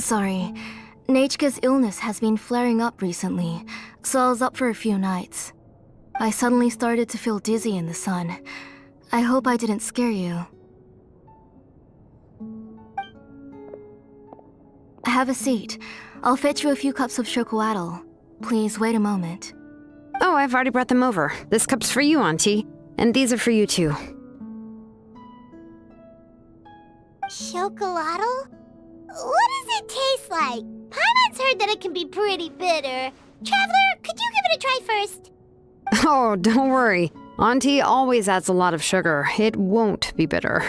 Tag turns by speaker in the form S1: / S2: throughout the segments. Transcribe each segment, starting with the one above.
S1: Sorry. Nechika's illness has been flaring up recently, so I was up for a few nights. I suddenly started to feel dizzy in the sun. I hope I didn't scare you. Have a seat. I'll fetch you a few cups of chocolatl. Please wait a moment.
S2: Oh, I've already brought them over. This cup's for you, Auntie. And these are for you, too.
S3: Chocolatl? What does it taste like? Paimon's heard that it can be pretty bitter. Traveler, could you give it a try first?
S2: Oh, don't worry. Auntie always adds a lot of sugar. It won't be bitter.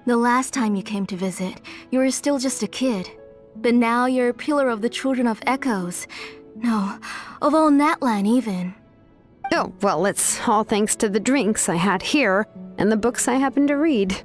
S1: The last time you came to visit, you were still just a kid. But now you're a pillar of the children of Echoes. No, of all Natlan even.
S2: Oh, well, it's all thanks to the drinks I had here and the books I happened to read.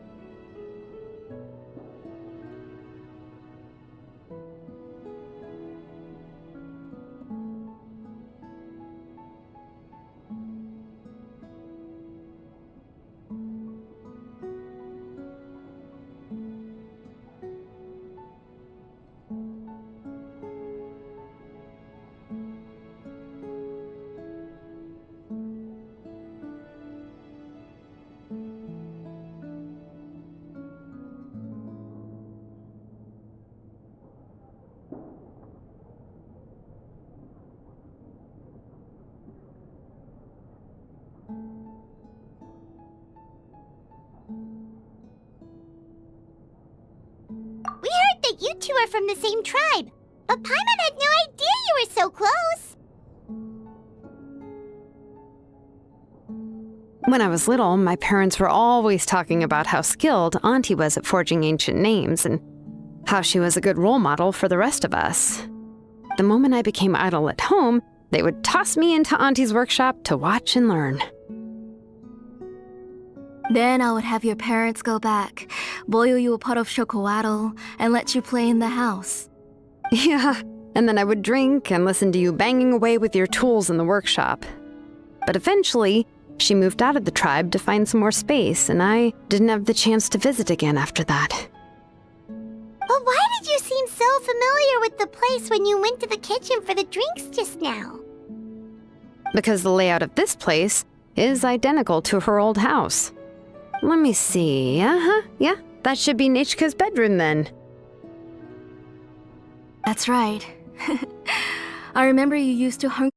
S3: We heard that you two are from the same tribe, but Paimon had no idea you were so close.
S2: When I was little, my parents were always talking about how skilled Auntie was at forging ancient names and how she was a good role model for the rest of us. The moment I became idle at home, they would toss me into Auntie's workshop to watch and learn.
S1: Then I would have your parents go back, boil you a pot of chocolatl, and let you play in the house.
S2: Yeah, and then I would drink and listen to you banging away with your tools in the workshop. But eventually, she moved out of the tribe to find some more space, and I didn't have the chance to visit again after that.
S3: But why did you seem so familiar with the place when you went to the kitchen for the drinks just now?
S2: Because the layout of this place is identical to her old house. Let me see. Yeah, that should be Nechika's bedroom then.
S1: That's right. I remember you used to hung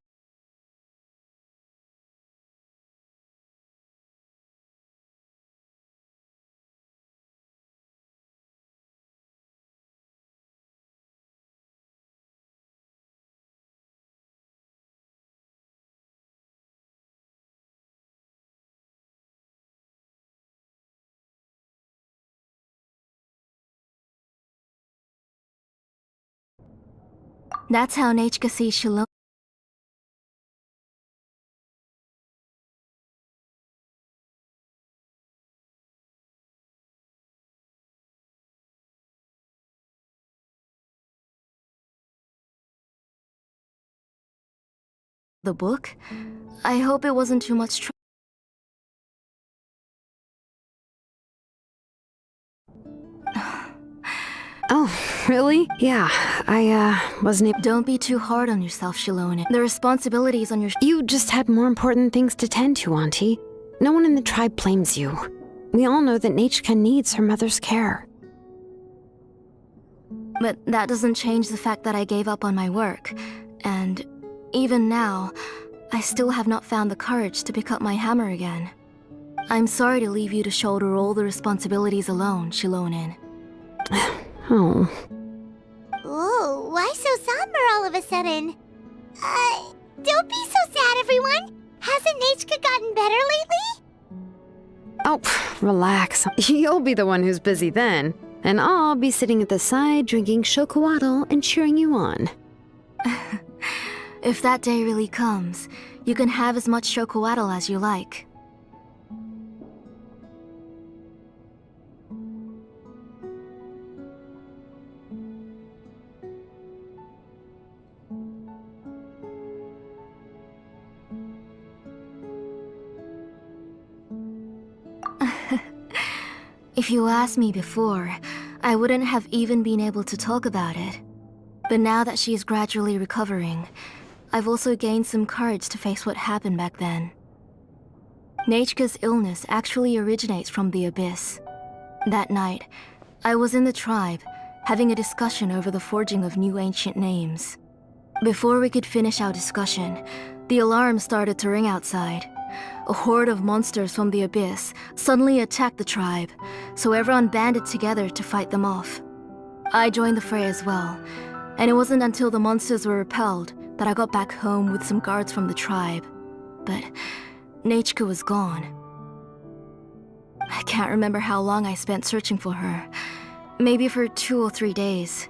S1: That's how Nechika sees Shalom. The book? I hope it wasn't too much trouble.
S2: Oh, really? Yeah, I wasn't able.
S1: Don't be too hard on yourself, Shilone. The responsibilities on your
S2: You just had more important things to tend to, Auntie. No one in the tribe blames you. We all know that Nechika needs her mother's care.
S1: But that doesn't change the fact that I gave up on my work. And even now, I still have not found the courage to pick up my hammer again. I'm sorry to leave you to shoulder all the responsibilities alone, Shilonen.
S2: Oh.
S3: Whoa, why so somber all of a sudden? Don't be so sad, everyone. Hasn't Nechika gotten better lately?
S2: Oh, relax. You'll be the one who's busy then. And I'll be sitting at the side drinking chocolatl and cheering you on.
S1: If that day really comes, you can have as much chocolatl as you like. If you asked me before, I wouldn't have even been able to talk about it. But now that she is gradually recovering, I've also gained some courage to face what happened back then. Nechka's illness actually originates from the Abyss. That night, I was in the tribe, having a discussion over the forging of new ancient names. Before we could finish our discussion, the alarm started to ring outside. A horde of monsters from the Abyss suddenly attacked the tribe, so everyone banded together to fight them off. I joined the fray as well, and it wasn't until the monsters were repelled that I got back home with some guards from the tribe. But Nechka was gone. I can't remember how long I spent searching for her. Maybe for 2 or 3 days.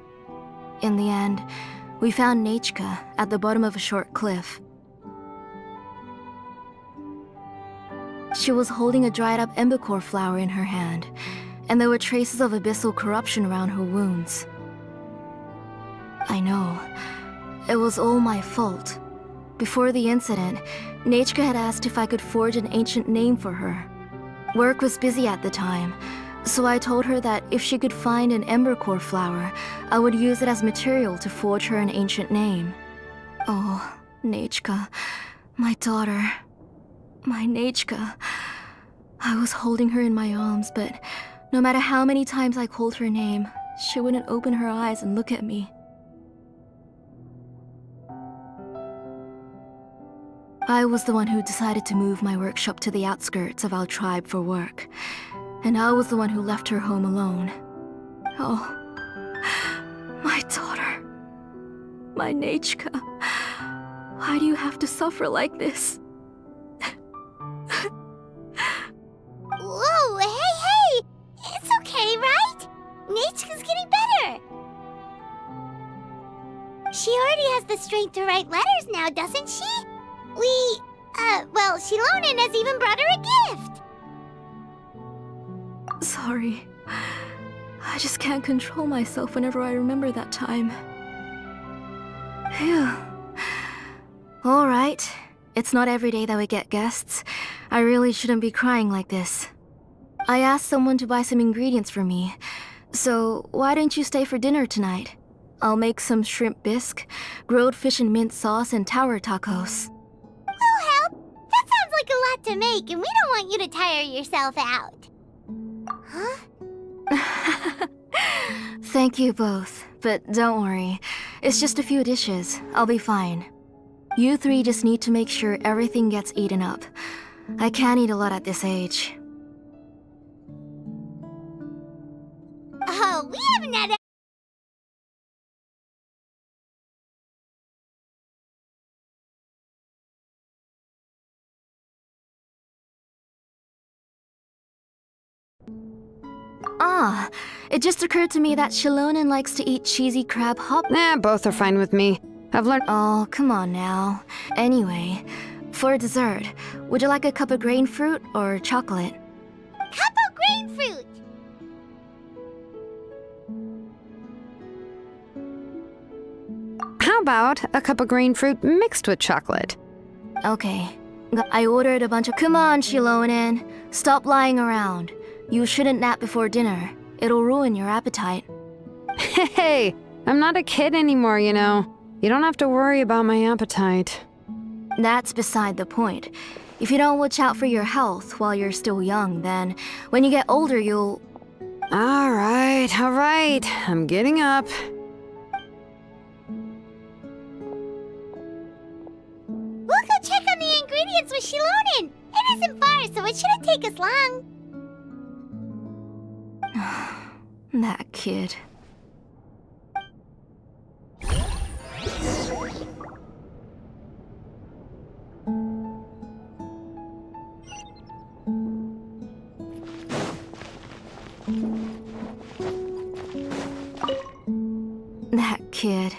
S1: In the end, we found Nechka at the bottom of a short cliff. She was holding a dried-up embercore flower in her hand, and there were traces of abyssal corruption around her wounds. I know. It was all my fault. Before the incident, Nechka had asked if I could forge an ancient name for her. Work was busy at the time, so I told her that if she could find an embercore flower, I would use it as material to forge her an ancient name. Oh, Nechka, my daughter. My Nechka. I was holding her in my arms, but no matter how many times I called her name, she wouldn't open her eyes and look at me. I was the one who decided to move my workshop to the outskirts of our tribe for work, and I was the one who left her home alone. Oh, my daughter. My Nechka. Why do you have to suffer like this?
S3: Whoa, hey! It's okay, right? Nechka's getting better. She already has the strength to write letters now, doesn't she? Shilonen has even brought her a gift.
S1: Sorry. I just can't control myself whenever I remember that time. Phew. Alright. It's not every day that we get guests. I really shouldn't be crying like this. I asked someone to buy some ingredients for me. So, why don't you stay for dinner tonight? I'll make some shrimp bisque, grilled fish and mint sauce, and tower tacos.
S3: We'll help. That sounds like a lot to make, and we don't want you to tire yourself out. Huh?
S1: Thank you both, but don't worry. It's just a few dishes. I'll be fine. You three just need to make sure everything gets eaten up. I can't eat a lot at this age.
S3: Oh, we haven't had
S1: Ah, it just occurred to me that Shilonen likes to eat cheesy crab hop.
S2: Both are fine with me. I've learned.
S1: Oh, come on now. Anyway, for dessert, would you like a cup of grain fruit or chocolate?
S3: cup of grain fruit.
S2: How about a cup of green fruit mixed with chocolate?
S1: Okay. I ordered a bunch of. Come on, Shilonen. Stop lying around. You shouldn't nap before dinner. It'll ruin your appetite.
S2: Hey, I'm not a kid anymore, you know. You don't have to worry about my appetite.
S1: That's beside the point. If you don't watch out for your health while you're still young, then when you get older, you'll.
S2: All right. I'm getting up.
S3: We'll go check on the ingredients with Shilonen. It isn't far, so it shouldn't take us long.
S1: That kid. That kid.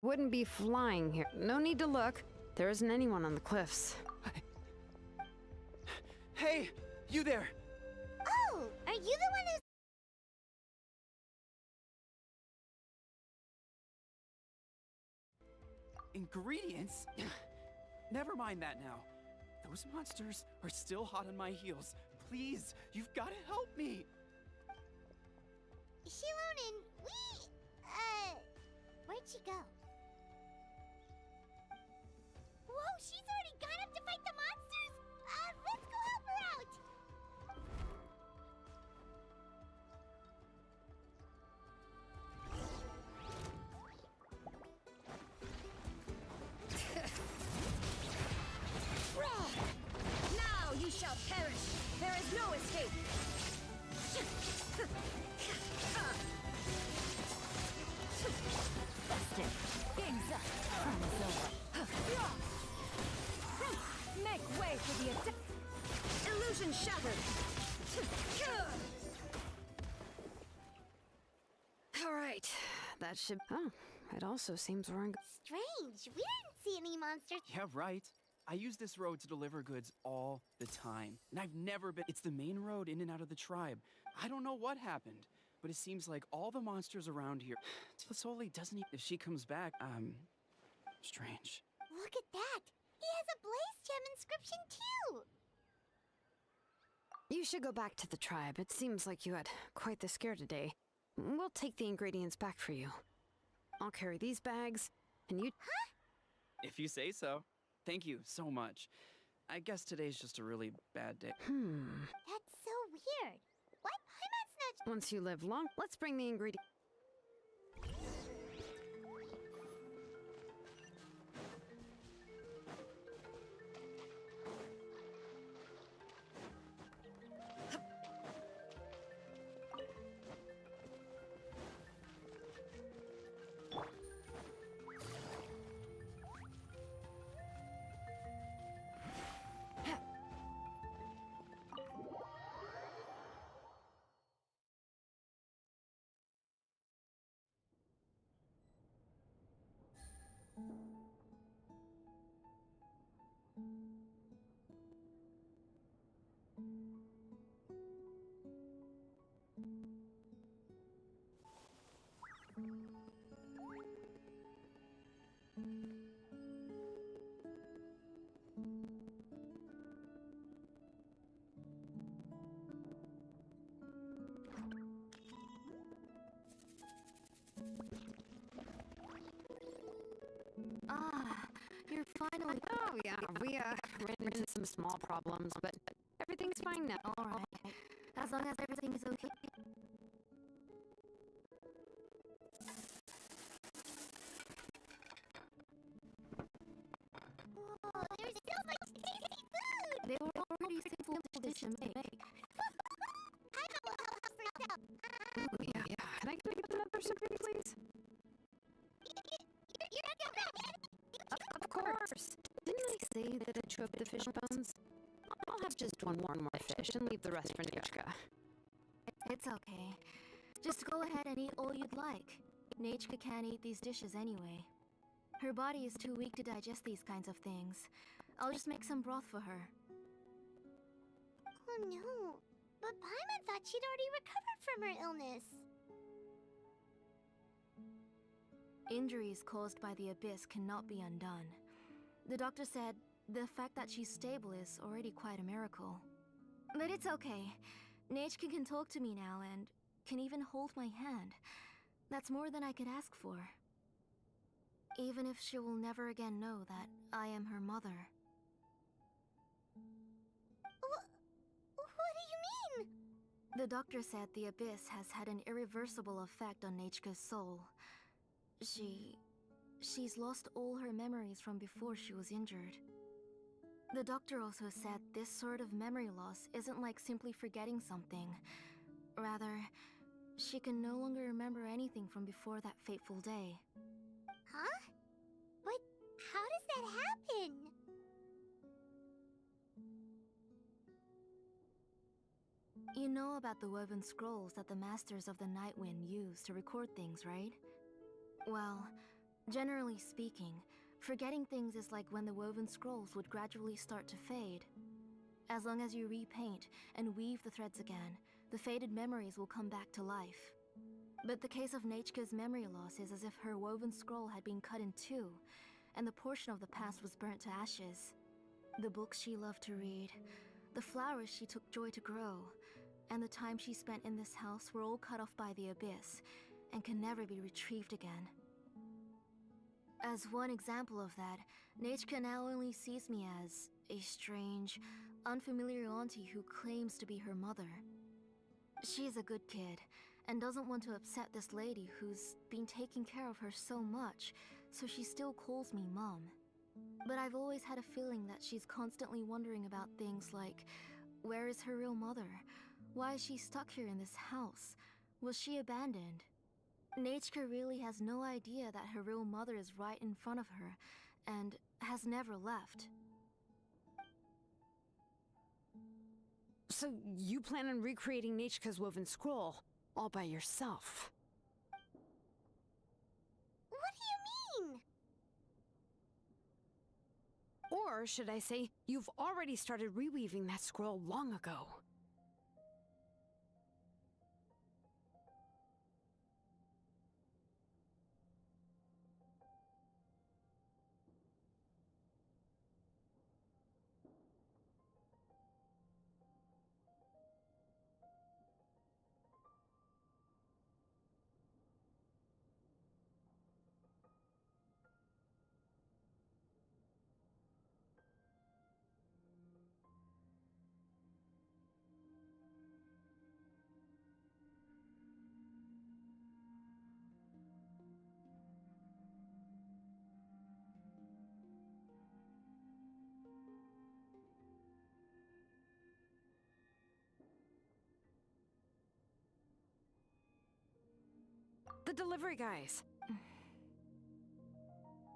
S2: wouldn't be flying here. No need to look. There isn't anyone on the cliffs.
S4: Hey, you there!
S3: Oh, are you the one who's...
S4: Ingredients? Never mind that now. Those monsters are still hot on my heels. Please, you've got to help me!
S3: Shilonen, where'd she go? Whoa, she's already gone up to fight the monsters! Let's go help her out!
S5: Now you shall perish! There is no escape! Busted! Game's up! Time is over! Make way for the attack! Illusion shattered!
S2: All right, that should. Oh, it also seems we're in.
S3: Strange, we didn't see any monsters.
S4: Yeah, right. I use this road to deliver goods all the time. And I've never been. It's the main road in and out of the tribe. I don't know what happened, but it seems like all the monsters around here. Tisoli doesn't even. If she comes back, strange.
S3: Look at that! He has a blaze gem inscription too!
S2: You should go back to the tribe. It seems like you had quite the scare today. We'll take the ingredients back for you. I'll carry these bags, and you.
S3: Huh?
S4: If you say so. Thank you so much. I guess today's just a really bad day.
S3: That's so weird. What? Paimon's not...
S2: Once you live long, let's bring the ingredients.
S1: Ah, you're finally...
S2: Oh, yeah, we ran into some small problems, but everything's fine now.
S1: Alright. As long as everything is okay.
S3: Whoa, there's so much tasty food!
S1: They were already simple dish to make.
S3: Paimon will help us out.
S2: Ooh, yeah. Can I get another serving, please?
S3: You're not gonna...
S2: Of course. Didn't I say that I'd chew up the fish bones? I'll have just one more fish and leave the rest for Nichka.
S1: It's okay. Just go ahead and eat all you'd like. Nachka can't eat these dishes anyway. Her body is too weak to digest these kinds of things. I'll just make some broth for her.
S3: Oh no, but Paimon thought she'd already recovered from her illness.
S1: Injuries caused by the abyss cannot be undone. The doctor said the fact that she's stable is already quite a miracle. But it's okay. Nachka can talk to me now and can even hold my hand. That's more than I could ask for. Even if she will never again know that I am her mother.
S3: What do you mean?
S1: The doctor said the abyss has had an irreversible effect on Nachka's soul. She's lost all her memories from before she was injured. The doctor also said this sort of memory loss isn't like simply forgetting something. Rather, she can no longer remember anything from before that fateful day.
S3: Huh? But how does that happen?
S1: You know about the woven scrolls that the Masters of the Night Wind use to record things, right? Well, Generally speaking, forgetting things is like when the woven scrolls would gradually start to fade. As long as you repaint and weave the threads again, the faded memories will come back to life. But the case of Nechka's memory loss is as if her woven scroll had been cut in two, and the portion of the past was burnt to ashes. The books she loved to read, the flowers she took joy to grow, and the time she spent in this house were all cut off by the abyss, and can never be retrieved again. As one example of that, Nechka now only sees me as a strange, unfamiliar auntie who claims to be her mother. She's a good kid, and doesn't want to upset this lady who's been taking care of her so much, so she still calls me Mom. But I've always had a feeling that she's constantly wondering about things like, where is her real mother? Why is she stuck here in this house? Was she abandoned? Nechka really has no idea that her real mother is right in front of her, and has never left.
S2: So you plan on recreating Nechka's woven scroll all by yourself?
S3: What do you mean?
S2: Or should I say, you've already started reweaving that scroll long ago? The delivery guys.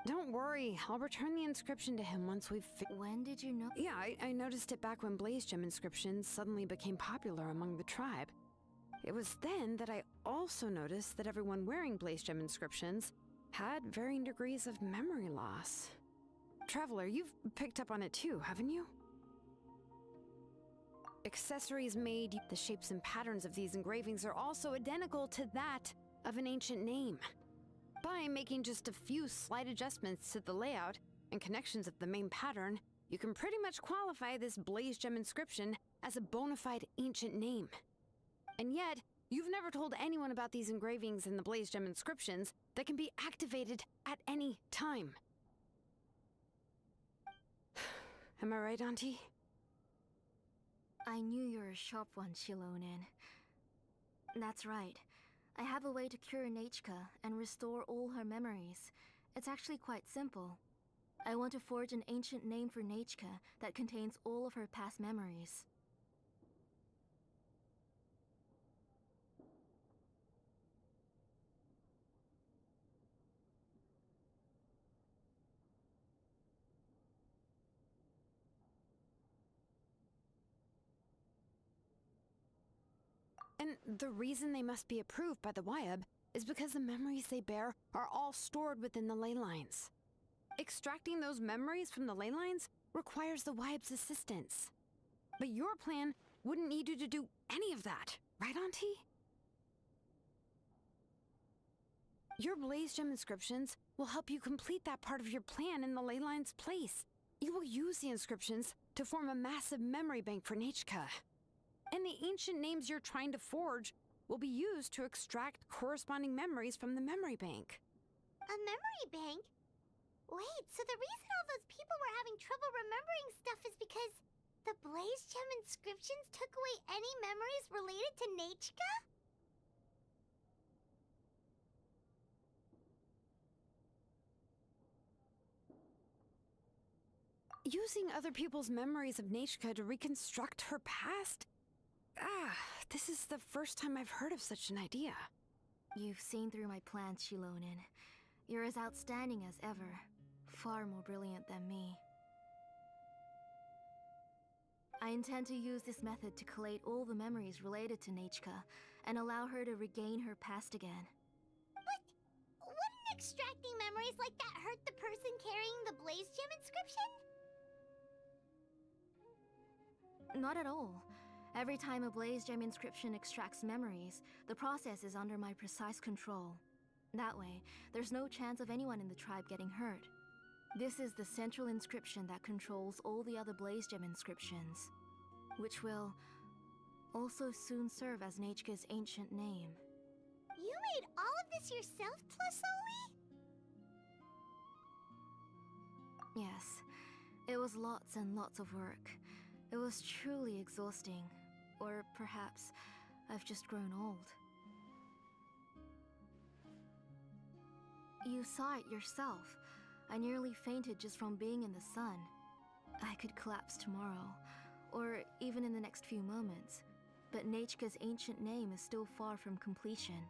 S2: Don't worry, I'll return the inscription to him once we've
S1: When did you know?
S2: Yeah, I noticed it back when Blaze Gem inscriptions suddenly became popular among the tribe. It was then that I also noticed that everyone wearing Blaze Gem inscriptions had varying degrees of memory loss. Traveler, you've picked up on it too, haven't you? Accessories made, the shapes and patterns of these engravings are also identical to that of an ancient name. By making just a few slight adjustments to the layout and connections of the main pattern, you can pretty much qualify this Blaze Gem inscription as a bona fide ancient name. And yet, you've never told anyone about these engravings in the Blaze Gem inscriptions that can be activated at any time. Am I right, Auntie?
S1: I knew you were a sharp one, Shilonin. That's right. I have a way to cure Nechka and restore all her memories. It's actually quite simple. I want to forge an ancient name for Nechka that contains all of her past memories.
S2: And the reason they must be approved by the Wyab is because the memories they bear are all stored within the ley lines. Extracting those memories from the ley lines requires the Wyab's assistance. But your plan wouldn't need you to do any of that, right, Auntie? Your Blaze Gem inscriptions will help you complete that part of your plan in the ley line's place. You will use the inscriptions to form a massive memory bank for Nechka. And the ancient names you're trying to forge will be used to extract corresponding memories from the memory bank.
S3: A memory bank? Wait, so the reason all those people were having trouble remembering stuff is because the Blaze Gem inscriptions took away any memories related to Nechka?
S2: Using other people's memories of Nechka to reconstruct her past? This is the first time I've heard of such an idea.
S1: You've seen through my plans, Shilonin. You're as outstanding as ever. Far more brilliant than me. I intend to use this method to collate all the memories related to Nechka and allow her to regain her past again.
S3: But wouldn't it extracting memories like that hurt the person carrying the Blaze Gem inscription?
S1: Not at all. Every time a Blaze Gem inscription extracts memories, the process is under my precise control. That way, there's no chance of anyone in the tribe getting hurt. This is the central inscription that controls all the other Blaze Gem inscriptions, which will also soon serve as Nechka's ancient name.
S3: You made all of this yourself, Tlasoli?
S1: Yes, it was lots and lots of work. It was truly exhausting. Or perhaps I've just grown old. You saw it yourself. I nearly fainted just from being in the sun. I could collapse tomorrow, or even in the next few moments. But Nechka's ancient name is still far from completion.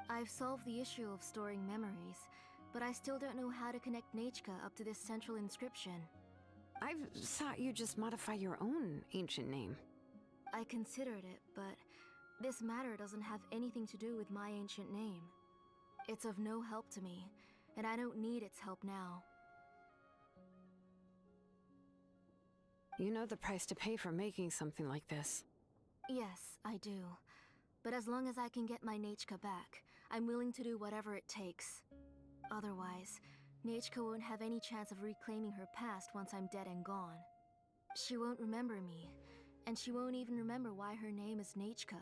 S1: I've solved the issue of storing memories, but I still don't know how to connect Nechka up to this central inscription.
S2: I've thought you just modify your own ancient name.
S1: I considered it, but this matter doesn't have anything to do with my ancient name. It's of no help to me, and I don't need its help now.
S2: You know the price to pay for making something like this.
S1: Yes, I do. But as long as I can get my Nechka back, I'm willing to do whatever it takes. Otherwise, Nechka won't have any chance of reclaiming her past once I'm dead and gone. She won't remember me, and she won't even remember why her name is Nechka.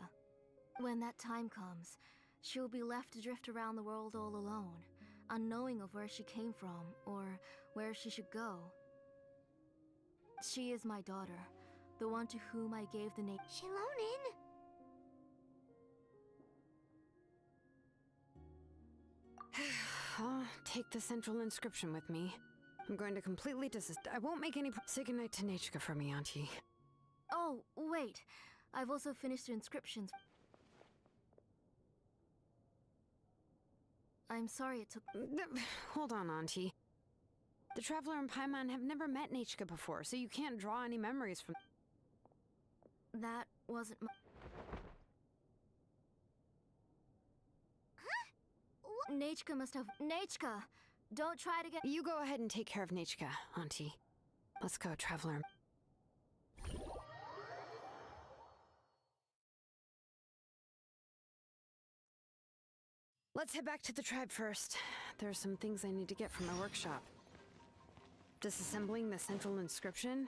S1: When that time comes, she'll be left to drift around the world all alone, unknowing of where she came from or where she should go. She is my daughter, the one to whom I gave the name.
S3: Shilonin?
S2: I'll take the central inscription with me. I'm going to completely I won't make any Say goodnight to Nechka for me, Auntie.
S1: Oh, wait. I've also finished the inscriptions. I'm sorry it took...
S2: Hold on, Auntie. The Traveler and Paimon have never met Nechka before, so you can't draw any memories from...
S1: That wasn't my... Nechka must have... Nechka! Don't try to get...
S2: You go ahead and take care of Nechka, Auntie. Let's go, Traveler. Let's head back to the tribe first. There are some things I need to get from my workshop. Disassembling the central inscription?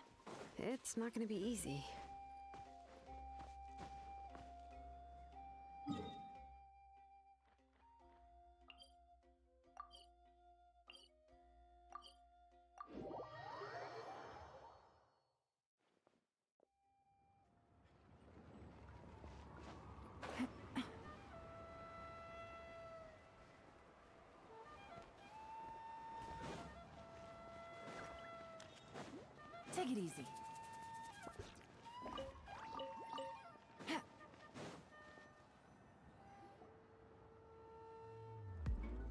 S2: It's not going to be easy.
S6: Take it easy.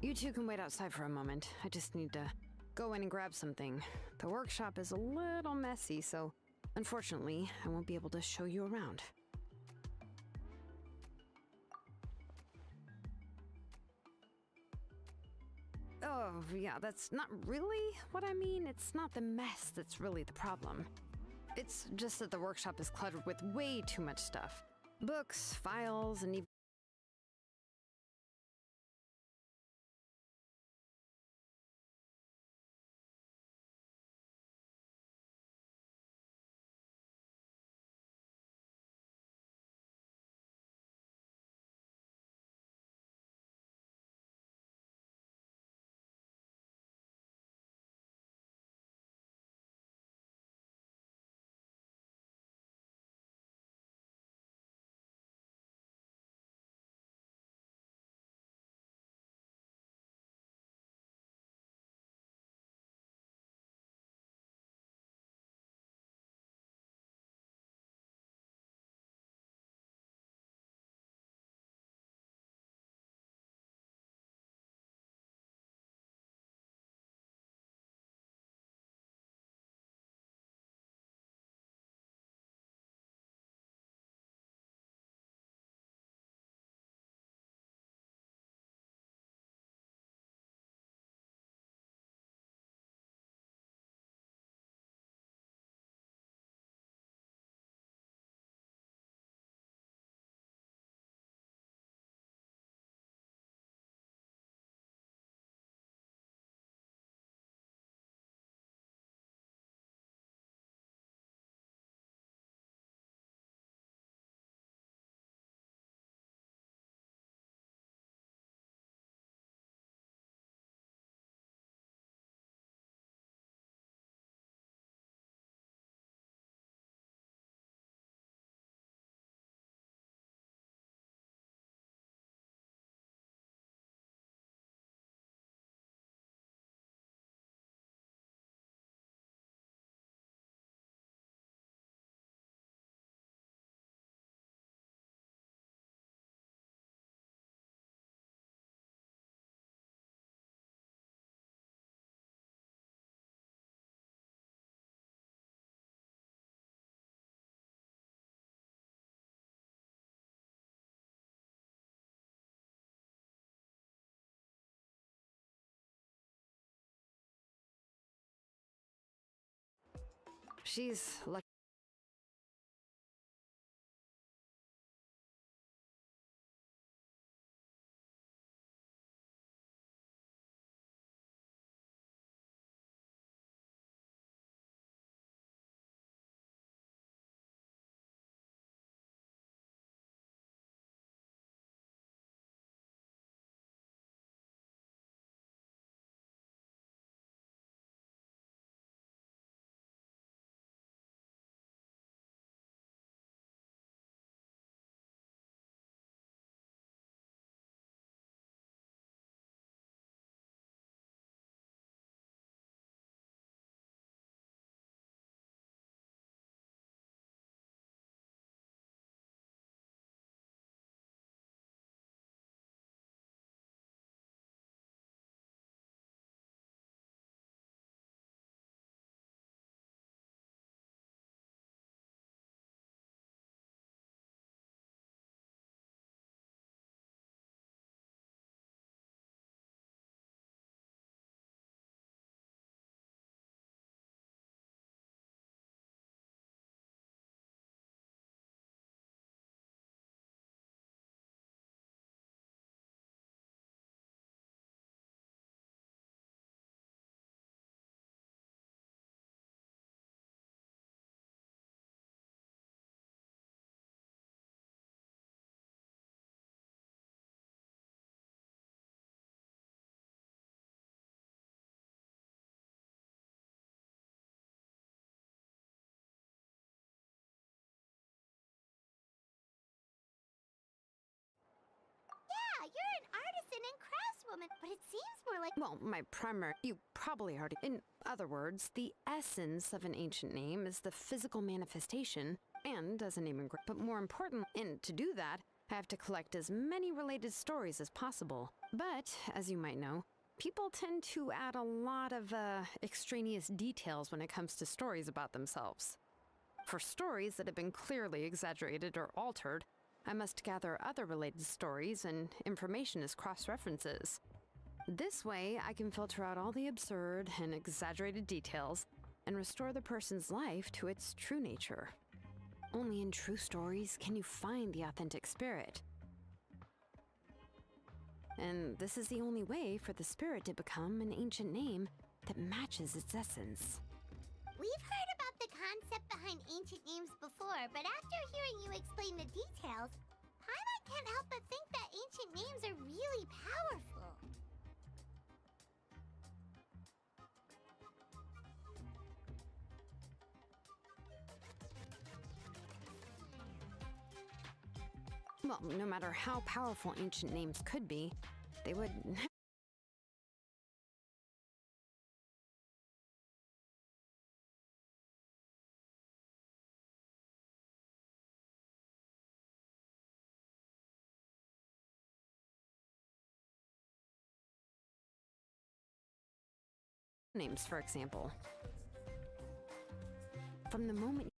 S2: You two can wait outside for a moment. I just need to go in and grab something. The workshop is a little messy, so unfortunately, I won't be able to show you around. Oh, yeah, that's not really what I mean. It's not the mess that's really the problem. It's just that the workshop is cluttered with way too much stuff. Books, files, and even She's lucky.
S3: Yeah, you're an artisan and craftswoman, but it seems more like.
S2: Well, my primary. You probably already. In other words, the essence of an ancient name is the physical manifestation, and as a name and. But more important, and to do that, I have to collect as many related stories as possible. But, as you might know, people tend to add a lot of extraneous details when it comes to stories about themselves. For stories that have been clearly exaggerated or altered, I must gather other related stories and information as cross-references. This way, I can filter out all the absurd and exaggerated details and restore the person's life to its true nature. Only in true stories can you find the authentic spirit. And this is the only way for the spirit to become an ancient name that matches its essence.
S3: We've heard about the concept behind ancient names before, but after hearing you explain the details, Paimon can't help but think that ancient names are really powerful.
S2: Well, no matter how powerful ancient names could be, they would names, for example. From the moment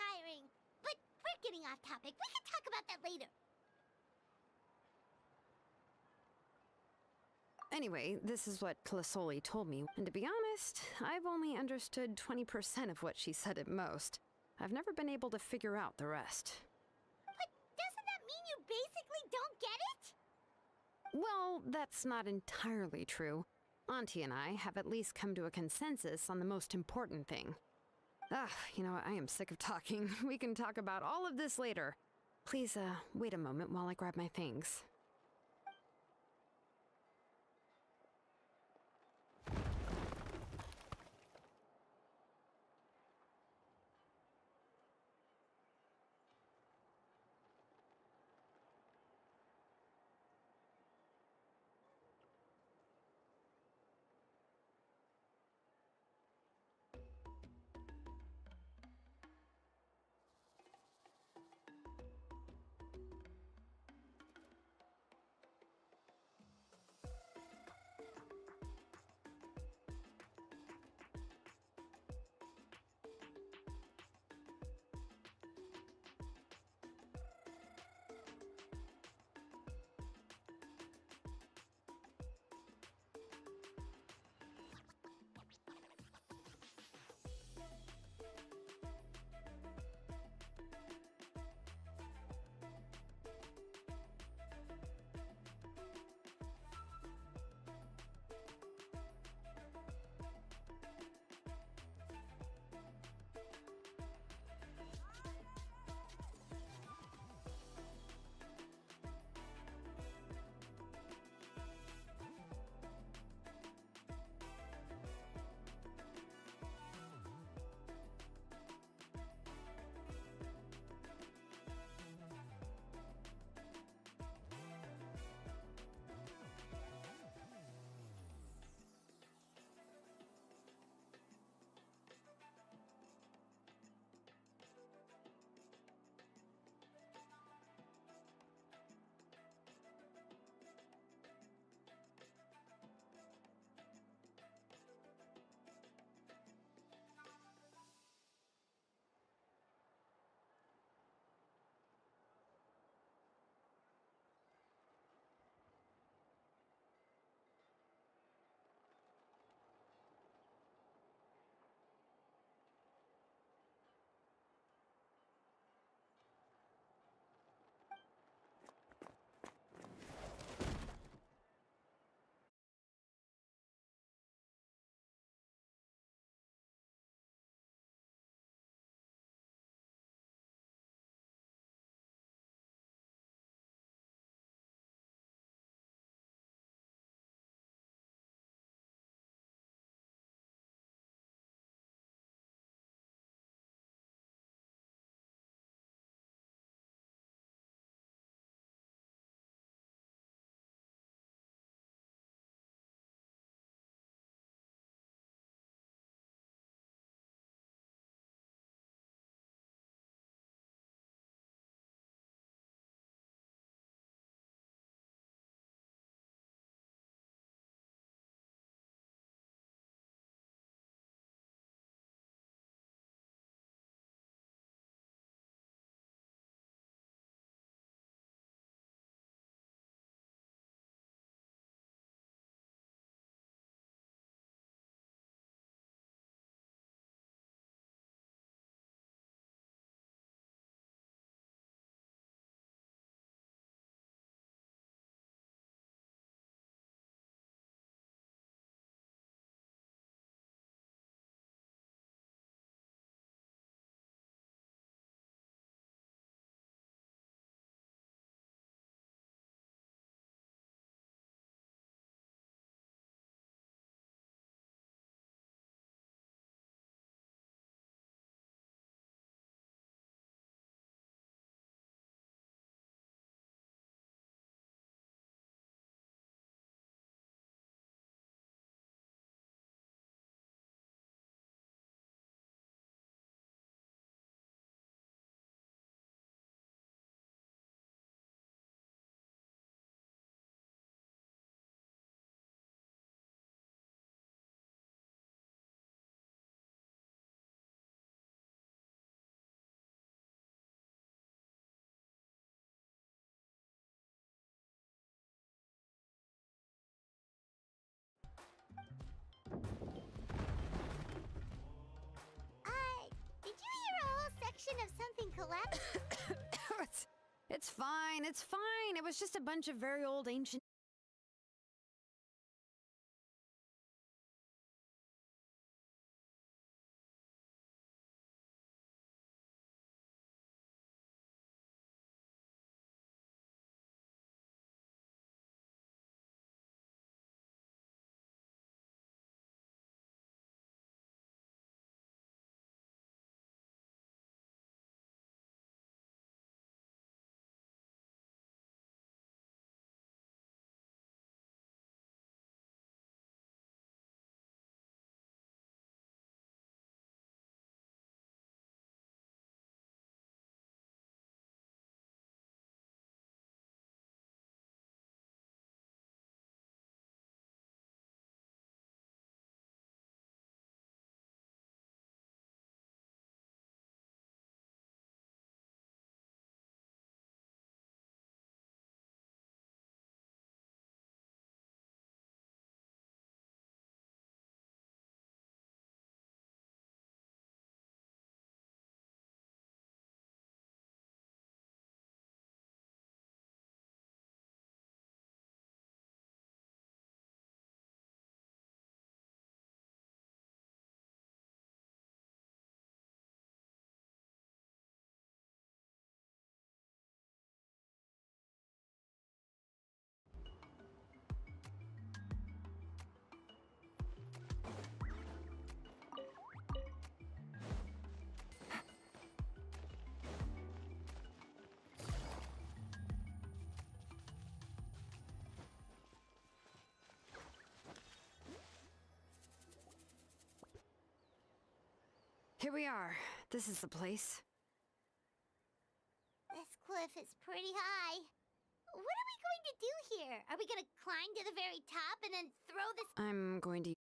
S3: tiring. But we're getting off topic. We can talk about that later.
S2: Anyway, this is what Plisoli told me, and to be honest, I've only understood 20% of what she said at most. I've never been able to figure out the rest.
S3: But doesn't that mean you basically don't get it?
S2: Well, that's not entirely true. Auntie and I have at least come to a consensus on the most important thing. I am sick of talking. We can talk about all of this later. Please, wait a moment while I grab my things.
S3: recollection of something collapsed.
S2: It's fine, it's fine. It was just a bunch of very old ancient. Here we are. This is the place.
S3: This cliff is pretty high. What are we going to do here? Are we gonna climb to the very top and then throw this?
S2: I'm going to.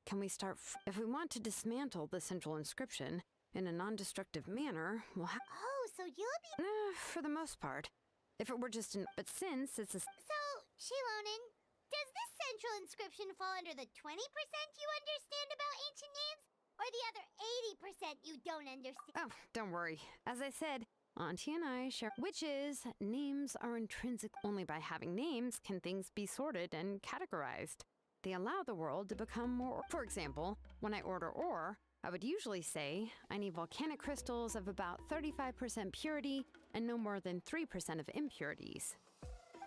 S2: Can we start? If we want to dismantle the central inscription in a non-destructive manner, we'll have.
S3: Oh, so you'll be.
S2: For the most part. If it were just an. But since it's a.
S3: So, Shilonen, does this central inscription fall under the 20% you understand about ancient names? Or the other 80% you don't understand?
S2: Oh, don't worry. As I said, Auntie and I share. Which is, names are intrinsic. Only by having names can things be sorted and categorized. They allow the world to become more. For example, when I order ore, I would usually say I need volcanic crystals of about 35% purity and no more than 3% of impurities.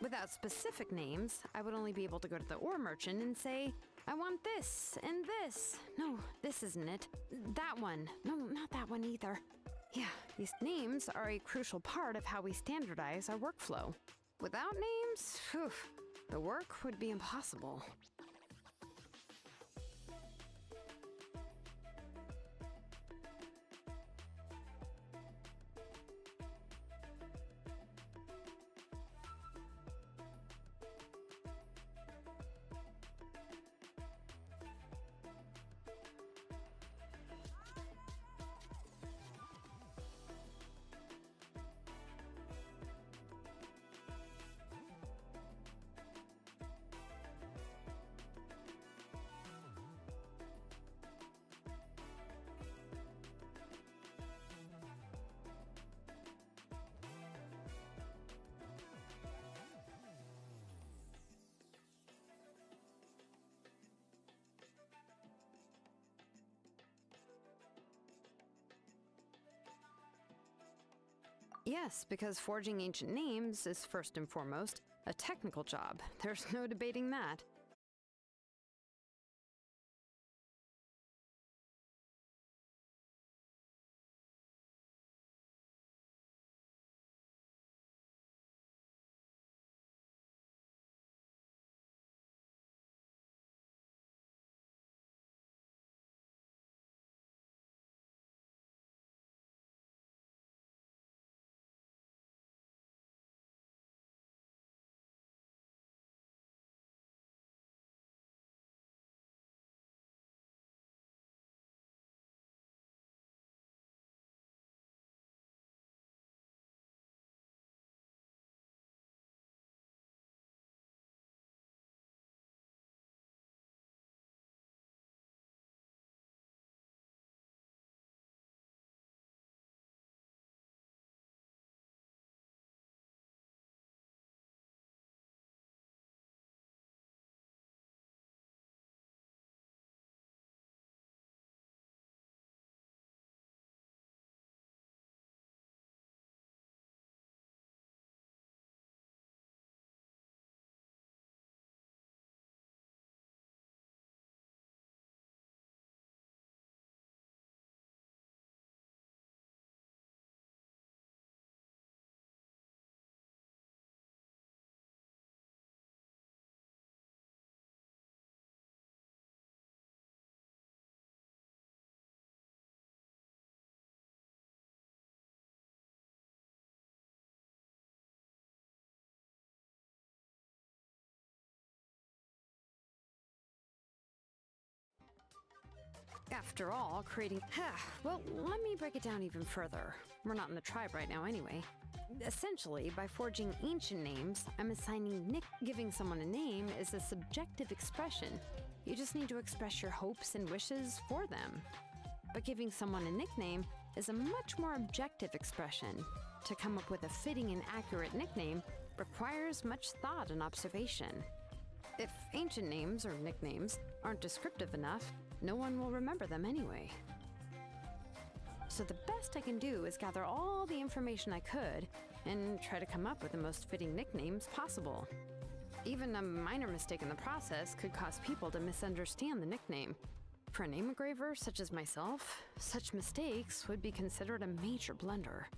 S2: Without specific names, I would only be able to go to the ore merchant and say, I want this and this. No, this isn't it. That one. No, not that one either. Yeah, these names are a crucial part of how we standardize our workflow. Without names, phew, the work would be impossible. Yes, because forging ancient names is first and foremost a technical job. There's no debating that. After all, creating... well, let me break it down even further. We're not in the tribe right now anyway. Essentially, by forging ancient names, I'm assigning giving someone a name is a subjective expression. You just need to express your hopes and wishes for them. But giving someone a nickname is a much more objective expression. To come up with a fitting and accurate nickname requires much thought and observation. If ancient names or nicknames aren't descriptive enough, no one will remember them anyway. So the best I can do is gather all the information I could and try to come up with the most fitting nicknames possible. Even a minor mistake in the process could cause people to misunderstand the nickname. For a name engraver such as myself, such mistakes would be considered a major blunder.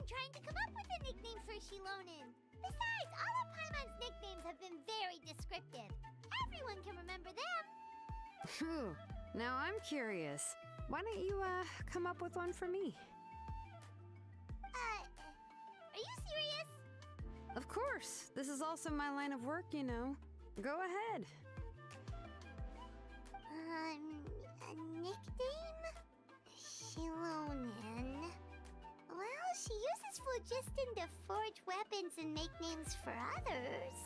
S3: Trying to come up with a nickname for Shilonen. Besides, all of Paimon's nicknames have been very descriptive. Everyone can remember them.
S2: Phew. Now I'm curious. Why don't you, come up with one for me?
S3: Are you serious?
S2: Of course. This is also my line of work, you know. Go ahead.
S3: A nickname? Shilonen. Well, she uses phlogiston to forge weapons and make names for others.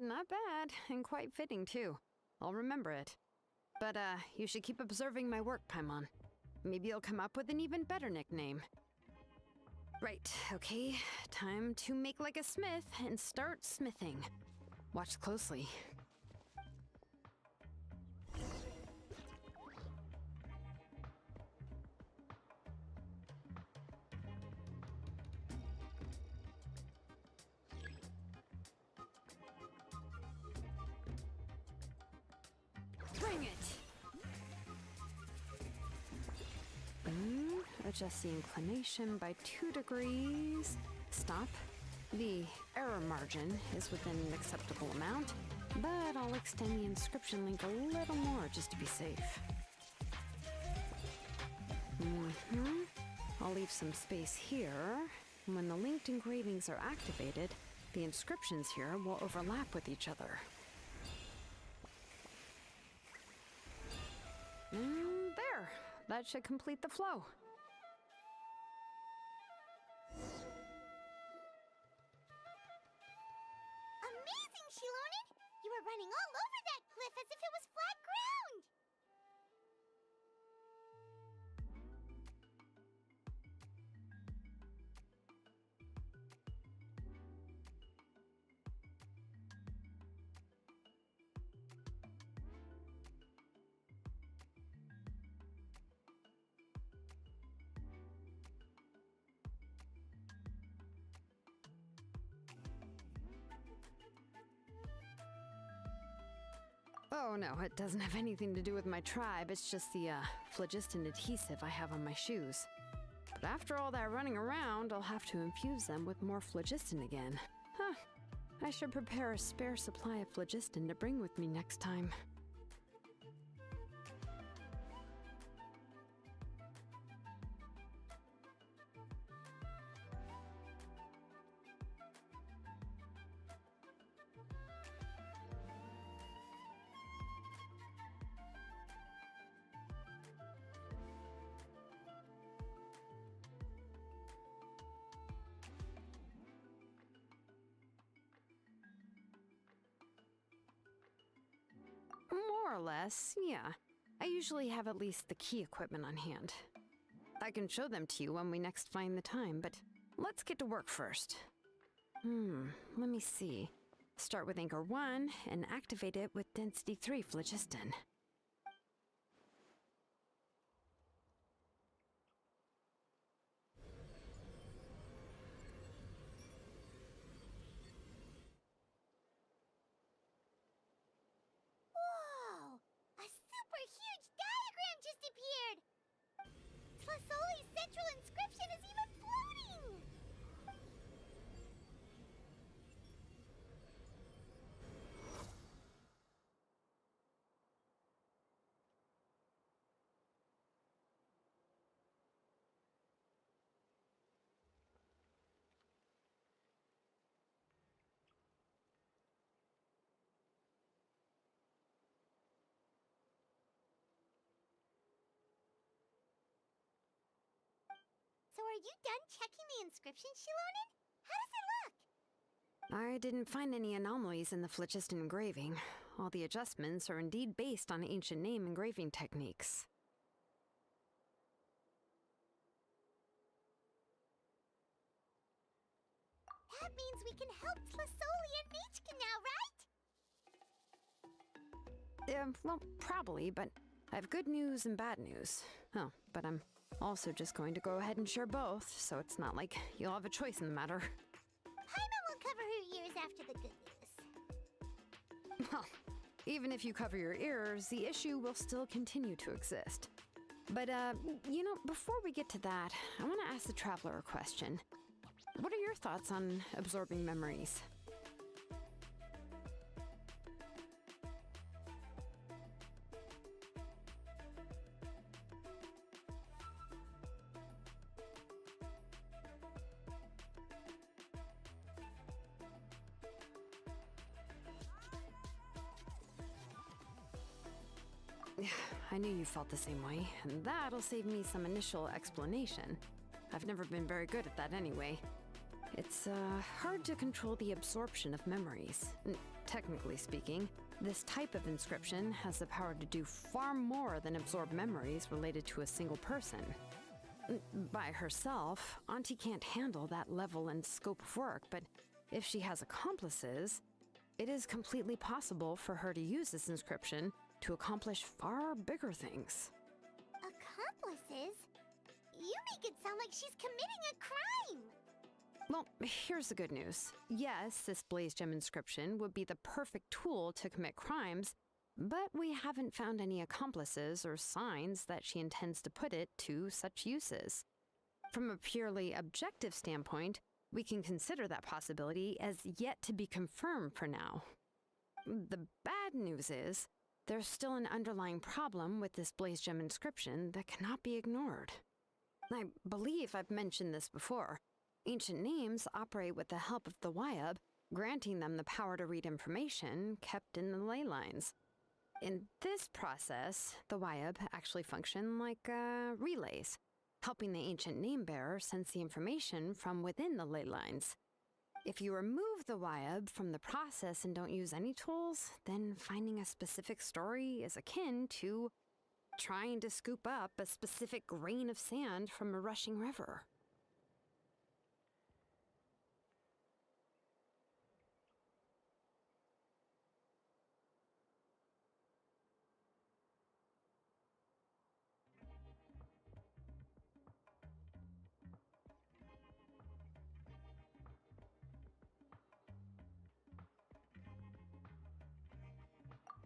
S2: not bad, and quite fitting too. I'll remember it. But, you should keep observing my work, Paimon. Maybe you'll come up with an even better nickname. Right, okay. Time to make like a smith and start smithing. Watch closely. Bring it! Adjust the inclination by 2 degrees. Stop. The error margin is within an acceptable amount, but I'll extend the inscription link a little more just to be safe. I'll leave some space here. When the linked engravings are activated, the inscriptions here will overlap with each other. And there! That should complete the flow.
S3: Amazing, Shilonen! You were running all over that cliff as if it was flat ground!
S2: Oh no, it doesn't have anything to do with my tribe, it's just the phlogiston adhesive I have on my shoes. But after all that running around, I'll have to infuse them with more phlogiston again. Huh. I should prepare a spare supply of phlogiston to bring with me next time. More or less, yeah. I usually have at least the key equipment on hand. I can show them to you when we next find the time, but let's get to work first. Let me see. Start with Anchor 1 and activate it with Density 3 phlogiston.
S3: Whoa! A super huge diagram just appeared! Tlasoli's central inscription is even floating! So are you done checking the inscription, Shilonen? How does it look?
S2: I didn't find any anomalies in the phlogiston engraving. All the adjustments are indeed based on ancient name engraving techniques.
S3: That means we can help Tlasoli and Machka now, right?
S2: Well, probably, but I have good news and bad news. Oh, but I'm also just going to go ahead and share both, so it's not like you'll have a choice in the matter.
S3: Paimon will cover her ears after the good news.
S2: Well, even if you cover your ears, the issue will still continue to exist. But, before we get to that, I want to ask the Traveler a question. What are your thoughts on absorbing memories? I knew you felt the same way, and that'll save me some initial explanation. I've never been very good at that anyway. It's hard to control the absorption of memories. Technically speaking, this type of inscription has the power to do far more than absorb memories related to a single person. By herself, Auntie can't handle that level and scope of work, but if she has accomplices, it is completely possible for her to use this inscription to accomplish far bigger things.
S3: Accomplices? You make it sound like she's committing a crime!
S2: Well, here's the good news. Yes, this blaze gem inscription would be the perfect tool to commit crimes, but we haven't found any accomplices or signs that she intends to put it to such uses. From a purely objective standpoint, we can consider that possibility as yet to be confirmed for now. The bad news is, there's still an underlying problem with this blaze gem inscription that cannot be ignored. I believe I've mentioned this before. Ancient names operate with the help of the Wyab, granting them the power to read information kept in the ley lines. In this process, the Wyab actually function like relays, helping the ancient name bearer sense the information from within the ley lines. If you remove the Wyab from the process and don't use any tools, then finding a specific story is akin to trying to scoop up a specific grain of sand from a rushing river.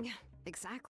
S2: Yeah, exactly.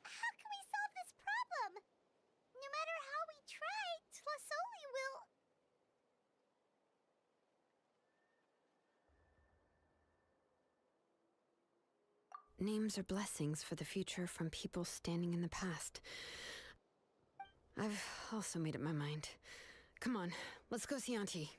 S3: How can we solve this problem? No matter how we try, Tlasoli will...
S2: Names are blessings for the future from people standing in the past. I've also made up my mind. Come on, let's go see Auntie.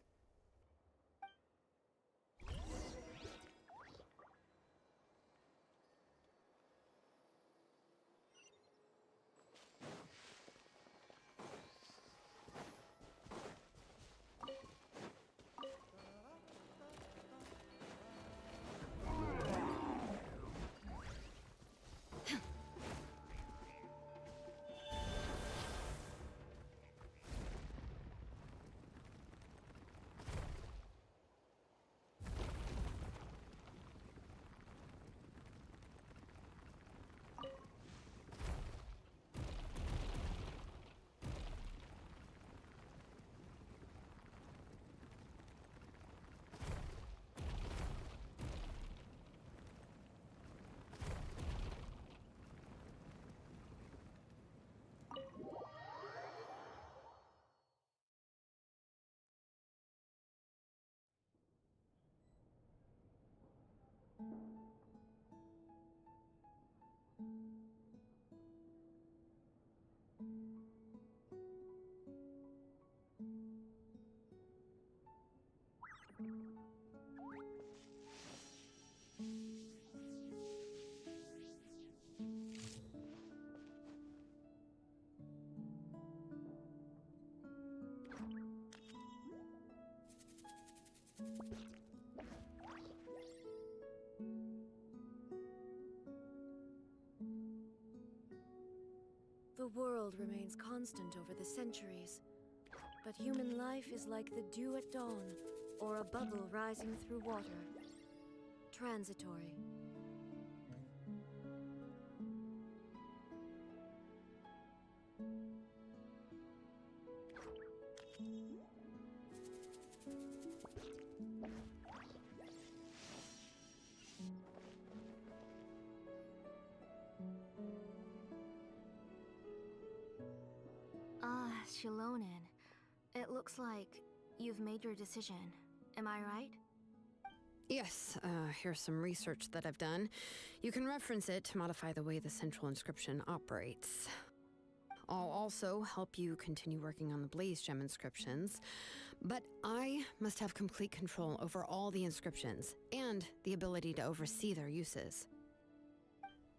S6: world remains constant over the centuries, but human life is like the dew at dawn, or a bubble rising through water. Transitory.
S1: Shilonen. It looks like you've made your decision. Am I right?
S2: Yes, here's some research that I've done. You can reference it to modify the way the central inscription operates. I'll also help you continue working on the Blaze Gem inscriptions, but I must have complete control over all the inscriptions and the ability to oversee their uses.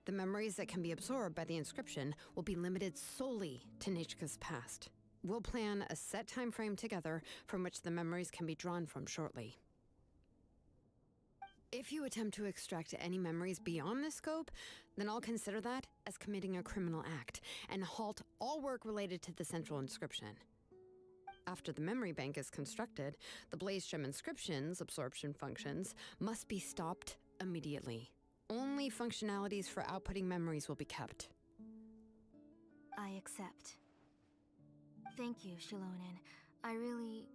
S2: The memories that can be absorbed by the inscription will be limited solely to Nichka's past. We'll plan a set time frame together from which the memories can be drawn from shortly. If you attempt to extract any memories beyond this scope, then I'll consider that as committing a criminal act and halt all work related to the central inscription. After the memory bank is constructed, the Blaze Gem inscription's absorption functions must be stopped immediately. Only functionalities for outputting memories will be kept.
S1: I accept. Thank you, Shilonen. I really...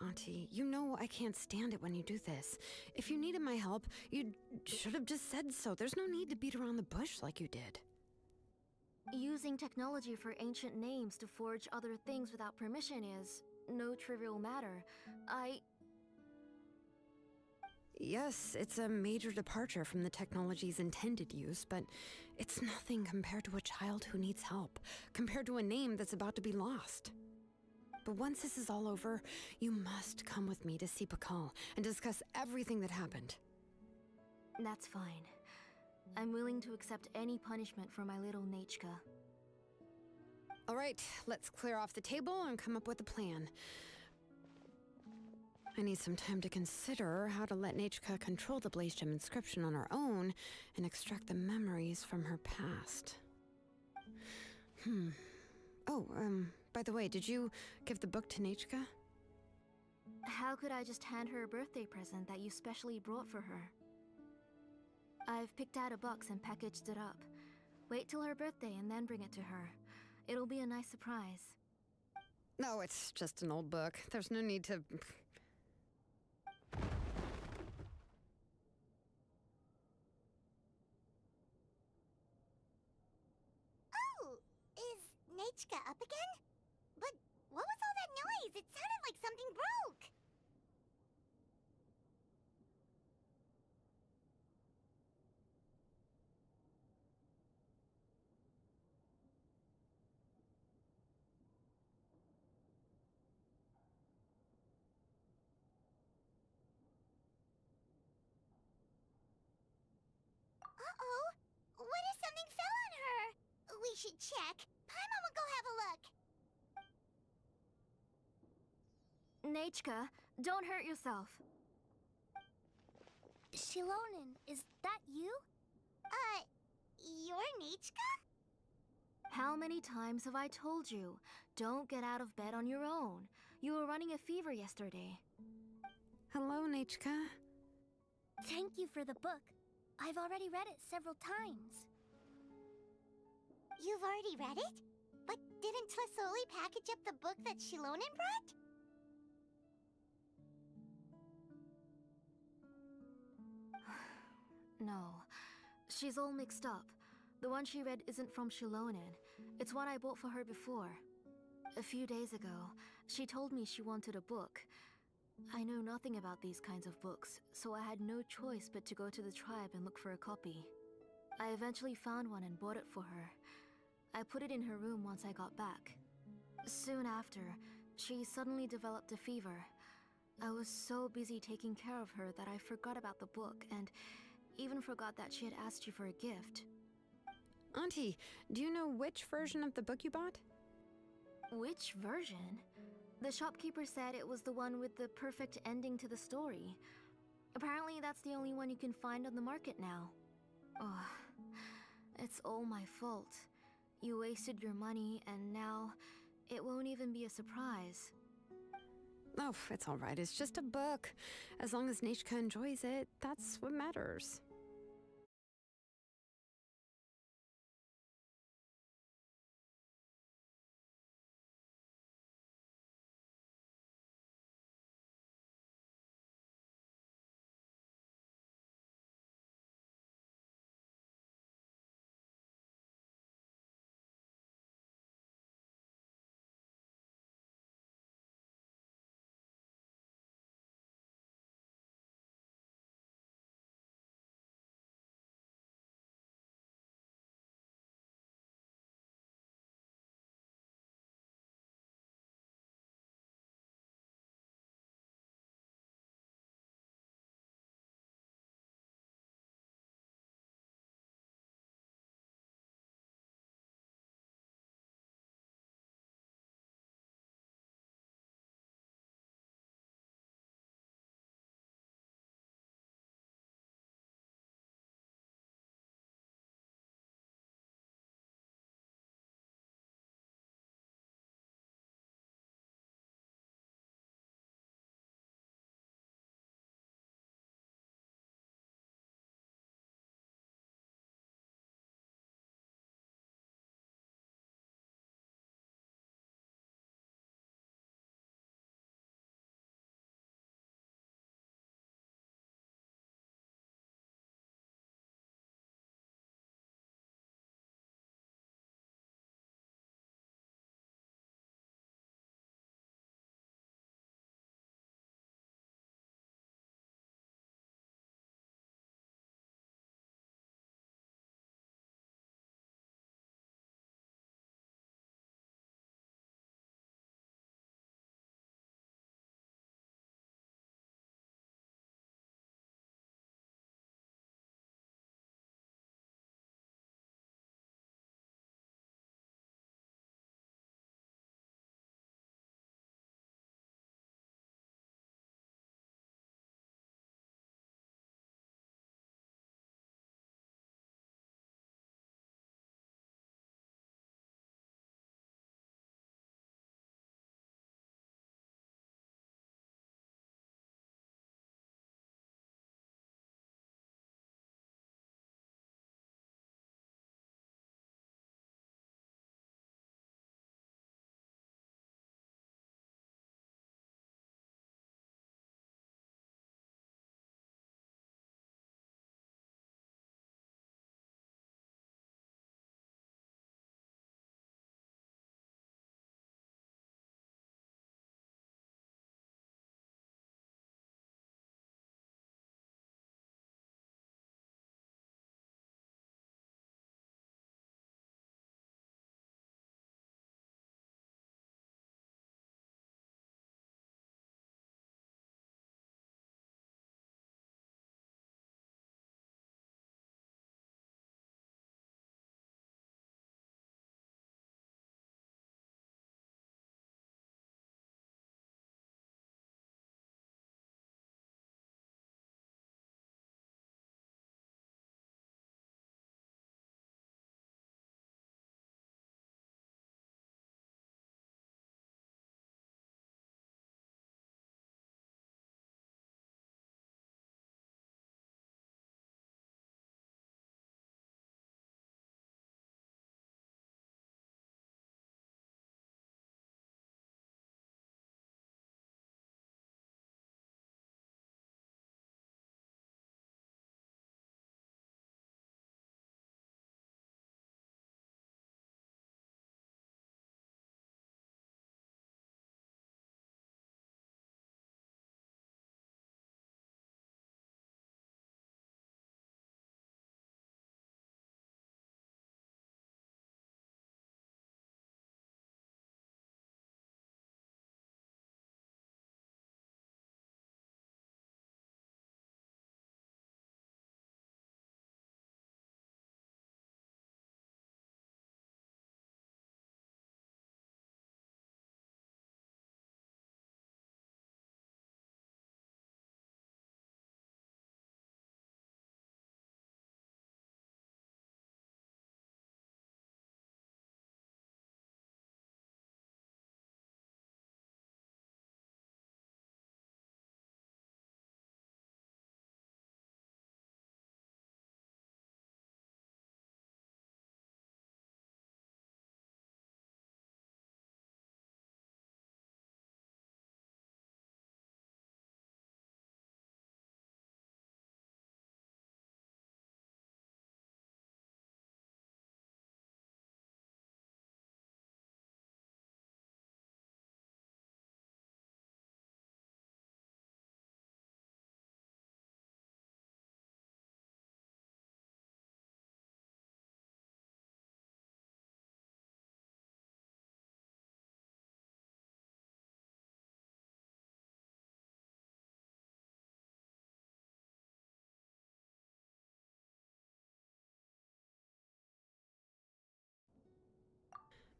S2: Auntie, you know I can't stand it when you do this. If you needed my help, you should have just said so. There's no need to beat around the bush like you did.
S1: Using technology for ancient names to forge other things without permission is no trivial matter.
S2: Yes, it's a major departure from the technology's intended use, but it's nothing compared to a child who needs help, compared to a name that's about to be lost. But once this is all over, you must come with me to see Pakal and discuss everything that happened.
S1: That's fine. I'm willing to accept any punishment for my little Nichka.
S2: All right, let's clear off the table and come up with a plan. I need some time to consider how to let Nichka control the Blaze Gem inscription on her own and extract the memories from her past. Oh, by the way, did you give the book to Nichka?
S1: How could I just hand her a birthday present that you specially brought for her? I've picked out a box and packaged it up. Wait till her birthday and then bring it to her. It'll be a nice surprise.
S2: No, it's just an old book. There's no need to...
S3: Oh, is Nichka up again? But what was all that noise? It sounded like something broke. Uh-oh. What if something fell on her? We should check. Paimon will go have a look.
S1: Nichka, don't hurt yourself.
S3: Shilonen, is that you? You're Nichka?
S1: How many times have I told you? Don't get out of bed on your own. You were running a fever yesterday.
S2: Hello, Nichka.
S3: Thank you for the book. I've already read it several times. You've already read it? But didn't Tlasoli package up the book that Shilonen brought?
S1: No. She's all mixed up. The one she read isn't from Shilonen. It's one I bought for her before. A few days ago, she told me she wanted a book. I know nothing about these kinds of books, so I had no choice but to go to the tribe and look for a copy. I eventually found one and bought it for her. I put it in her room once I got back. Soon after, she suddenly developed a fever. I was so busy taking care of her that I forgot about the book and even forgot that she had asked you for a gift.
S2: Auntie, do you know which version of the book you bought?
S1: Which version? The shopkeeper said it was the one with the perfect ending to the story. Apparently that's the only one you can find on the market now. Oh, It's all my fault. You wasted your money, and now it won't even be a surprise.
S2: Oh, it's all right. It's just a book. As long as Nechka enjoys it, that's what matters.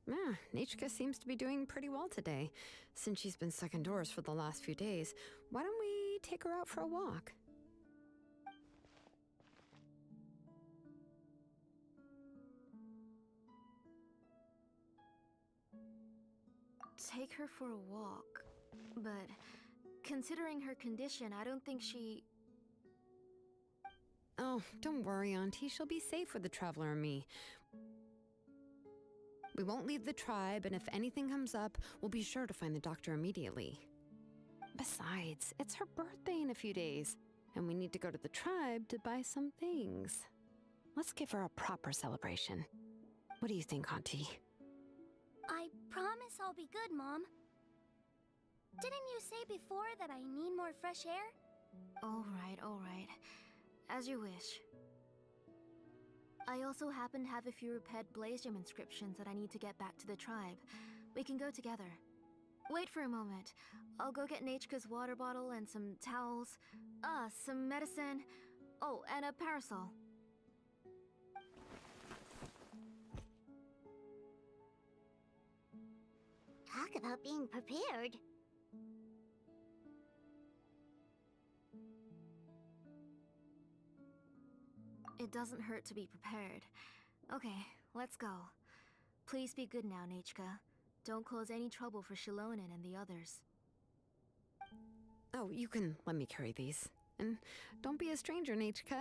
S2: Yeah, Nichka seems to be doing pretty well today. Since she's been stuck indoors for the last few days, why don't we take her out for a walk?
S1: Take her for a walk. But considering her condition, I don't think she...
S2: Oh, don't worry, Auntie. She'll be safe with the Traveler and me. We won't leave the tribe, and if anything comes up, we'll be sure to find the doctor immediately. Besides, it's her birthday in a few days, and we need to go to the tribe to buy some things. Let's give her a proper celebration. What do you think, Auntie?
S3: I promise I'll be good, Mom. Didn't you say before that I need more fresh air?
S1: All right. As you wish. I also happen to have a few repaired Blaze Gem inscriptions that I need to get back to the tribe. We can go together. Wait for a moment. I'll go get Nachka's water bottle and some towels. Some medicine. Oh, and a parasol.
S3: Talk about being prepared.
S1: It doesn't hurt to be prepared. Okay, let's go. Please be good now, Nachka. Don't cause any trouble for Shilonen and the others.
S2: Oh, you can let me carry these. And don't be a stranger, Nachka.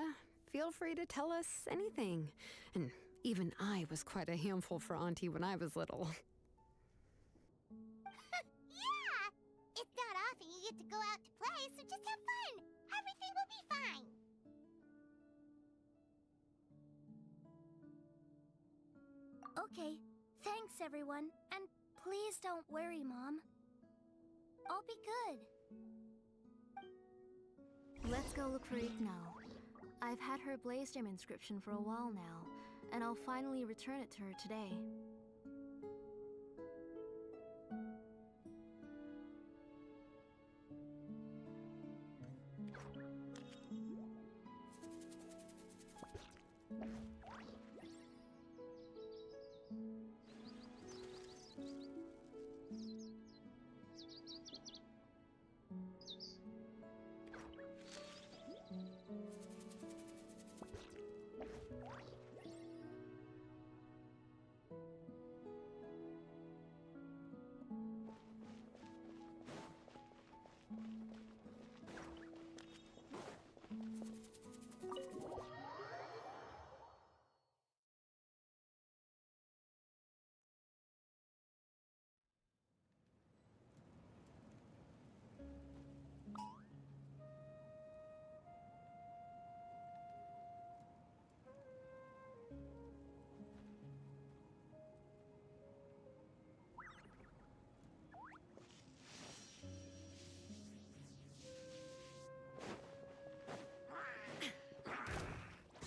S2: Feel free to tell us anything. And even I was quite a handful for Auntie when I was little.
S3: Yeah! It's not often you get to go out to play, so just have fun. Everything will be fine. Okay, thanks everyone, and please don't worry, Mom. I'll be good.
S1: Let's go look for Igno. I've had her Blaze Gem inscription for a while now, and I'll finally return it to her today.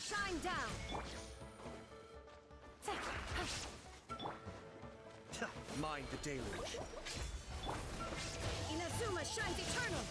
S5: Shine down!
S7: Mind the deluge.
S5: Inazuma shines eternal!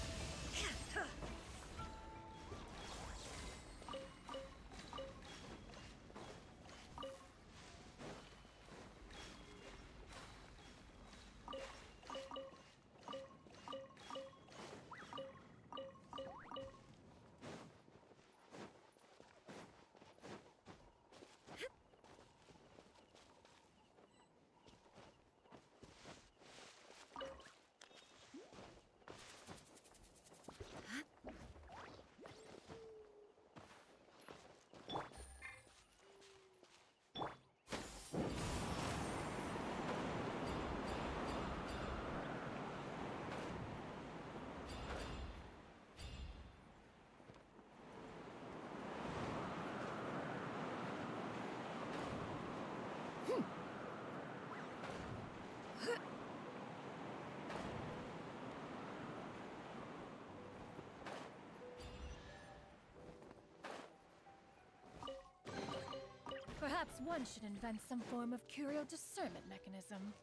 S8: Perhaps one should invent some form of curio discernment mechanism.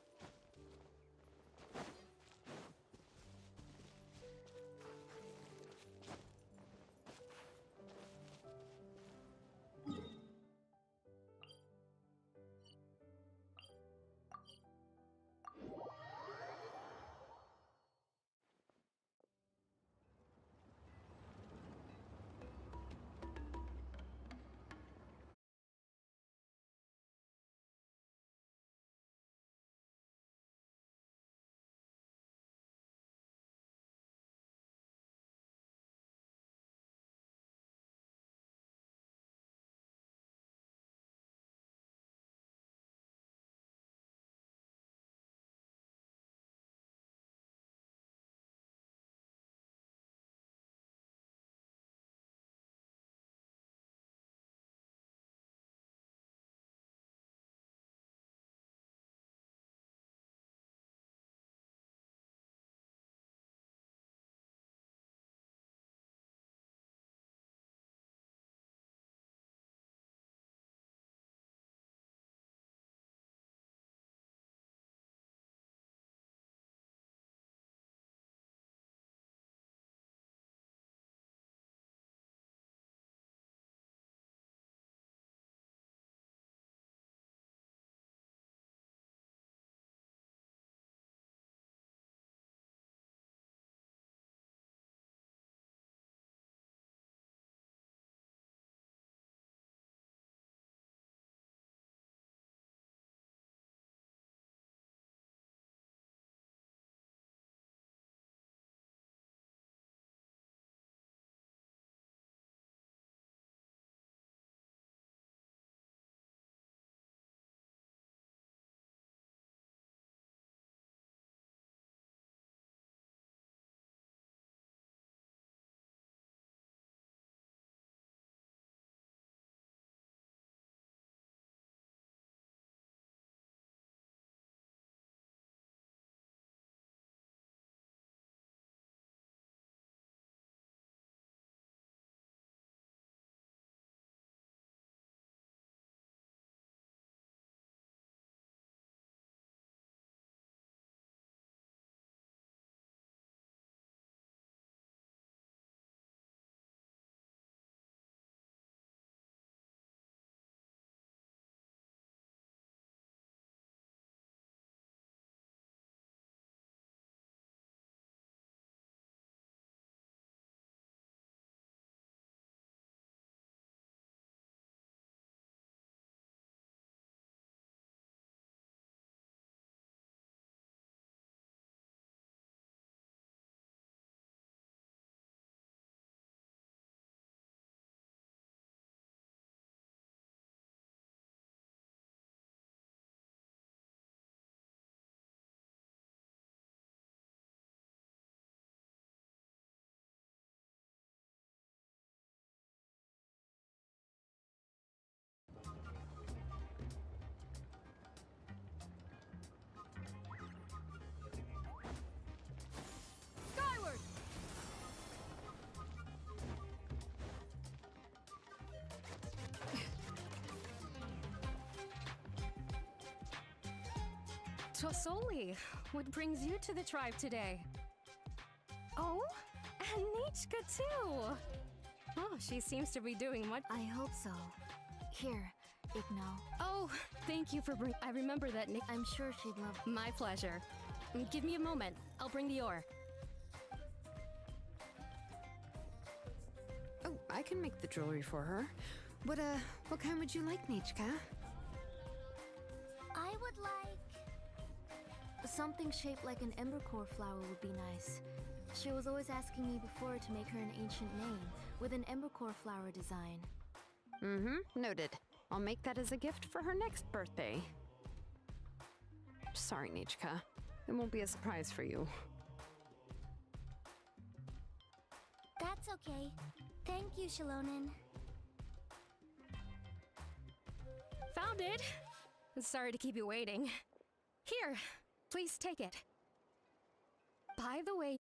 S9: Tosoli, what brings you to the tribe today? Oh, and Nichka too! Oh, she seems to be doing much.
S1: I hope so. Here, Igno.
S9: Oh, thank you for I remember that Nick.
S1: I'm sure she'd love.
S9: My pleasure. Give me a moment. I'll bring the ore.
S2: Oh, I can make the jewelry for her. What kind would you like, Nichka?
S3: I would like...
S1: Something shaped like an embercore flower would be nice. She was always asking me before to make her an ancient name with an embercore flower design.
S2: Noted. I'll make that as a gift for her next birthday. Sorry, Nichka. It won't be a surprise for you.
S3: That's okay. Thank you, Shalonen.
S9: Found it! Sorry to keep you waiting. Here, please take it. By the way,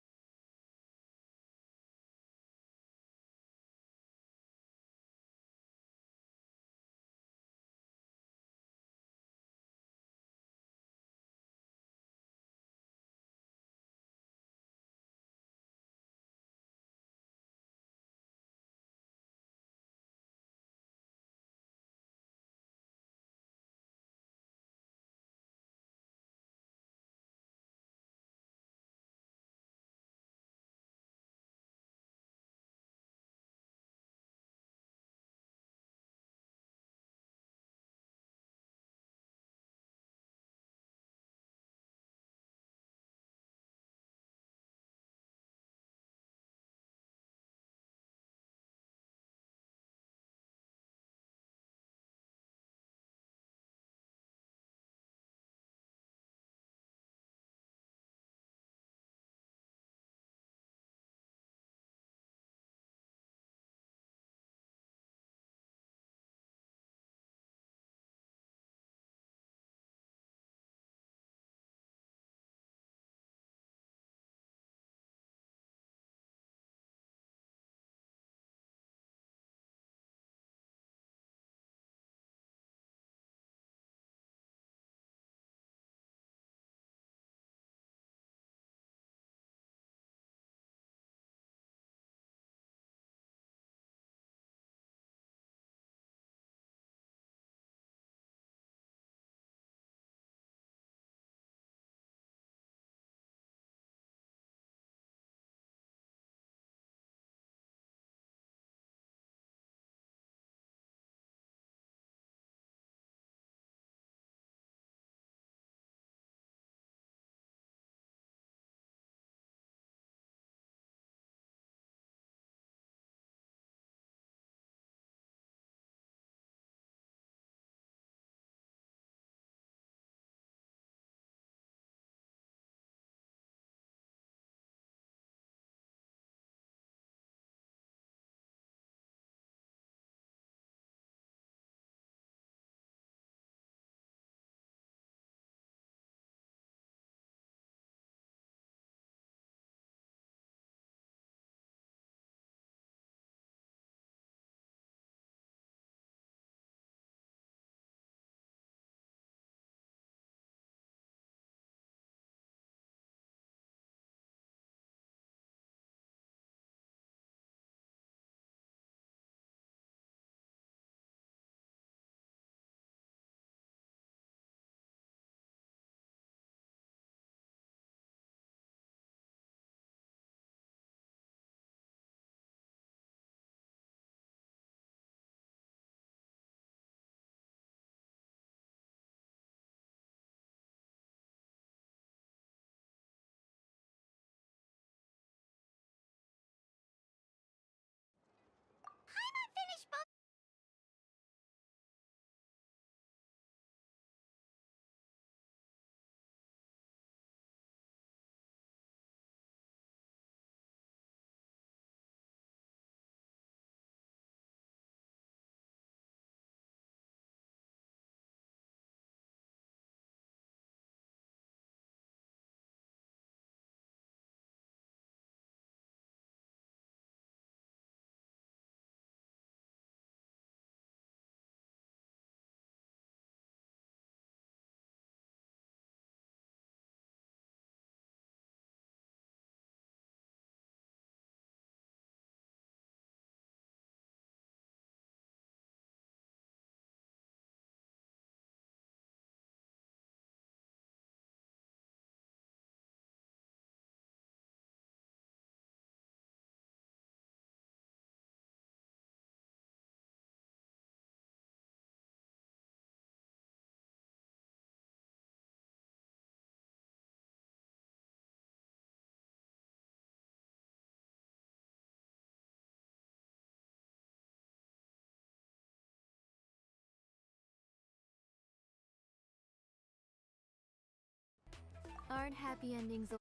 S1: Aren't happy endings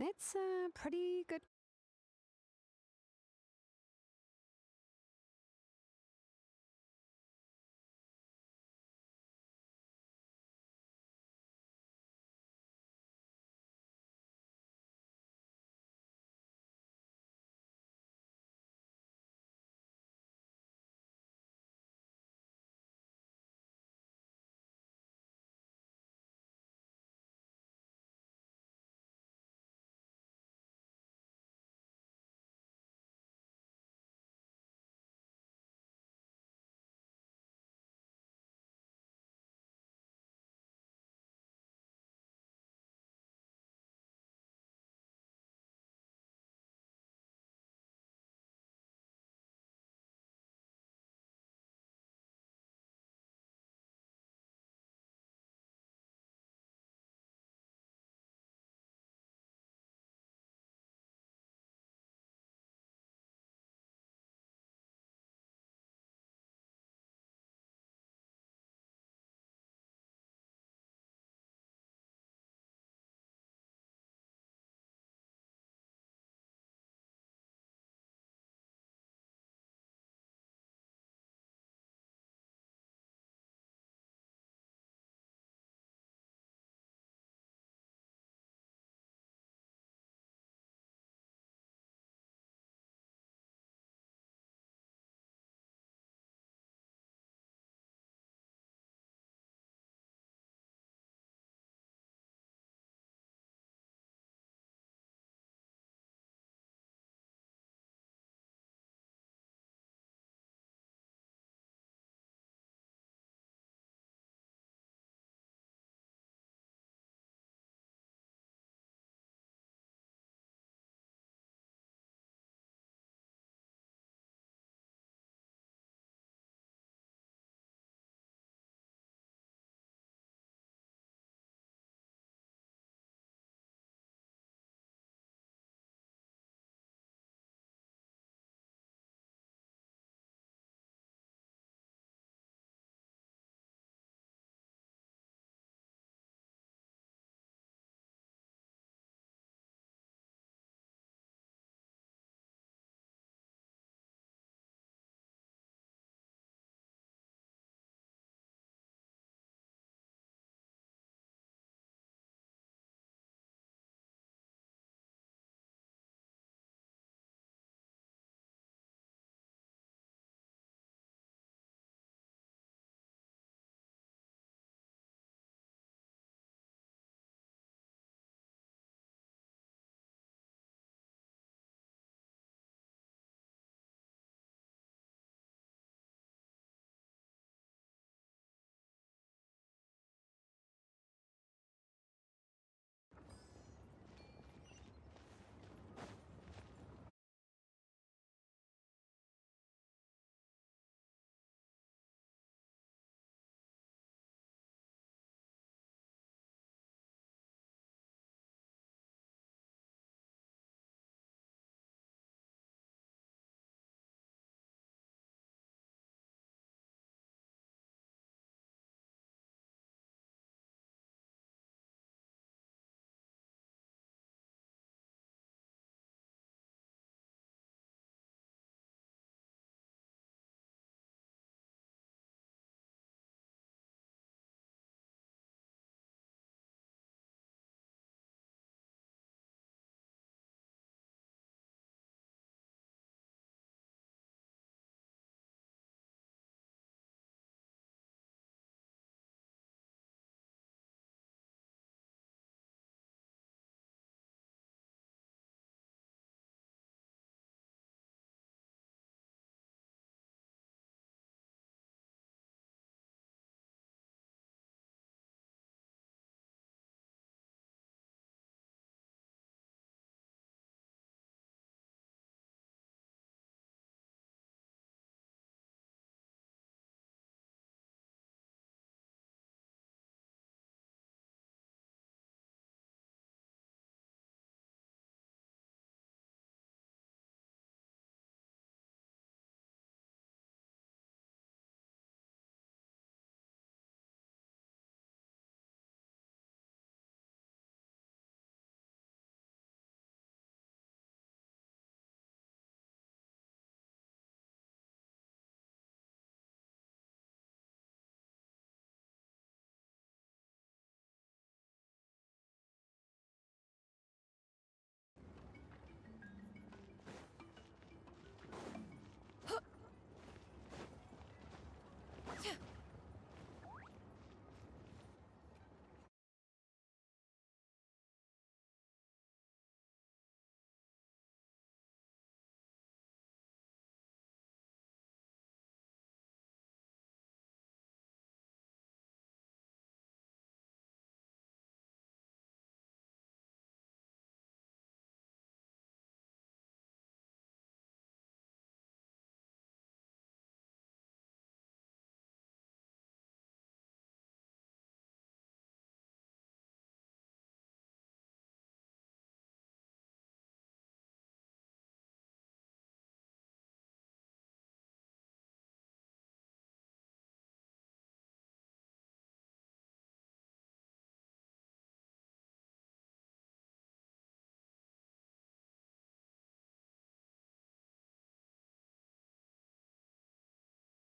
S2: It's a pretty good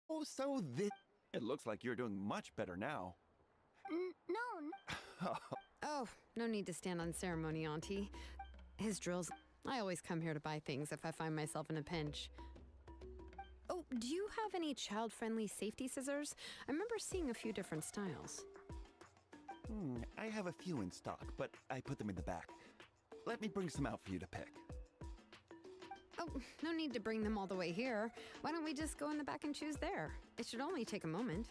S10: Oh, so this... It looks like you're doing much better now.
S3: No.
S2: Oh, no need to stand on ceremony, Auntie. His drills. I always come here to buy things if I find myself in a pinch. Oh, do you have any child-friendly safety scissors? I remember seeing a few different styles.
S10: I have a few in stock, but I put them in the back. Let me bring some out for you to pick.
S2: Oh, no need to bring them all the way here. Why don't we just go in the back and choose there? It should only take a moment.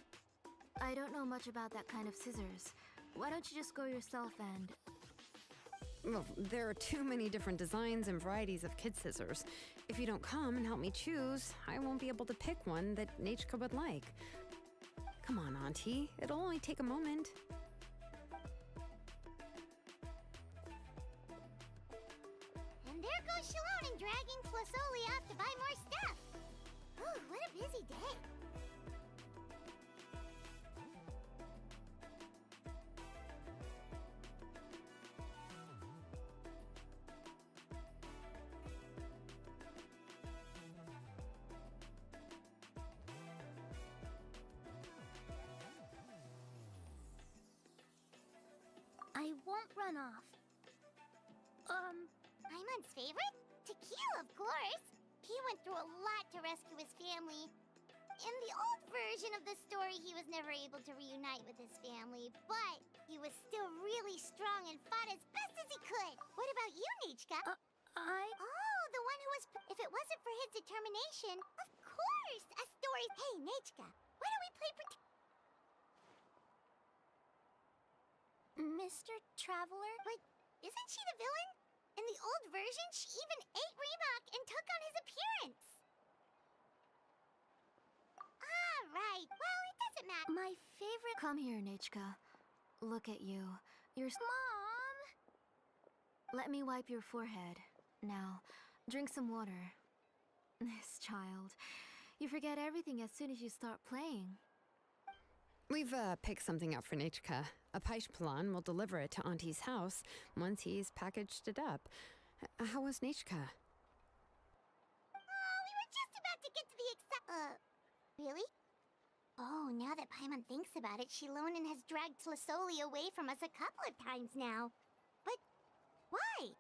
S1: I don't know much about that kind of scissors. Why don't you just go yourself and...
S2: Well, there are too many different designs and varieties of kid scissors. If you don't come and help me choose, I won't be able to pick one that Nachka would like. Come on, Auntie. It'll only take a moment.
S3: And there goes Shalon dragging Flasoli off to buy more stuff. Ooh, what a busy day. I won't run off. Paimon's favorite? Tequila, of course. He went through a lot to rescue his family. In the old version of the story, he was never able to reunite with his family, but he was still really strong and fought as best as he could. What about you, Nichka? Oh, the one who was... If it wasn't for his determination, of course, a story... Hey, Nichka, why don't we play Mr. Traveler? But isn't she the villain? In the old version, she even ate Reebok and took on his appearance. Ah, right. Well, it doesn't matter. My favorite...
S1: Come here, Nachka. Look at you. You're...
S3: Mom!
S1: Let me wipe your forehead. Now, drink some water. This child. You forget everything as soon as you start playing.
S2: We've picked something up for Nachka. A Paishpalan will deliver it to Auntie's house once he's packaged it up. How was Nachka?
S3: Oh, we were just about to get to the really? Oh, now that Paimon thinks about it, Shilonen has dragged Tlasoli away from us a couple of times now. But why?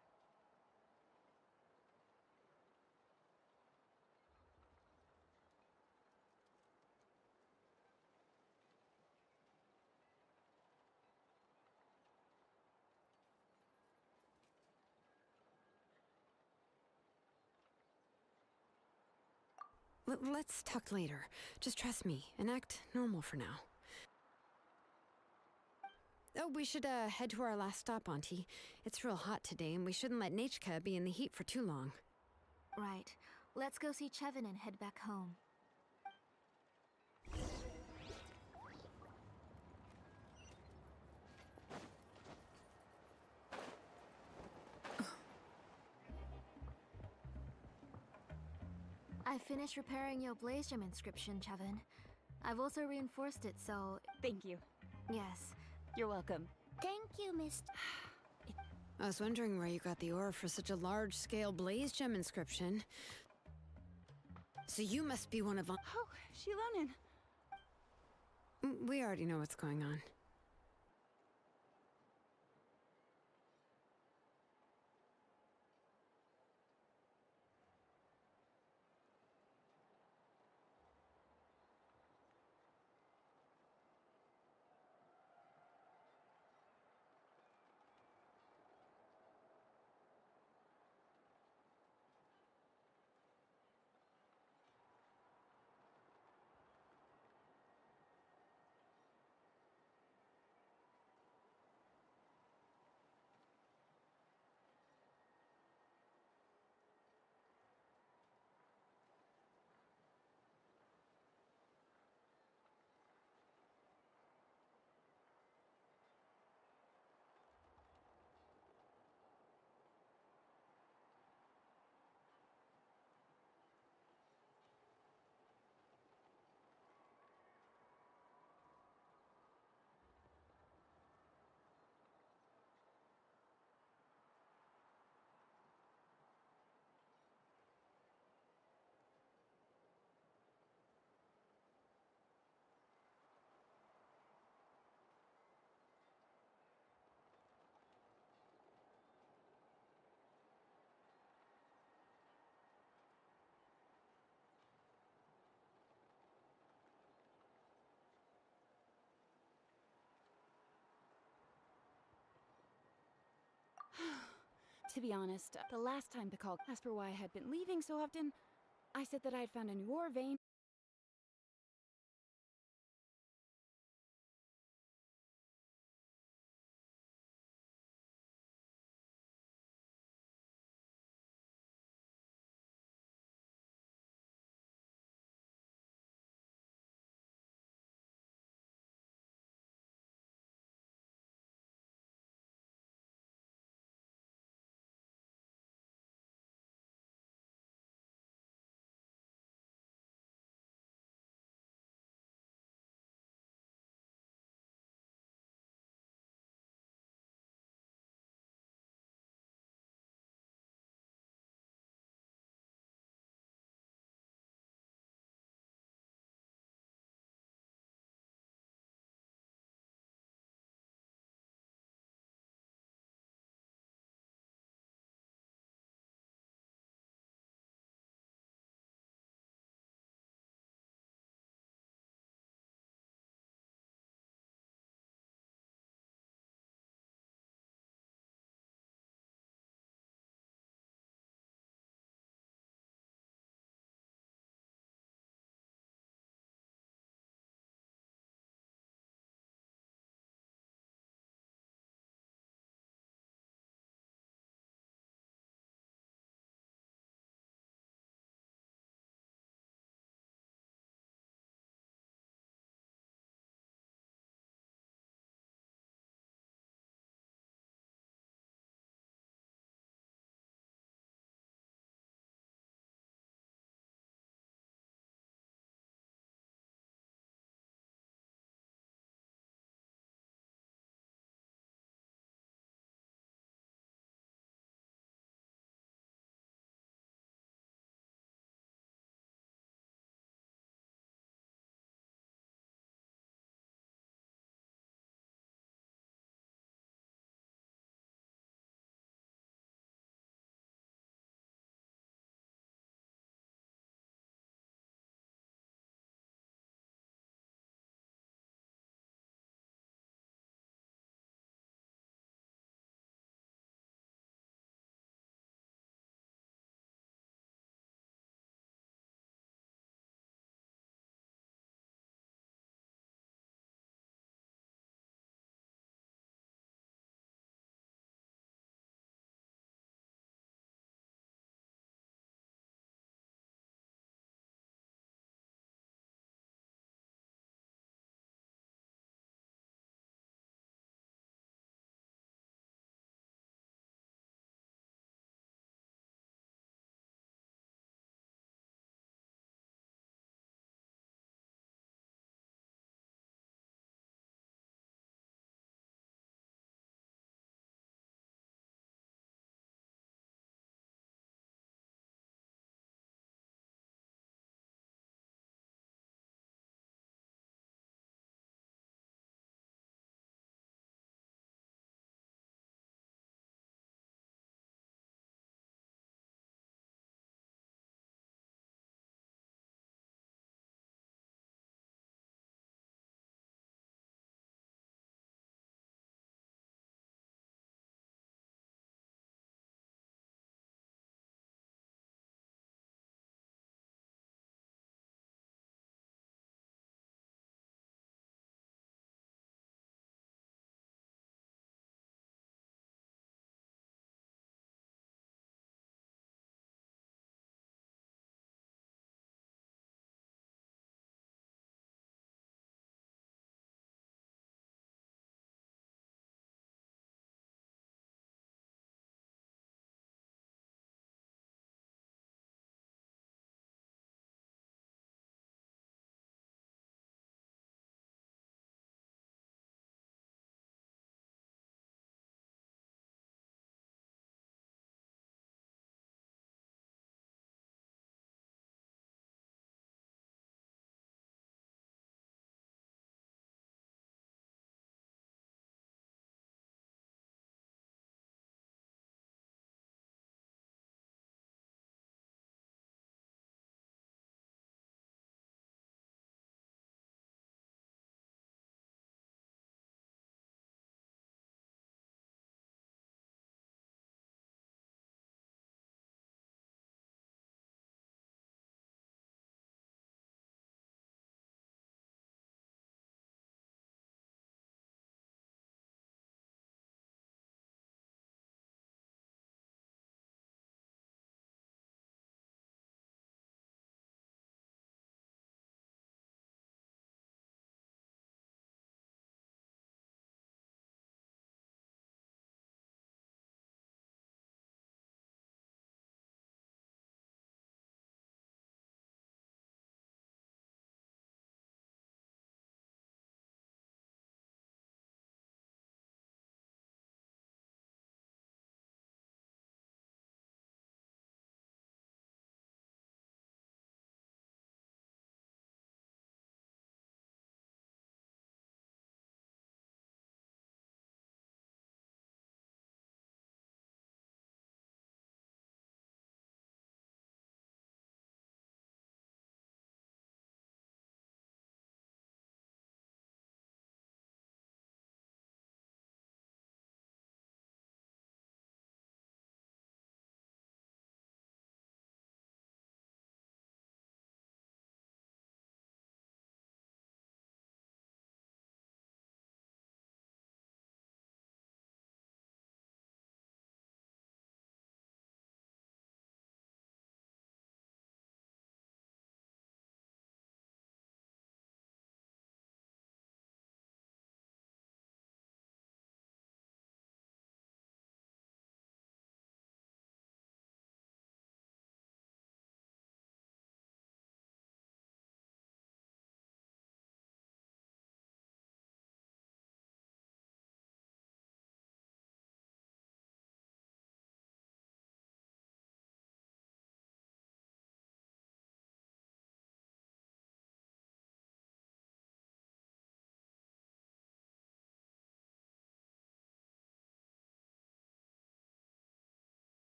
S2: Let's talk later. Just trust me and act normal for now. Oh, we should head to our last stop, Auntie. It's real hot today, and we shouldn't let Nachka be in the heat for too long.
S1: Right. Let's go see Chevin and head back home. I finished repairing your Blaze Gem inscription, Chevin. I've also reinforced it, so...
S11: Thank you.
S1: Yes.
S11: You're welcome.
S3: Thank you, Mr.
S2: I was wondering where you got the ore for such a large-scale Blaze Gem inscription. So you must be one of...
S11: Oh, Shilonen.
S2: We already know what's going on.
S11: To be honest, the last time the call asked for why I had been leaving so often, I said that I had found a new ore vein.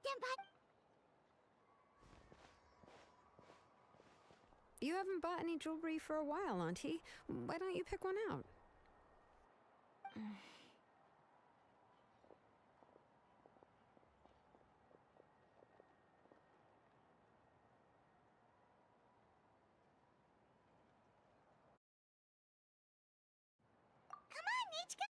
S3: Denpai!
S2: You haven't bought any jewelry for a while, Auntie. Why don't you pick one out?
S3: Come on, Nichka!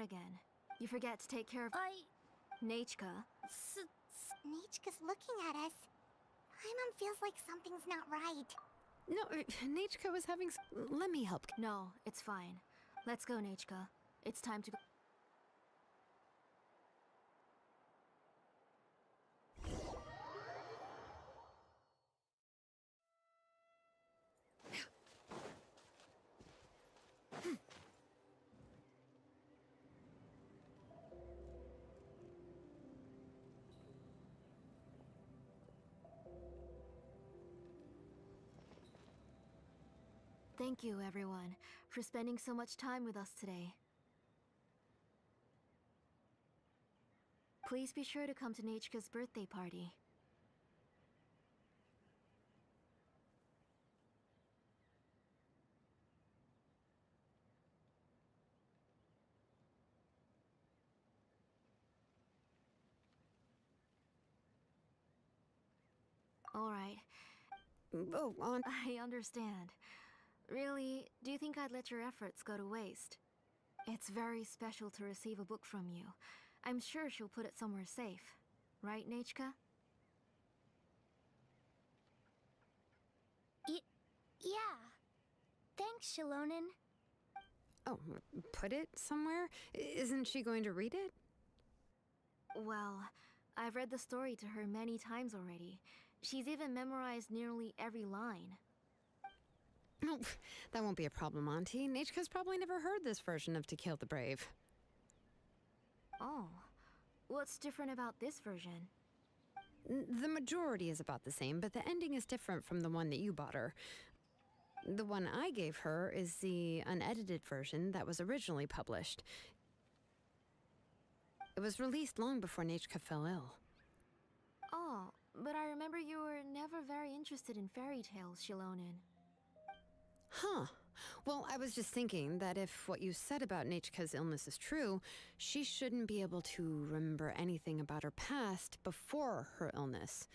S1: Again. You forget to take care of Nachka.
S3: Nichka's looking at us. Paimon feels like something's not right.
S2: No, Nachka was having let me help.
S1: No, it's fine. Let's go, Nachka. It's time to go. Thank you, everyone, for spending so much time with us today. Please be sure to come to Nachka's birthday party. All right.
S2: Oh, Aunt.
S1: I understand. Really, do you think I'd let your efforts go to waste? It's very special to receive a book from you. I'm sure she'll put it somewhere safe. Right, Nachka?
S3: Yeah. Thanks, Shilonen.
S2: Oh, put it somewhere? Isn't she going to read it?
S1: Well, I've read the story to her many times already. She's even memorized nearly every line.
S2: No, that won't be a problem, Auntie. Nachka's probably never heard this version of To Kill the Brave.
S1: Oh. What's different about this version?
S2: The majority is about the same, but the ending is different from the one that you bought her. The one I gave her is the unedited version that was originally published. It was released long before Nachka fell ill.
S1: Oh, but I remember you were never very interested in fairy tales, Shilonen.
S2: Huh. Well, I was just thinking that if what you said about Nachka's illness is true, she shouldn't be able to remember anything about her past before her illness.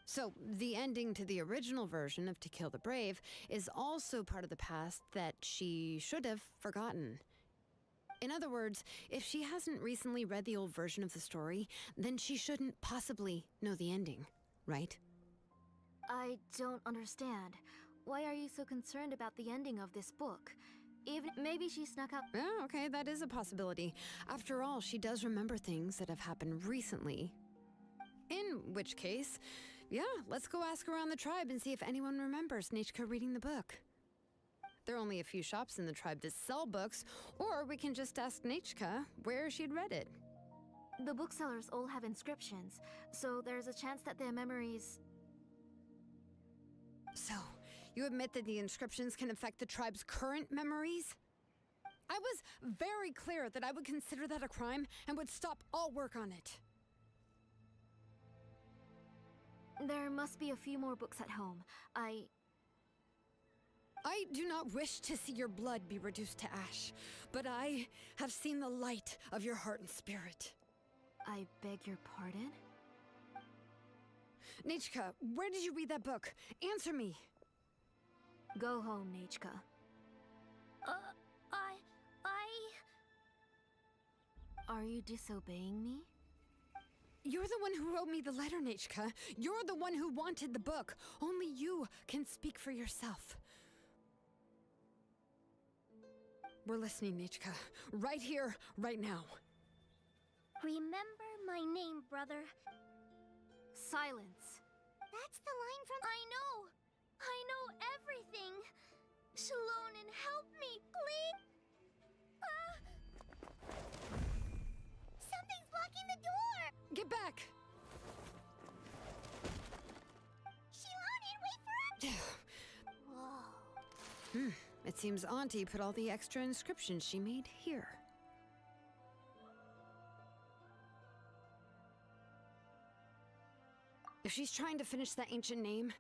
S2: So, the ending to the original version of To Kill the Brave is also part of the past that she should have forgotten. In other words, if she hasn't recently read the old version of the story, then she shouldn't possibly know the ending, right?
S1: I don't understand. Why are you so concerned about the ending of this book? Even maybe she snuck up.
S2: Yeah, okay, that is a possibility. After all, she does remember things that have happened recently. In which case, yeah, let's go ask around the tribe and see if anyone remembers Nachka reading the book. There are only a few shops in the tribe that sell books, or we can just ask Nachka where she'd read it.
S1: The booksellers all have inscriptions, so there's a chance that their memories...
S2: So, you admit that the inscriptions can affect the tribe's current memories? I was very clear that I would consider that a crime and would stop all work on it.
S1: There must be a few more books at home. I
S2: do not wish to see your blood be reduced to ash, but I have seen the light of your heart and spirit.
S1: I beg your pardon?
S2: Nachka, where did you read that book? Answer me.
S1: Go home, Nachka. Are you disobeying me?
S2: You're the one who wrote me the letter, Nechka. You're the one who wanted the book. Only you can speak for yourself. We're listening, Nechka. Right here, right now.
S3: Remember my name, brother.
S1: Silence.
S3: That's the line from— I know! I know everything! Shalonen, help me, please! Ah! Something's blocking the door!
S2: Get back!
S3: Shalonen, wait for us! Whoa.
S2: It seems Auntie put all the extra inscriptions she made here. If she's trying to finish that ancient name...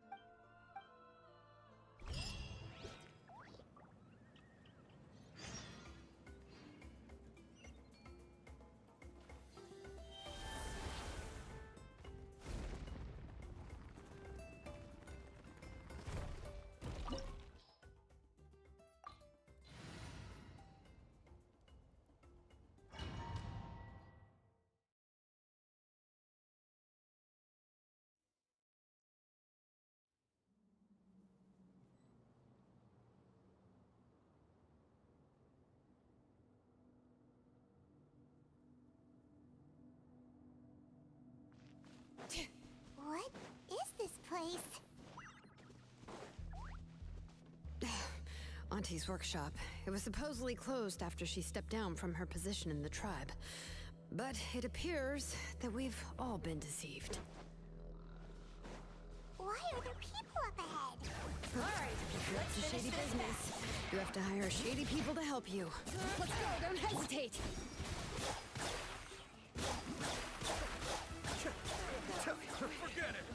S3: What is this place?
S2: Auntie's workshop. It was supposedly closed after she stepped down from her position in the tribe. But it appears that we've all been deceived.
S3: Why are there people up ahead?
S2: Alright, that's a shady business. You have to hire shady people to help you. Let's go, don't hesitate!
S7: Forget it!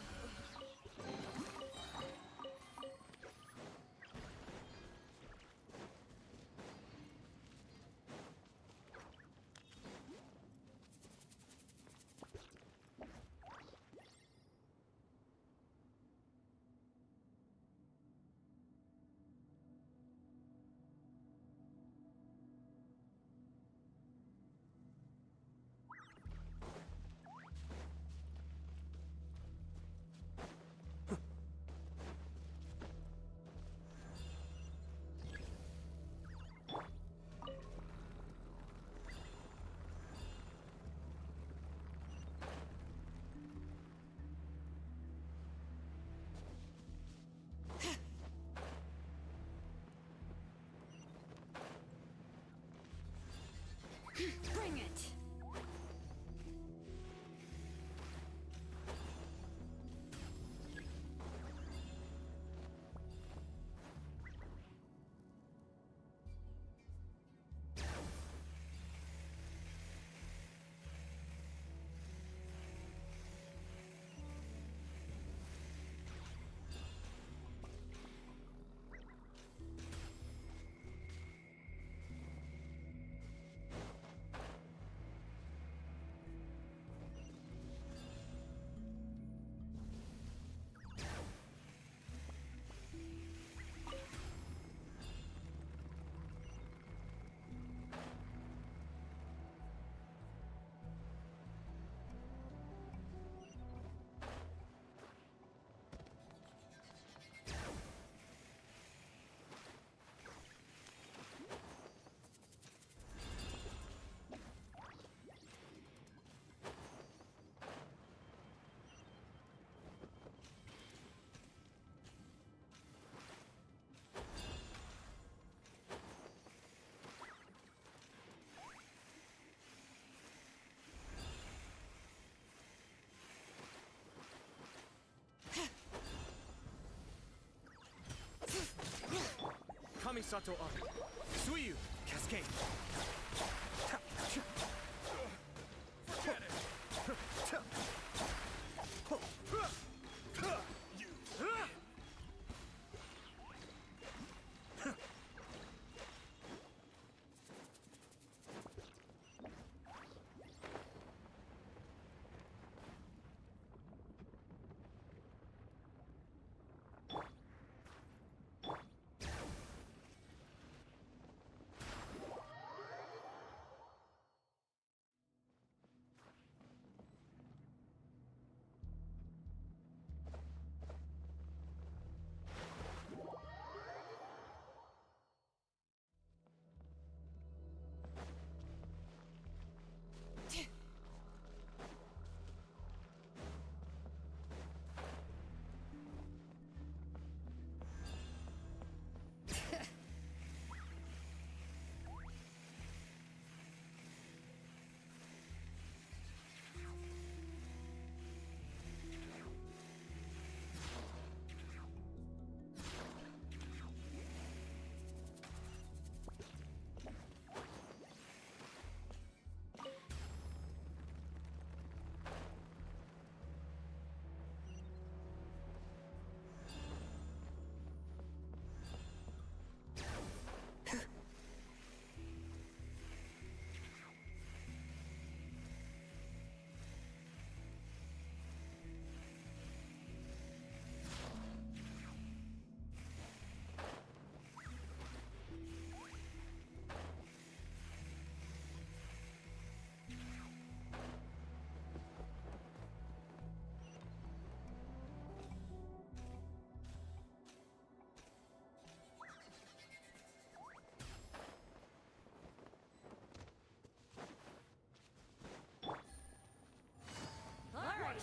S2: Bring it!
S7: Kamisato Ari. Suiyu. Cascade. Forget it. You.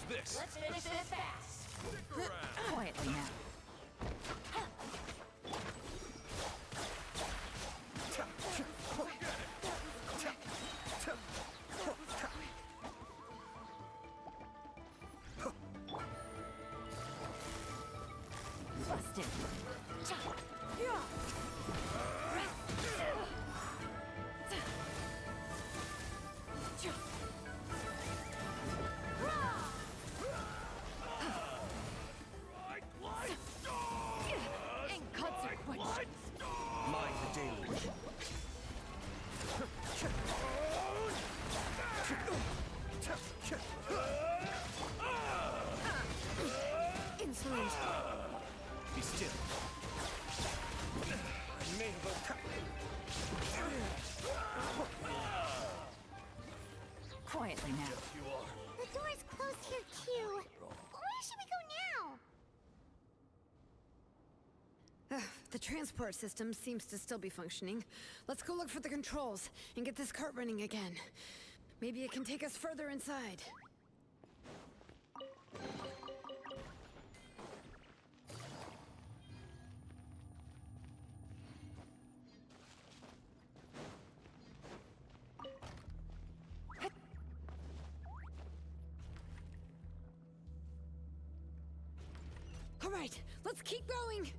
S7: this?
S5: Let's finish this fast.
S7: Stick around.
S5: Quietly now. Busted. Inconsequential.
S7: Mind the deluge.
S6: Insolent.
S7: Be still. I may have
S5: Quietly now.
S7: you are.
S3: The door's closed here too. Where should we go now?
S2: The transport system seems to still be functioning. Let's go look for the controls and get this cart running again. Maybe it can take us further inside. All right, let's keep going.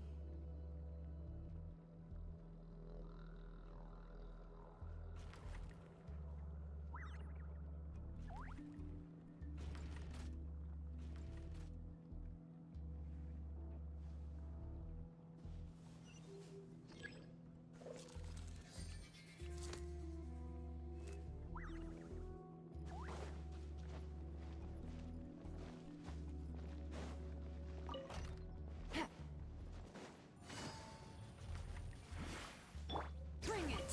S2: Bring it.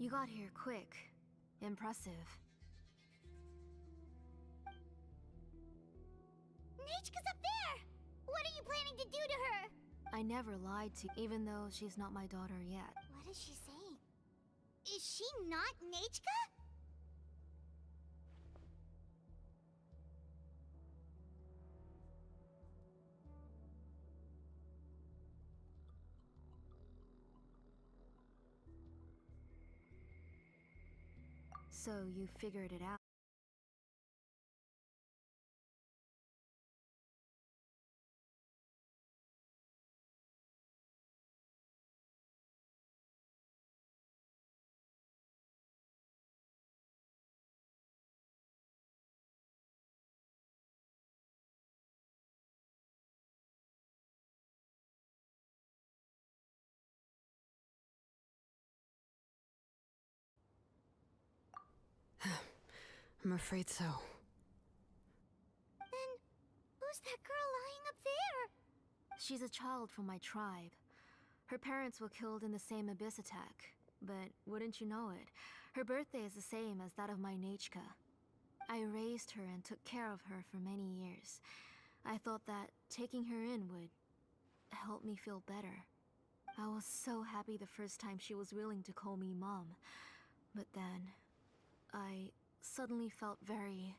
S1: You got here quick. Impressive.
S3: Nechka's up there! What are you planning to do to her?
S1: I never lied to, even though she's not my daughter yet.
S3: What is she saying? Is she not Nechka?
S1: So you figured it out.
S2: I'm afraid so.
S3: Then, who's that girl lying up there?
S1: She's a child from my tribe. Her parents were killed in the same abyss attack. But wouldn't you know it, her birthday is the same as that of my Nechka. I raised her and took care of her for many years. I thought that taking her in would help me feel better. I was so happy the first time she was willing to call me Mom. But then, I suddenly felt very,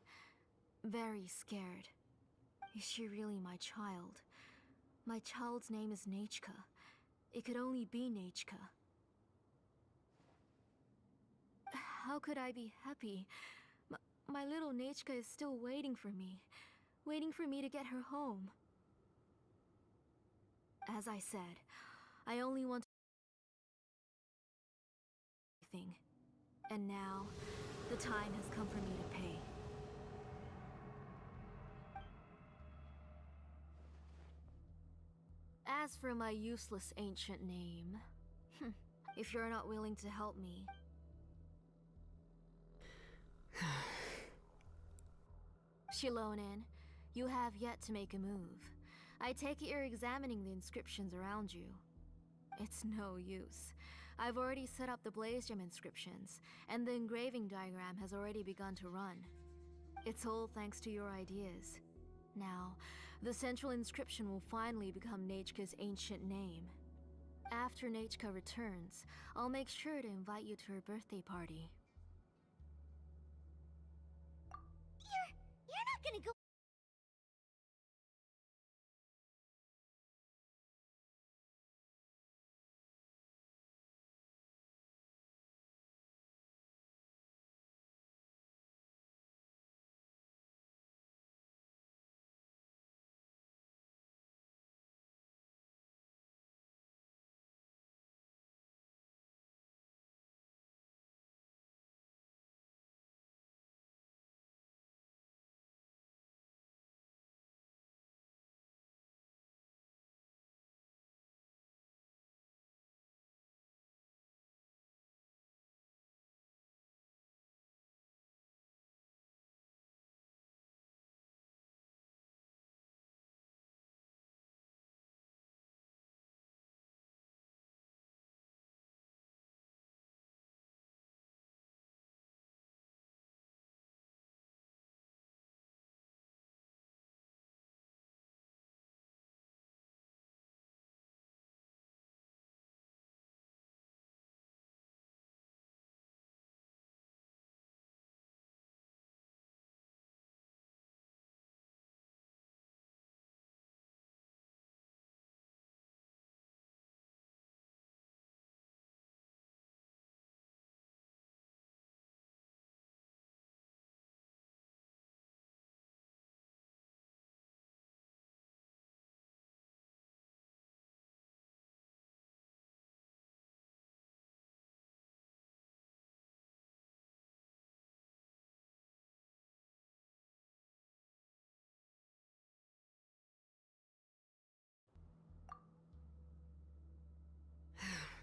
S1: very scared. Is she really my child? My child's name is Nechka. It could only be Nechka. How could I be happy? My little Nechka is still waiting for me to get her home. As I said, I only want everything. And now, the time has come for me to pay. As for my useless ancient name, if you're not willing to help me... Shilonen, you have yet to make a move. I take it you're examining the inscriptions around you. It's no use. I've already set up the Blaze Gem inscriptions, and the engraving diagram has already begun to run. It's all thanks to your ideas. Now, the central inscription will finally become Nechka's ancient name. After Nechka returns, I'll make sure to invite you to her birthday party.
S3: You're not gonna go.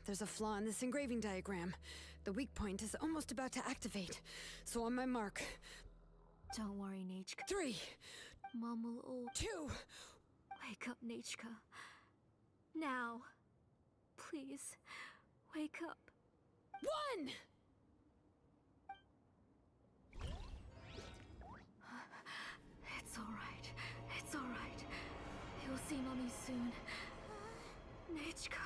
S2: There's a flaw in this engraving diagram. The weak point is almost about to activate. So on my mark.
S1: Don't worry, Nechka.
S2: 3,
S1: Mom will all...
S2: 2...
S1: Wake up, Nechka. Now. Please, wake up.
S2: 1!
S1: It's alright. It's alright. You'll see Mommy soon. Nechka.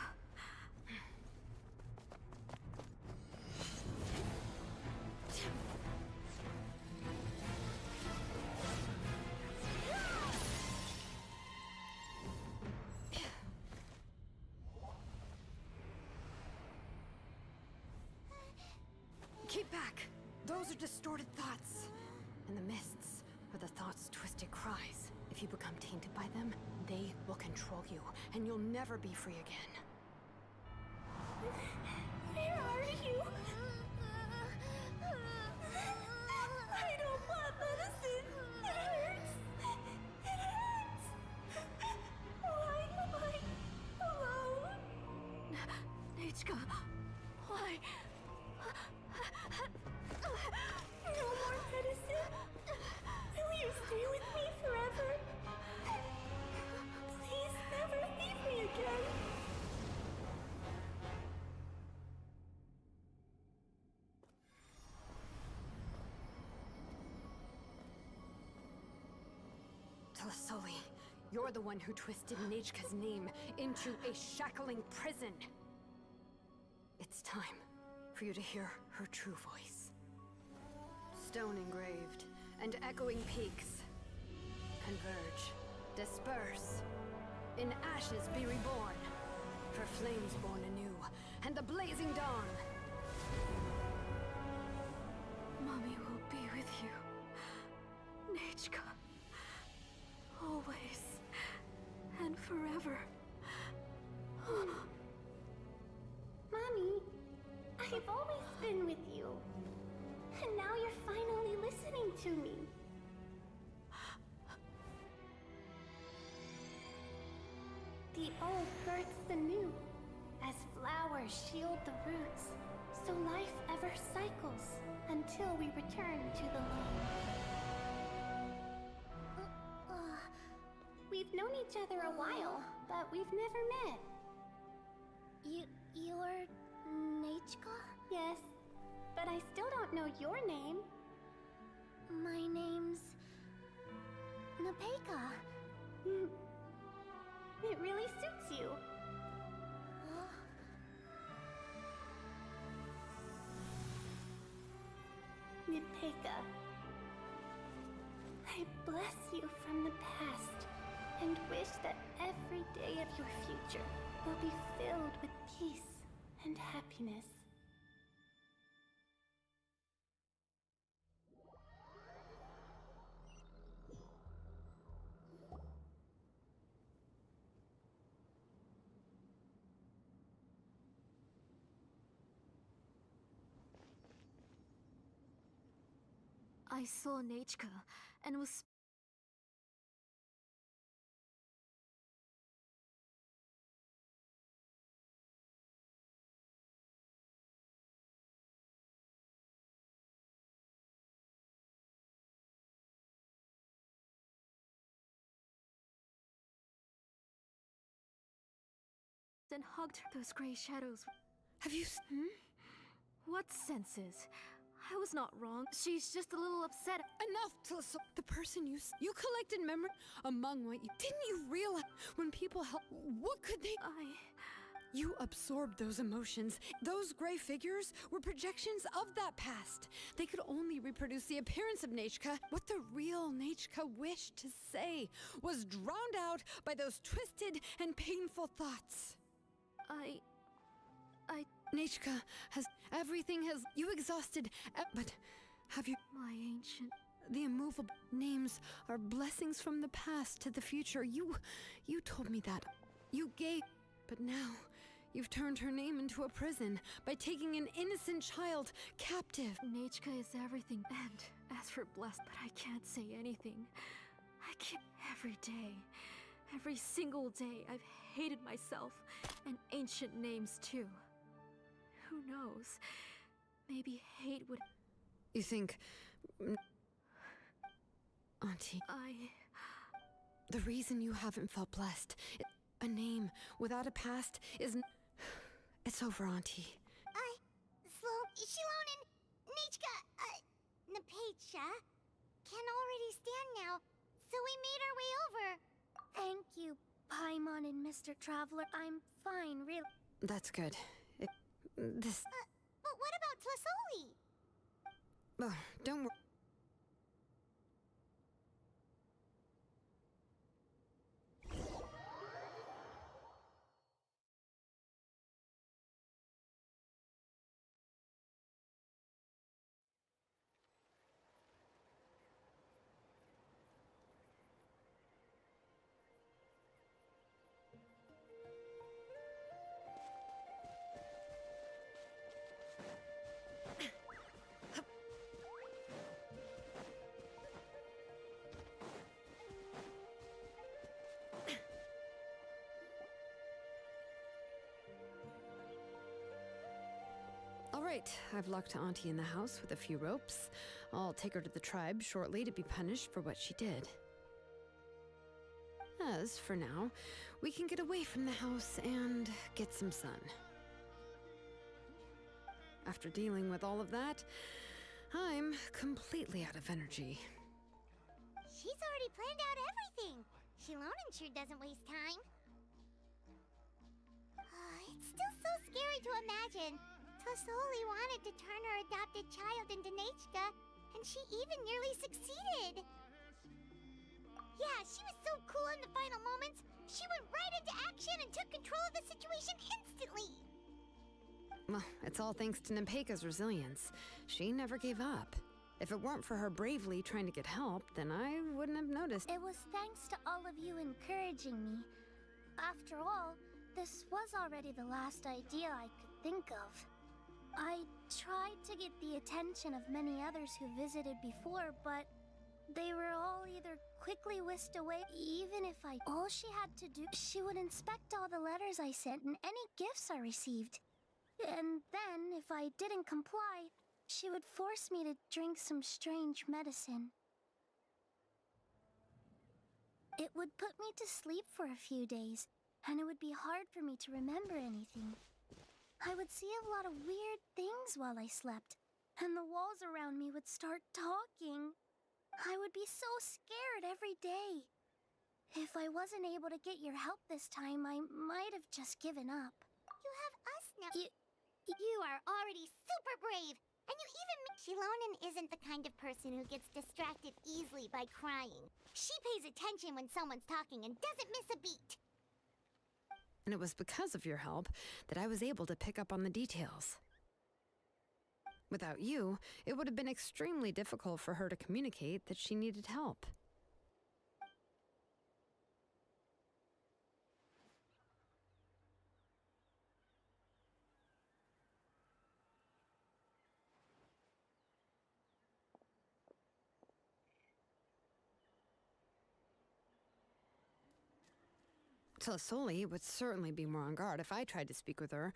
S2: Keep back! Those are distorted thoughts. And the mists are the thoughts' twisted cries. If you become tainted by them, they will control you, and you'll never be free again.
S3: Where are you? I don't want medicine. It hurts. It hurts. Why am I alone?
S1: Nechka, why?
S3: No more medicine.
S9: Tlasoli, you're the one who twisted Nechka's name into a shackling prison. It's time for you to hear her true voice. Stone engraved and echoing peaks. Converge, disperse. In ashes be reborn. For flames born anew, and the blazing dawn.
S1: Mommy will be with you, Nechka. Always and forever.
S3: Mommy, I've always been with you. And now you're finally listening to me. The old births the new, as flowers shield the roots, so life ever cycles until we return to the loam. We've known each other a while, but we've never met. You're Nechka? Yes, but I still don't know your name. My name's Nepeka. It really suits you. Nepeka, I bless you from the past and wish that every day of your future will be filled with peace and happiness.
S1: I saw Nechka and was and hugged her. Those gray shadows.
S2: Have you
S1: What senses? I was not wrong. She's just a little upset.
S9: Enough, Tlasoli. The person you collected memory among what you... Didn't you realize when people help... What could they... You absorbed those emotions. Those gray figures were projections of that past. They could only reproduce the appearance of Nechka. What the real Nechka wished to say was drowned out by those twisted and painful thoughts. Nechka has... Everything has... You exhausted... But have you...
S1: My ancient...
S9: The immovable names are blessings from the past to the future. You told me that. You gave... But now... You've turned her name into a prison by taking an innocent child captive.
S1: Nechka is everything. And as for blessed, but I can't say anything. I can't. Every day, every single day, I've hated myself and ancient names too. Who knows? Maybe hate would...
S2: You think... Auntie...
S9: The reason you haven't felt blessed... A name without a past is... It's over, Auntie.
S3: Shilonen, Nechka, Nepecha can already stand now, so we made our way over. Thank you, Paimon and Mr. Traveler. I'm fine, really.
S2: That's good. This...
S3: But what about Tlasoli?
S2: Oh, don't worry. All right, I've locked Auntie in the house with a few ropes. I'll take her to the tribe shortly to be punished for what she did. As for now, we can get away from the house and get some sun. After dealing with all of that, I'm completely out of energy.
S3: She's already planned out everything. Shilonen sure doesn't waste time. It's still so scary to imagine. Tosoli wanted to turn her adopted child into Nechka, and she even nearly succeeded. Yeah, she was so cool in the final moments. She went right into action and took control of the situation instantly.
S2: Well, it's all thanks to Nepeka's resilience. She never gave up. If it weren't for her bravely trying to get help, then I wouldn't have noticed.
S3: It was thanks to all of you encouraging me. After all, this was already the last idea I could think of. I tried to get the attention of many others who visited before, but they were all either quickly whisked away, even if all she had to do, she would inspect all the letters I sent and any gifts I received. And then, if I didn't comply, she would force me to drink some strange medicine. It would put me to sleep for a few days, and it would be hard for me to remember anything. I would see a lot of weird things while I slept, and the walls around me would start talking. I would be so scared every day. If I wasn't able to get your help this time, I might have just given up. You have us now. You are already super brave, and you even... Shilonen isn't the kind of person who gets distracted easily by crying. She pays attention when someone's talking and doesn't miss a beat.
S2: And it was because of your help that I was able to pick up on the details. Without you, it would have been extremely difficult for her to communicate that she needed help. Tosoli would certainly be more on guard if I tried to speak with her.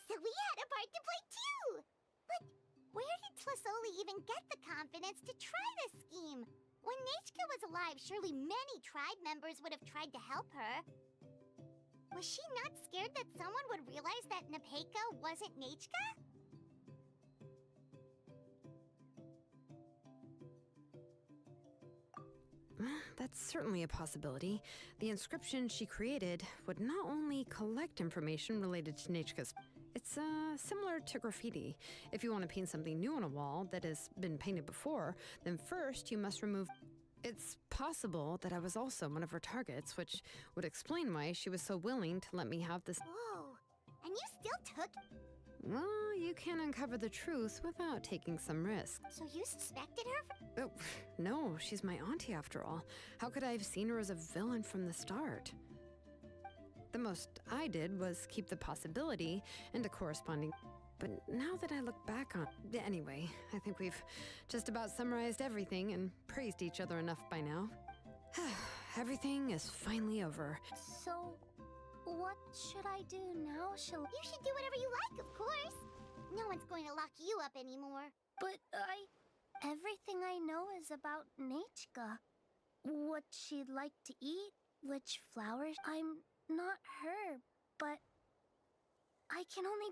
S3: So we had a part to play too! But where did Tosoli even get the confidence to try this scheme? When Nechka was alive, surely many tribe members would have tried to help her. Was she not scared that someone would realize that Nepeka wasn't Nechka?
S2: That's certainly a possibility. The inscription she created would not only collect information related to Nechka's... It's similar to graffiti. If you want to paint something new on a wall that has been painted before, then first you must remove... It's possible that I was also one of her targets, which would explain why she was so willing to let me have this...
S3: Whoa, and you still took...
S2: Well, you can uncover the truth without taking some risk.
S3: So you suspected her for...
S2: Oh, no, she's my auntie after all. How could I have seen her as a villain from the start? The most I did was keep the possibility and a corresponding... But now that I look back on... Anyway, I think we've just about summarized everything and praised each other enough by now. Everything is finally over.
S3: So... what should I do now? You should do whatever you like, of course. No one's going to lock you up anymore. But everything I know is about Nechka. What she'd like to eat, which flowers... I'm not her, but... I can only...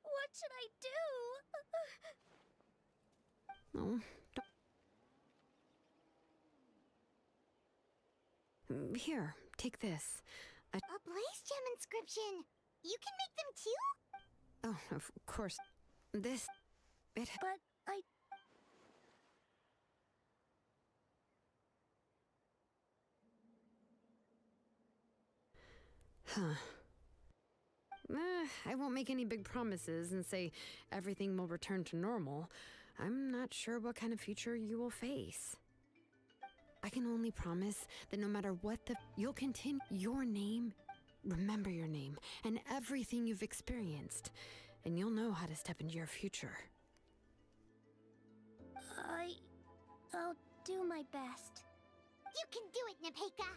S3: What should I do?
S2: Oh, Here, take this.
S3: A blaze gem inscription! You can make them too?
S2: Oh, of course. This... It...
S3: But I...
S2: Huh. I won't make any big promises and say everything will return to normal. I'm not sure what kind of future you will face. I can only promise that no matter what you'll continue your name, remember your name, and everything you've experienced, and you'll know how to step into your future.
S3: do my best. You can do it, Nepeka!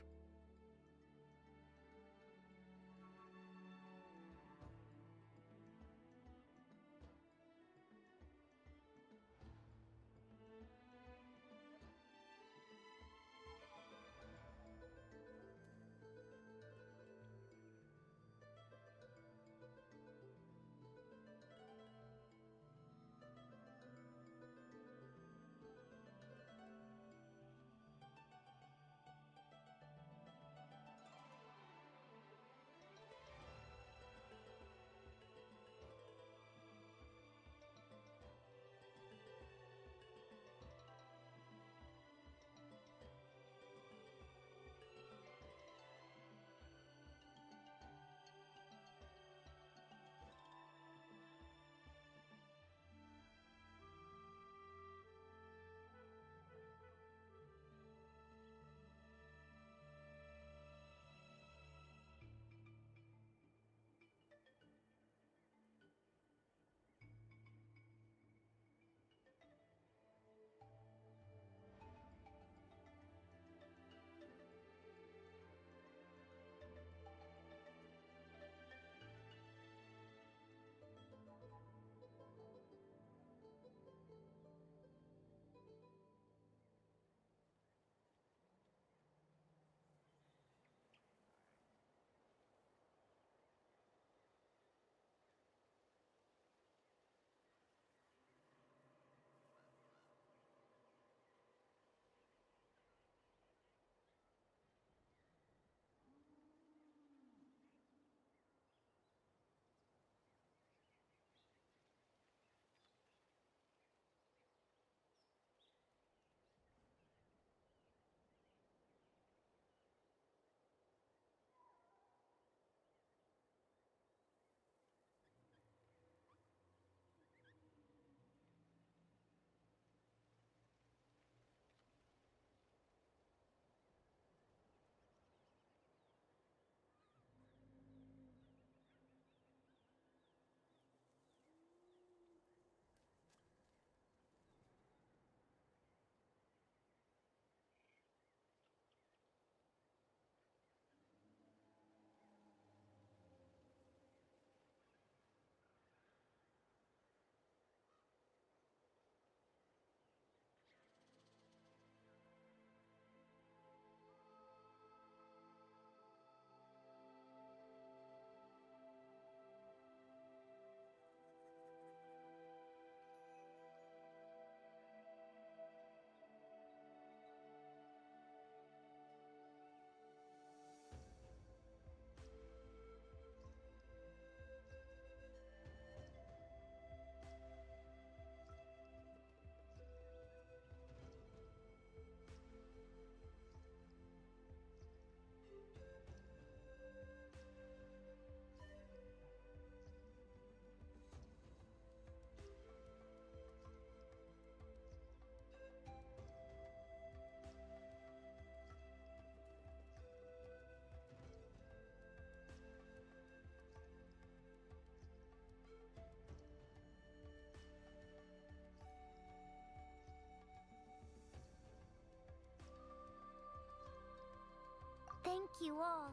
S3: Thank you all.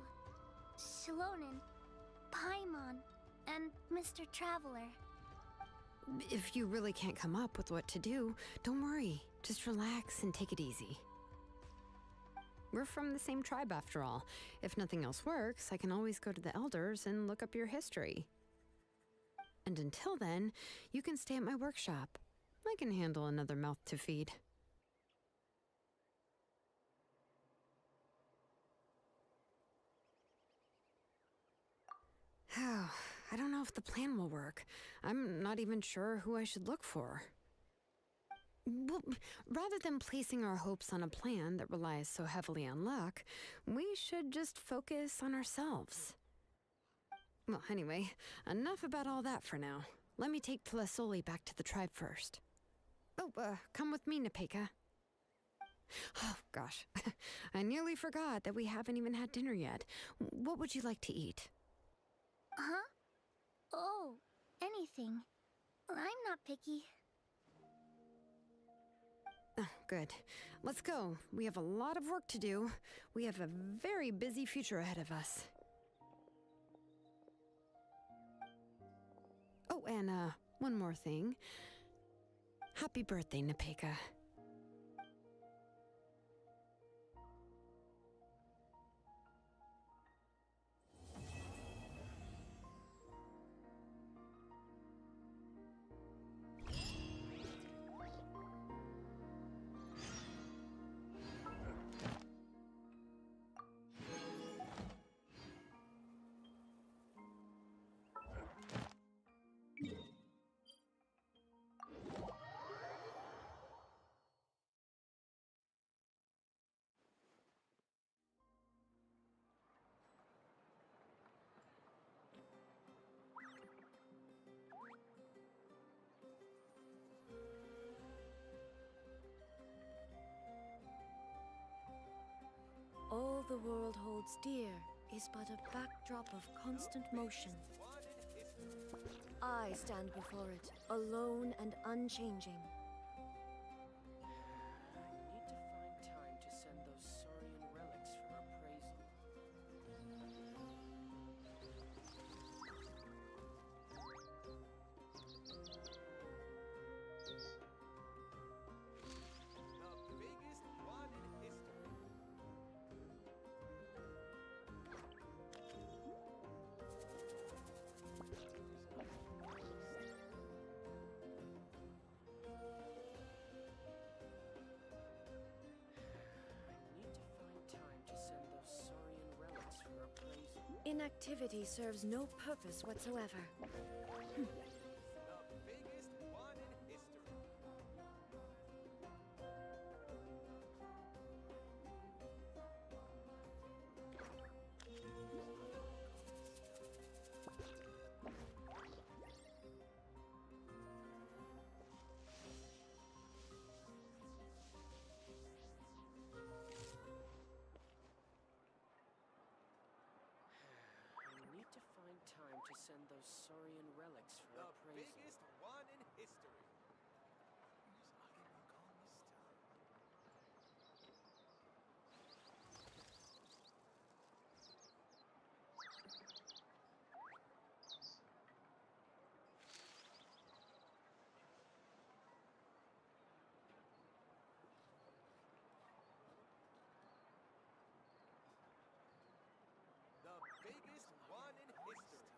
S3: Shilonen, Paimon, and Mr. Traveler.
S2: If you really can't come up with what to do, don't worry. Just relax and take it easy. We're from the same tribe after all. If nothing else works, I can always go to the elders and look up your history. And until then, you can stay at my workshop. I can handle another mouth to feed. I don't know if the plan will work. I'm not even sure who I should look for. Well, rather than placing our hopes on a plan that relies so heavily on luck, we should just focus on ourselves. Well, anyway, enough about all that for now. Let me take Telesoli back to the tribe first. Oh, come with me, Nepeka. Oh, gosh. I nearly forgot that we haven't even had dinner yet. What would you like to eat?
S3: Huh? Oh, anything. I'm not picky.
S2: Oh, Good. Let's go. We have a lot of work to do. We have a very busy future ahead of us. Oh, and one more thing. Happy birthday, Nepeka.
S6: All the world holds dear is but a backdrop of constant motion. I stand before it, alone and unchanging.
S4: I need to find time to send those Saurian relics for appraisal.
S7: The biggest one in history.
S4: I need to find time to send those Saurian relics for appraisal.
S6: Inactivity serves no purpose whatsoever.
S7: The biggest one in history.
S4: I need to find time to send those Saurian relics for
S7: The
S4: appraisal.
S7: biggest one in history. The biggest one in history.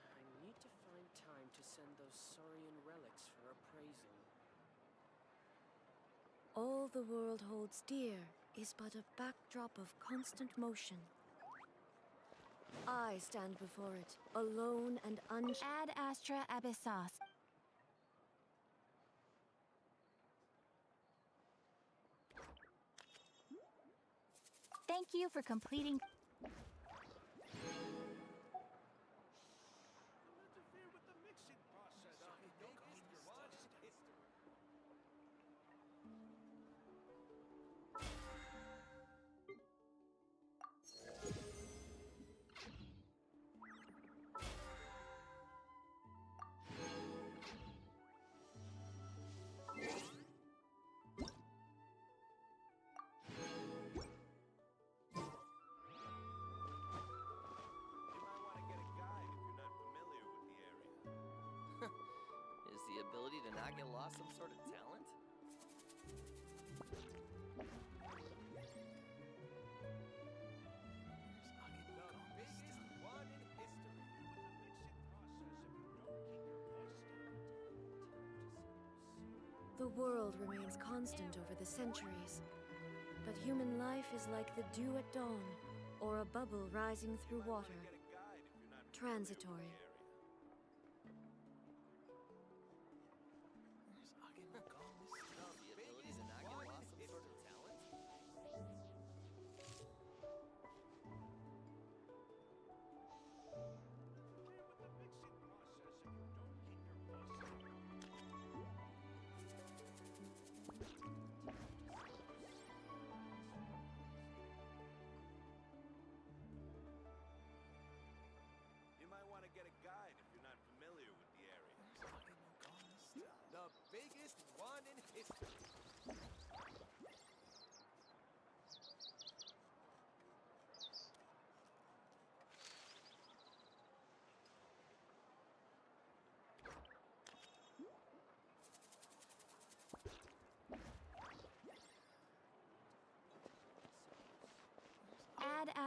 S4: I need to find time to send those Saurian relics for appraisal.
S6: All the world holds dear is but a backdrop of constant motion. I stand before it, alone and
S1: Ad Astra Abyssos. Thank you for completing.
S7: Interfere with the mixing process. The biggest one in history. You might want to get a guide if you're not familiar with the area.
S12: Is the ability to not get lost some sort of talent?
S7: The biggest one in history.
S6: The world remains constant over the centuries, but human life is like the dew at dawn, or a bubble rising through water,
S7: Get a guide if you're not
S6: transitory.
S12: The ability to not get lost some sort of talent?
S7: You might want to get a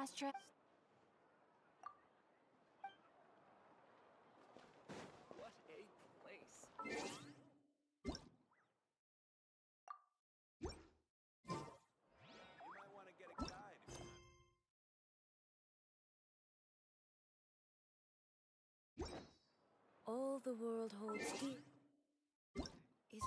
S8: Astra.
S12: What a place.
S7: You might want to get a guide.
S6: All the world holds dear is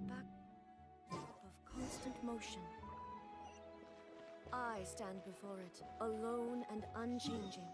S6: back of constant motion. I stand before it, alone and unchanging.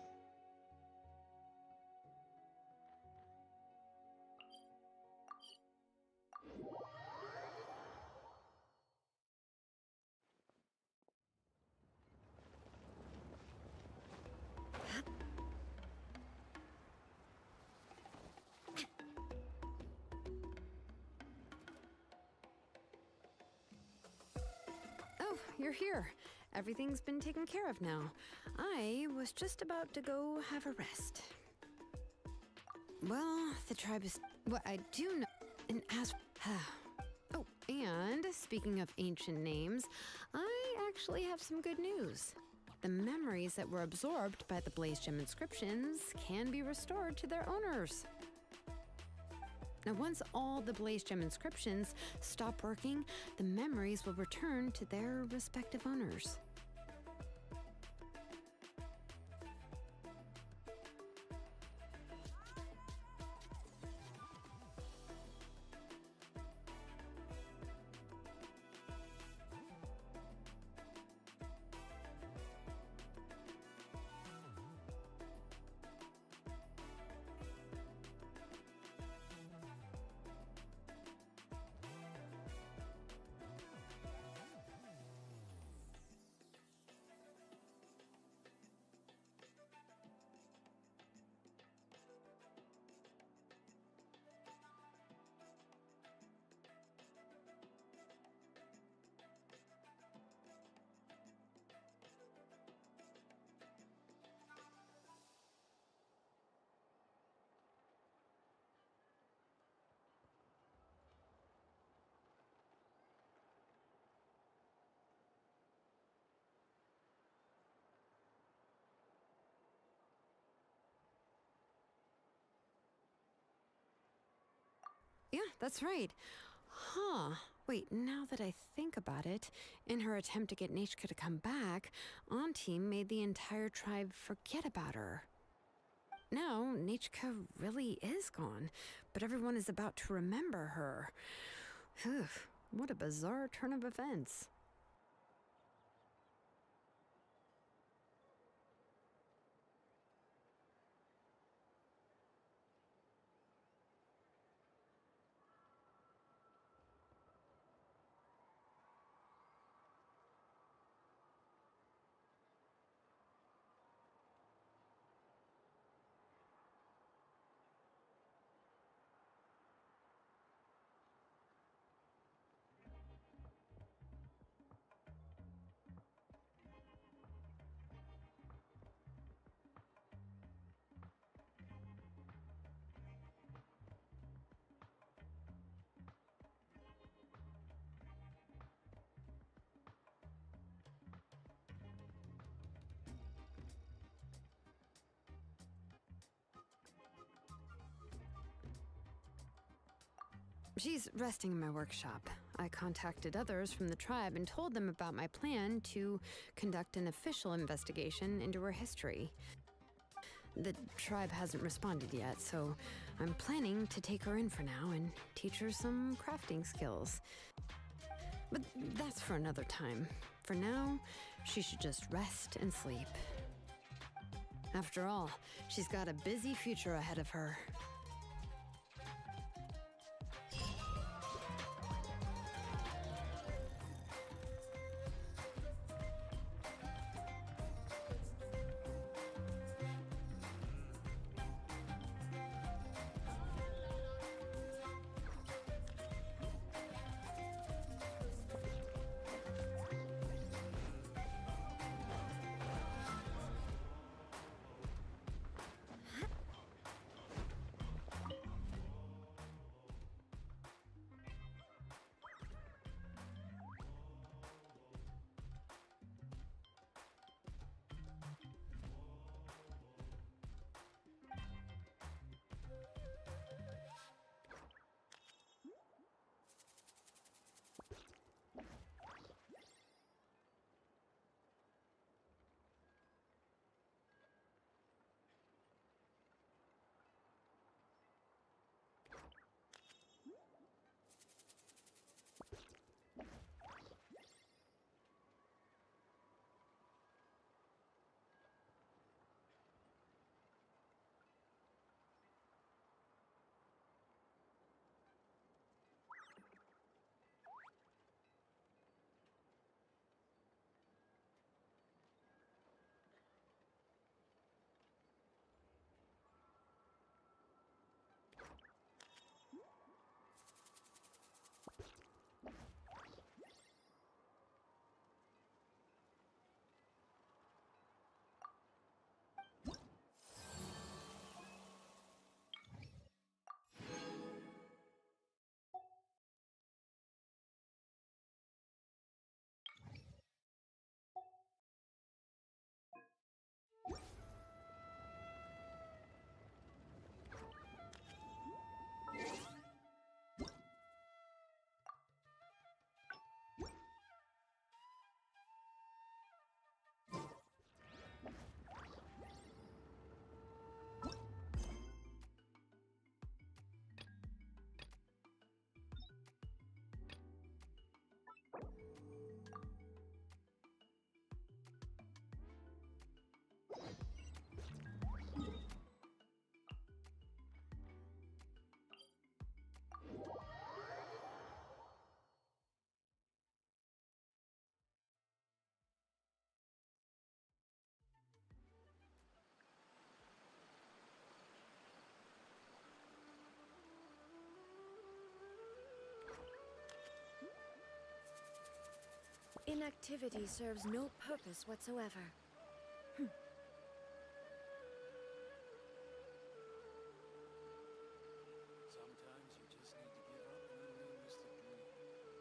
S2: Oh, you're here. Everything's been taken care of now. I was just about to go have a rest. Well, the tribe is... What I do know... And as... Oh, and speaking of ancient names, I actually have some good news. The memories that were absorbed by the Blaze Gem inscriptions can be restored to their owners. Now, once all the Blaze Gem inscriptions stop working, the memories will return to their respective owners. Yeah, that's right. Huh. Wait, now that I think about it, in her attempt to get Nechka to come back, Auntie made the entire tribe forget about her. Now, Nechka really is gone, but everyone is about to remember her. Phew, what a bizarre turn of events. She's resting in my workshop. I contacted others from the tribe and told them about my plan to conduct an official investigation into her history. The tribe hasn't responded yet, so I'm planning to take her in for now and teach her some crafting skills. But that's for another time. For now, she should just rest and sleep. After all, she's got a busy future ahead of her.
S6: Inactivity serves no purpose whatsoever.
S7: Sometimes you just need to give up an unrealistic dream.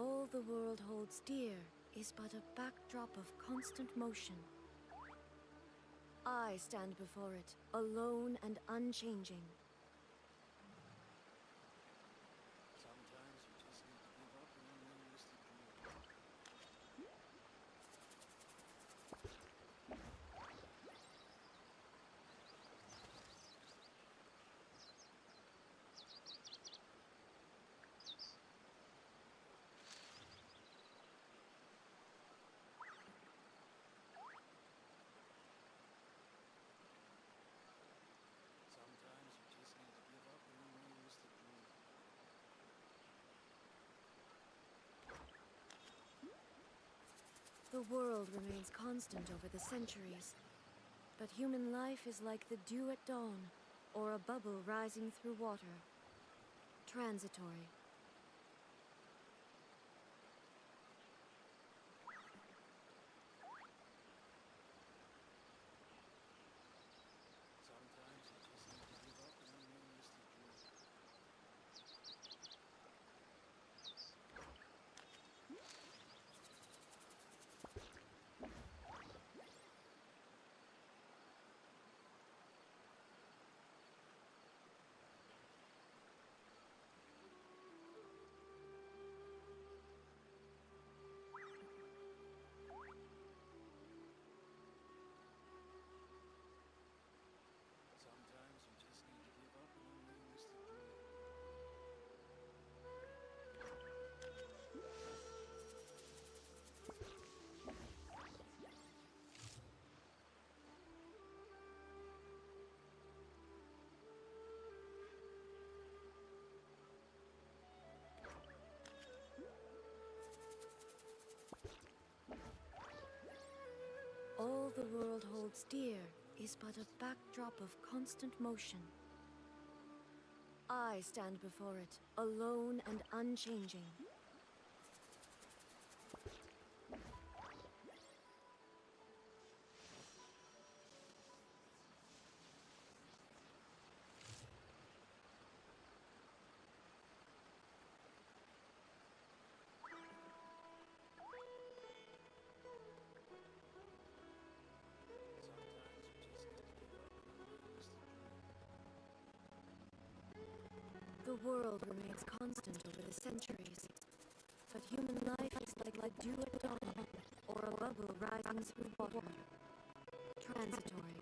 S6: All the world holds dear is but a backdrop of constant motion. I stand before it, alone and unchanging.
S7: Sometimes you just need to give up on unrealistic dreams. Sometimes you just need to give up on unrealistic dreams.
S6: The world remains constant over the centuries, but human life is like the dew at dawn, or a bubble rising through water. Transitory.
S7: Sometimes you just need to give up on unrealistic dreams. Sometimes you just need to give up on unrealistic dreams.
S6: All the world holds dear is but a backdrop of constant motion. I stand before it, alone and unchanging.
S7: Sometimes you just need to give up on unrealistic dreams.
S6: The world remains constant over the centuries, but human life is like dew at dawn, or a bubble rising through water. Transitory.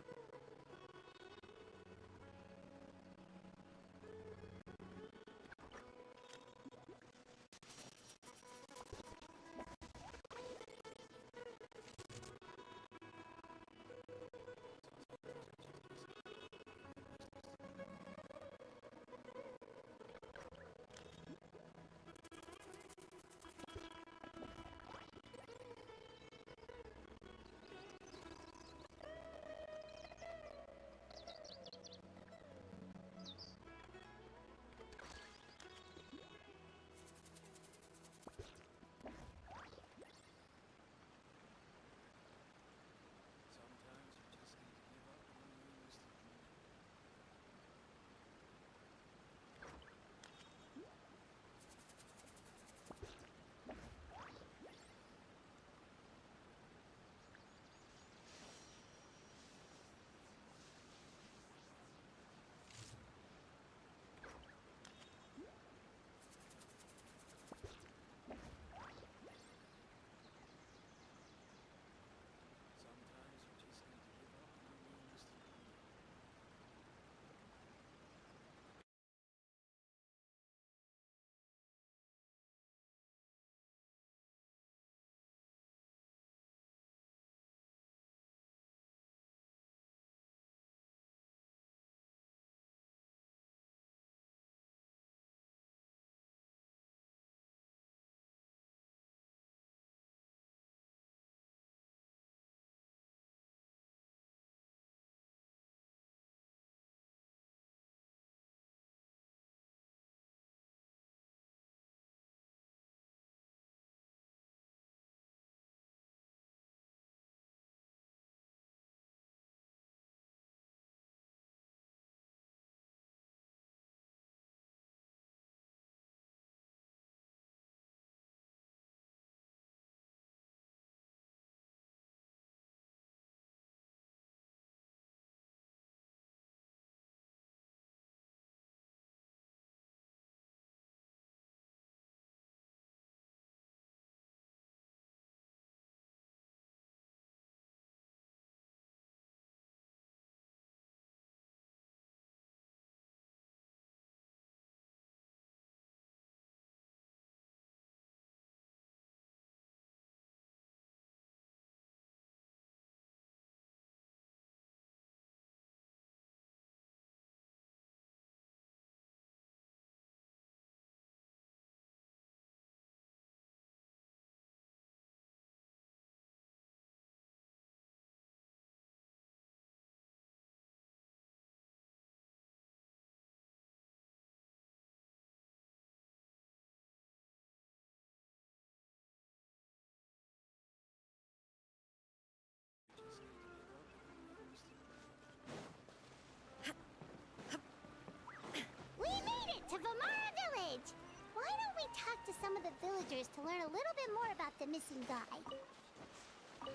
S3: the missing guy.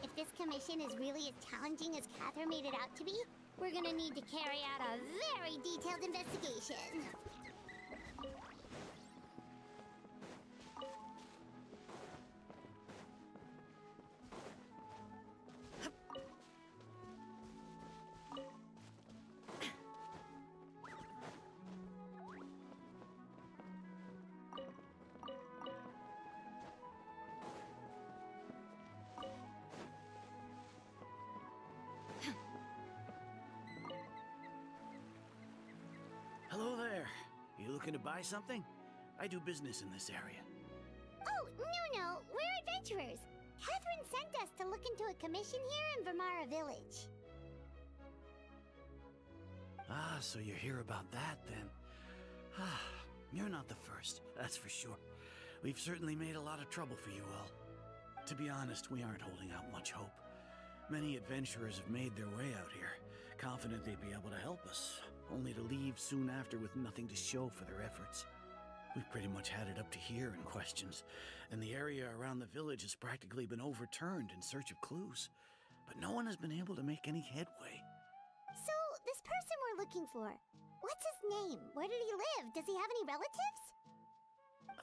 S3: If this commission is really as challenging as Catherine made it out to be, we're gonna need to carry out a very detailed investigation.
S7: Hello there. You looking to buy something? I do business in this area.
S3: Oh, no, we're adventurers. Catherine sent us to look into a commission here in Vermara Village.
S7: Ah, so you're here about that then. Ah, you're not the first, that's for sure. We've certainly made a lot of trouble for you all. To be honest, we aren't holding out much hope. Many adventurers have made their way out here, confident they'd be able to help us, only to leave soon after with nothing to show for their efforts. We've pretty much had it up to here in questions, and the area around the village has practically been overturned in search of clues. But no one has been able to make any headway.
S3: So, this person we're looking for, what's his name? Where did he live? Does he have any relatives?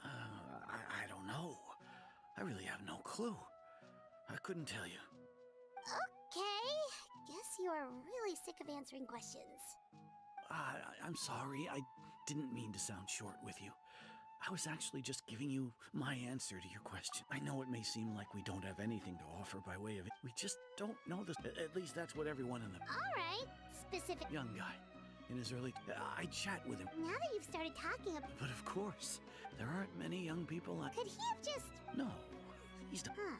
S7: I don't know. I really have no clue. I couldn't tell you.
S3: Okay, guess you are really sick of answering questions.
S7: I'm sorry, I didn't mean to sound short with you. I was actually just giving you my answer to your question. I know it may seem like we don't have anything to offer by way of it. We just don't know this. At least that's what everyone in the...
S3: Alright, specific...
S7: Young guy. In his early... I chat with him.
S3: Now that you've started talking about...
S7: But of course, there aren't many young people like...
S3: Could he have just...
S7: No, he's not...
S3: Huh.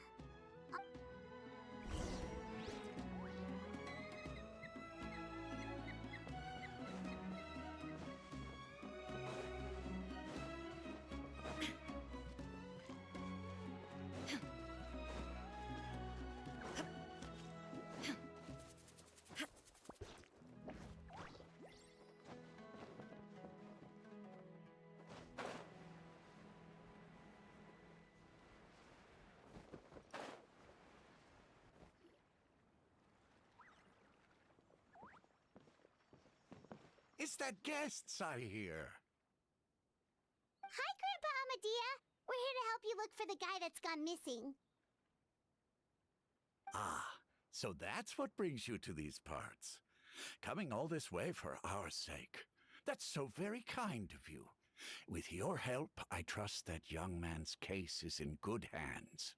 S13: It's that guests I hear.
S3: Hi, Grandpa Amadea. We're here to help you look for the guy that's gone missing.
S13: Ah, so that's what brings you to these parts. Coming all this way for our sake. That's so very kind of you. With your help, I trust that young man's case is in good hands.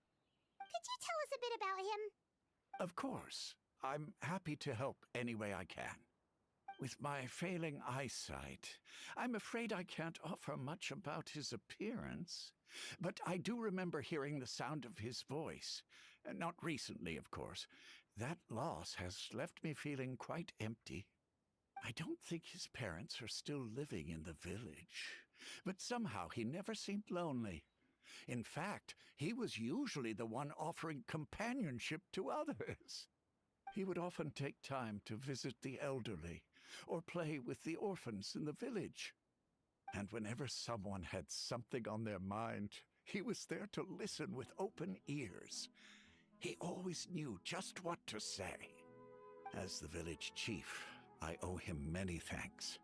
S3: Could you tell us a bit about him?
S13: Of course. I'm happy to help any way I can. With my failing eyesight, I'm afraid I can't offer much about his appearance. But I do remember hearing the sound of his voice. Not recently, of course. That loss has left me feeling quite empty. I don't think his parents are still living in the village. But somehow he never seemed lonely. In fact, he was usually the one offering companionship to others. He would often take time to visit the elderly, or play with the orphans in the village. And whenever someone had something on their mind, he was there to listen with open ears. He always knew just what to say. As the village chief, I owe him many thanks.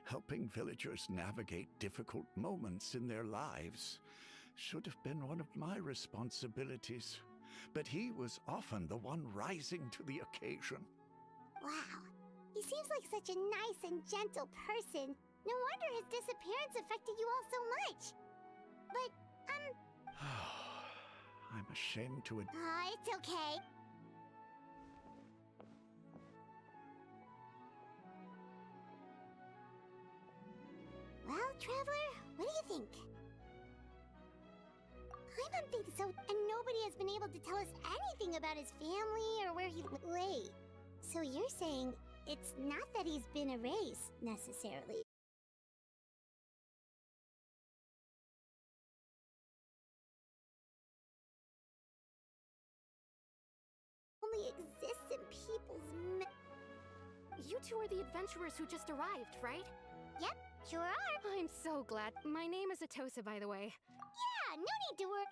S13: Helping villagers navigate difficult moments in their lives should have been one of my responsibilities. But he was often the one rising to the occasion.
S3: Wow. He seems like such a nice and gentle person. No wonder his disappearance affected you all so much. But,
S13: I'm ashamed to admit.
S3: it's okay. Well, Traveler, what do you think? I don't think so, and nobody has been able to tell us anything about his family or where he... Wait, so you're saying it's not that he's been erased, necessarily? Only exists in people's...
S11: You two are the adventurers who just arrived, right?
S3: Yep, sure are.
S11: I'm so glad. My name is Atosa, by the way.
S3: Yeah, no need to worry.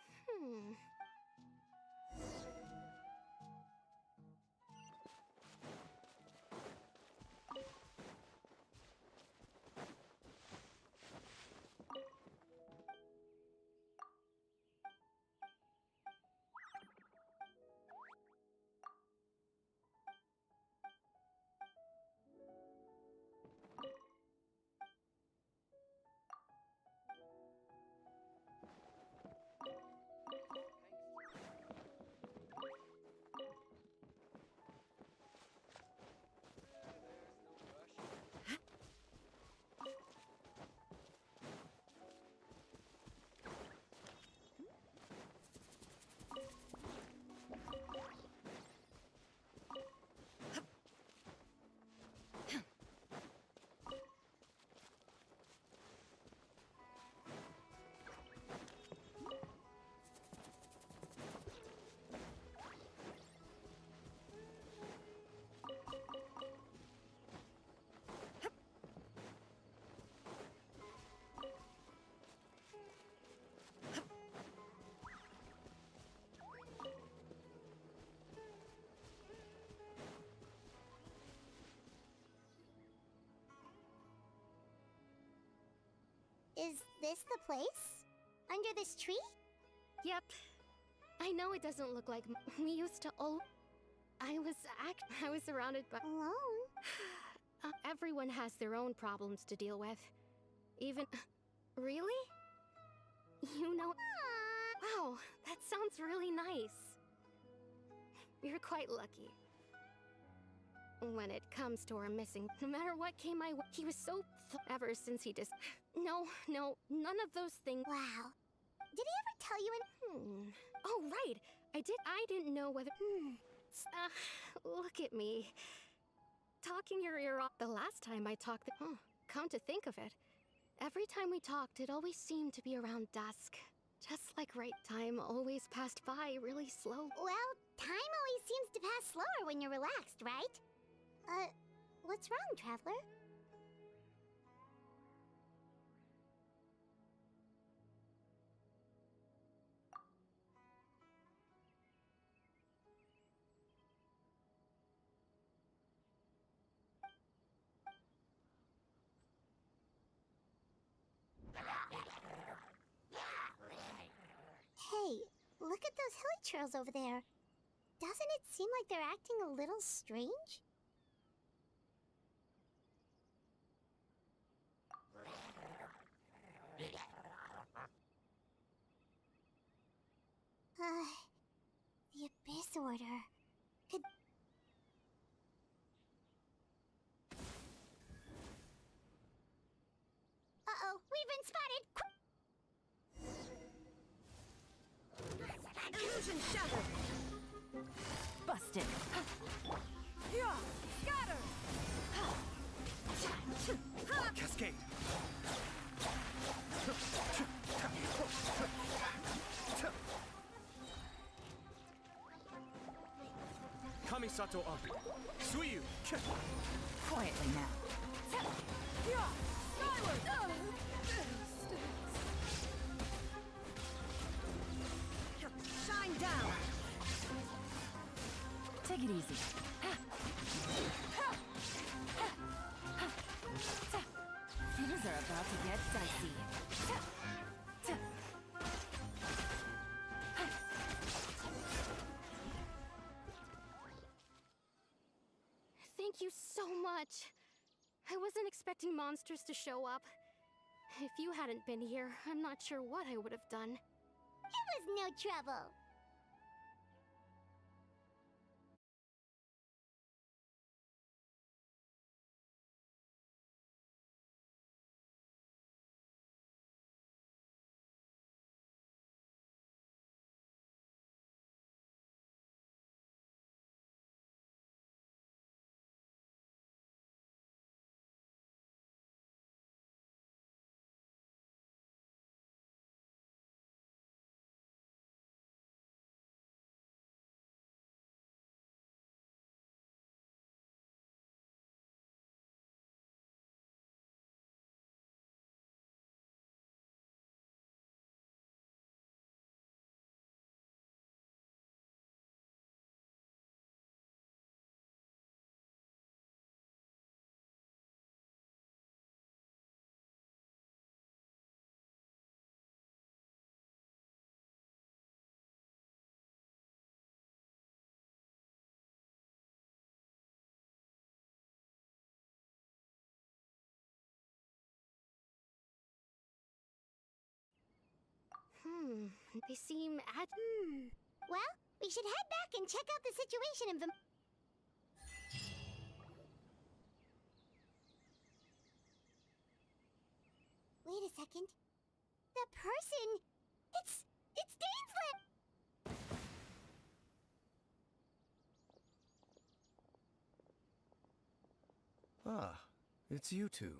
S3: this the place? Under this tree?
S14: Yep. I know it doesn't look like we used to all. I was surrounded by.
S3: Alone?
S14: Everyone has their own problems to deal with. Even. Really? You know. Wow, that sounds really nice. You're quite lucky. When it comes to our missing, no matter what came my way, he was so ever since he just. No, none of those things.
S3: Wow. Did he ever tell you
S14: Oh, right. I didn't know whether. Look at me. Talking your ear off the last time I talked. Come to think of it, every time we talked, it always seemed to be around dusk. Just like right time always passed by really slow.
S3: Well, time always seems to pass slower when you're relaxed, right? What's wrong, Traveler? Hey, look at those hilly churls over there. Doesn't it seem like they're acting a little strange? The Abyss Order. Could... Uh-oh, we've been spotted!
S5: Illusion shattered! Busted! Yeah! Scatter!
S10: Cascade! Kamisato up! Suiyu!
S5: Quietly now. Yeah! Skyward! Shine down! Take it easy. Things are about to get dicey.
S14: Thank you so much. I wasn't expecting monsters to show up. If you hadn't been here, I'm not sure what I would have done.
S3: It was no trouble.
S14: They seem
S3: Well, we should head back and check out the situation in the... Wait a second. The person... It's Dainslet!
S15: Ah, it's you two.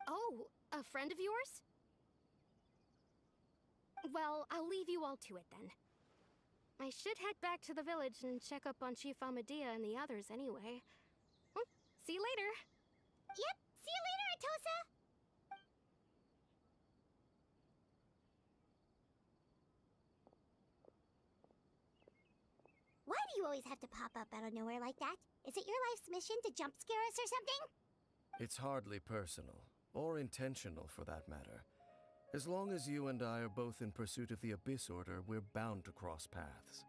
S14: Oh, a friend of yours? Well, I'll leave you all to it then. I should head back to the village and check up on Chief Amadea and the others anyway. See you later.
S3: Yep, see you later, Atosa! Why do you always have to pop up out of nowhere like that? Is it your life's mission to jump scare us or something?
S15: It's hardly personal, or intentional for that matter. As long as you and I are both in pursuit of the Abyss Order, we're bound to cross paths.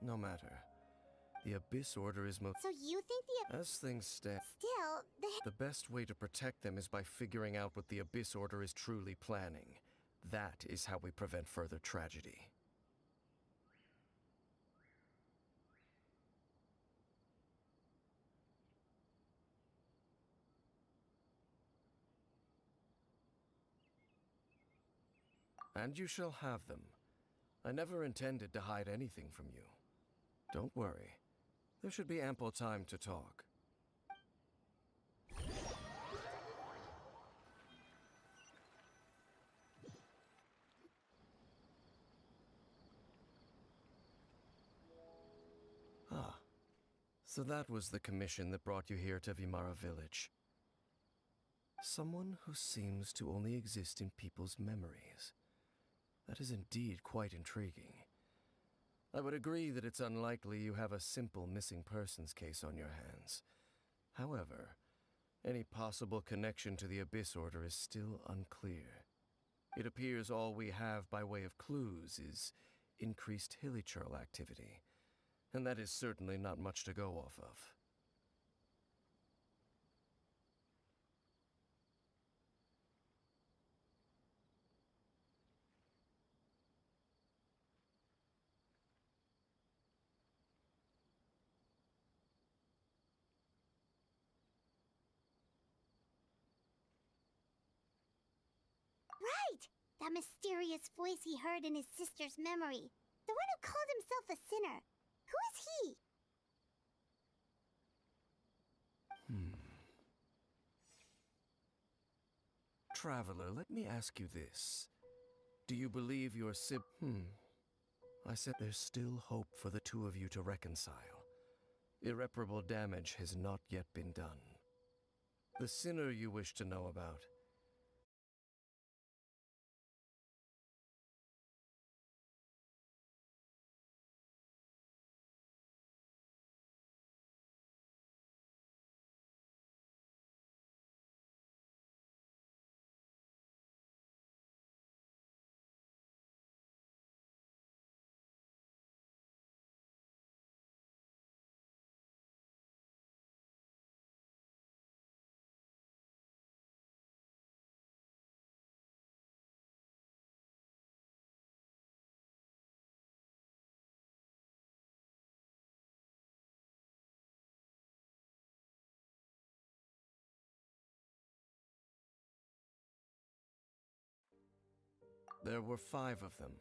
S15: No matter. The Abyss Order is
S3: So you think the
S15: As things stand,
S3: still
S15: the best way to protect them is by figuring out what the Abyss Order is truly planning. That is how we prevent further tragedy. And you shall have them. I never intended to hide anything from you. Don't worry. There should be ample time to talk. Ah. So that was the commission that brought you here to Vimara Village. Someone who seems to only exist in people's memories. That is indeed quite intriguing. I would agree that it's unlikely you have a simple missing persons case on your hands. However, any possible connection to the Abyss Order is still unclear. It appears all we have by way of clues is increased hilichurl activity, and that is certainly not much to go off of.
S3: right! That mysterious voice he heard in his sister's memory. The one who called himself a sinner. Who is he?
S15: Traveler, let me ask you this. Do you believe your I said there's still hope for the two of you to reconcile. Irreparable damage has not yet been done. The sinner you wish to know about. There were 5 of them.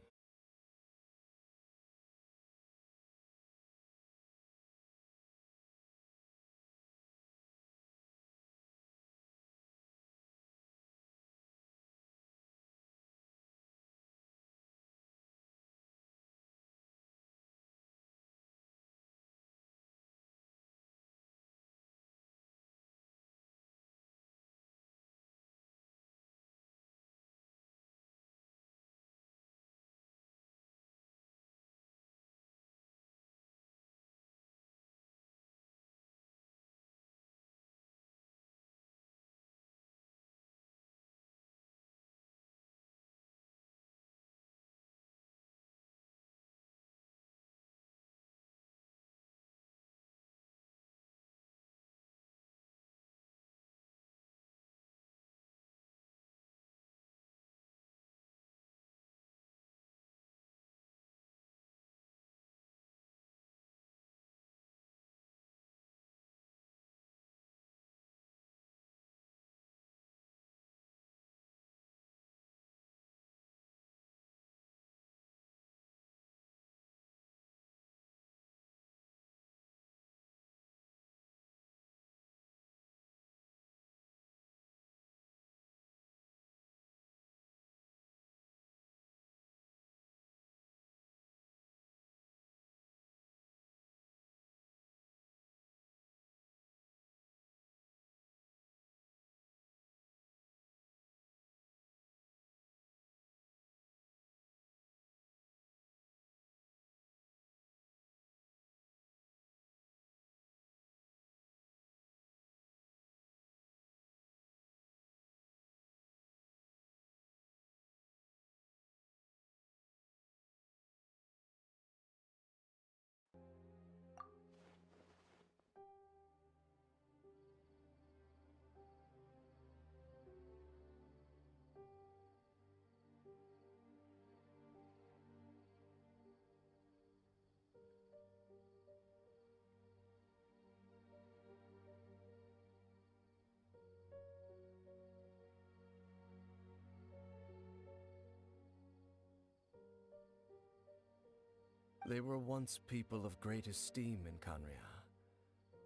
S15: They were once people of great esteem in Canria,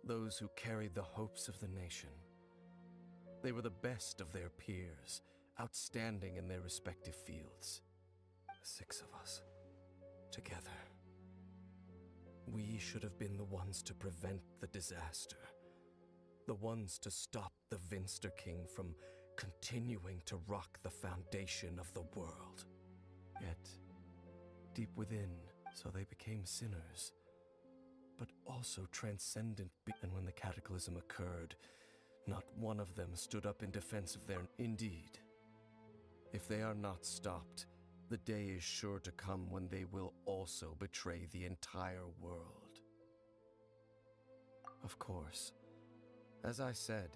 S15: those who carried the hopes of the nation. They were the best of their peers, outstanding in their respective fields. 6 of us, together. We should have been the ones to prevent the disaster. The ones to stop the Vinster King from continuing to rock the foundation of the world. Yet, deep within, so they became sinners, but also transcendent. And when the cataclysm occurred, not one of them stood up in defense of their... Indeed, if they are not stopped, the day is sure to come when they will also betray the entire world. Of course, as I said,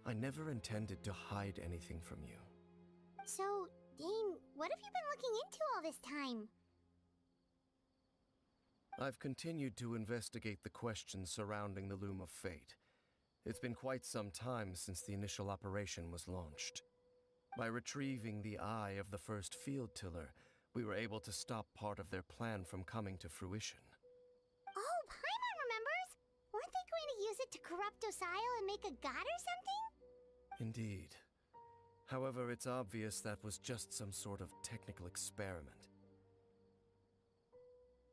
S15: I never intended to hide anything from you.
S3: So, Dane, what have you been looking into all this time?
S15: I've continued to investigate the questions surrounding the Loom of Fate. It's been quite some time since the initial operation was launched. By retrieving the eye of the first field tiller, we were able to stop part of their plan from coming to fruition.
S3: Oh, Paimon remembers! Weren't they going to use it to corrupt Osile and make a god or something?
S15: Indeed. However, it's obvious that was just some sort of technical experiment.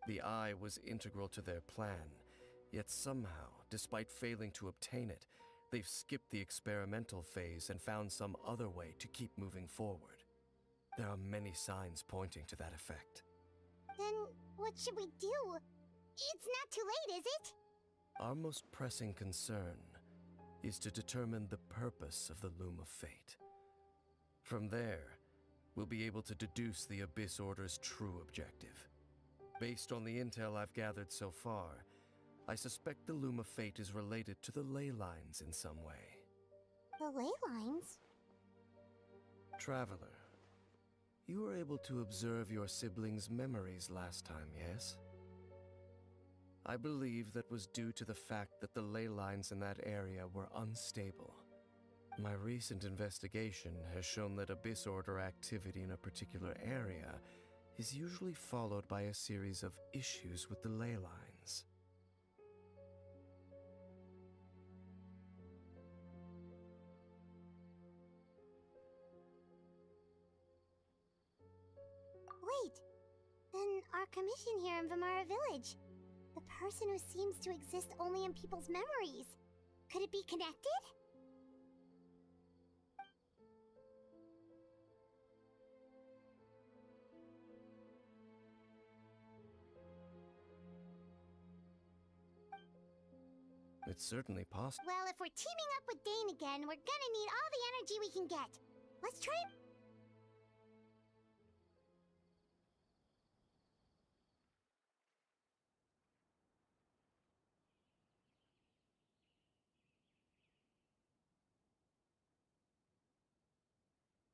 S15: The eye was integral to their plan, yet somehow, despite failing to obtain it, they've skipped the experimental phase and found some other way to keep moving forward. There are many signs pointing to that effect.
S3: Then, what should we do? It's not too late, is it?
S15: Our most pressing concern is to determine the purpose of the Loom of Fate. From there, we'll be able to deduce the Abyss Order's true objective. Based on the intel I've gathered so far, I suspect the Loom of Fate is related to the ley lines in some way.
S3: The ley lines?
S15: Traveler, you were able to observe your siblings' memories last time, yes? I believe that was due to the fact that the ley lines in that area were unstable. My recent investigation has shown that Abyss Order activity in a particular area is usually followed by a series of issues with the ley lines.
S3: Wait, then our commission here in Vimara Village, the person who seems to exist only in people's memories, could it be connected?
S15: It's certainly possible.
S3: Well, if we're teaming up with Dane again, we're gonna need all the energy we can get. Let's try it.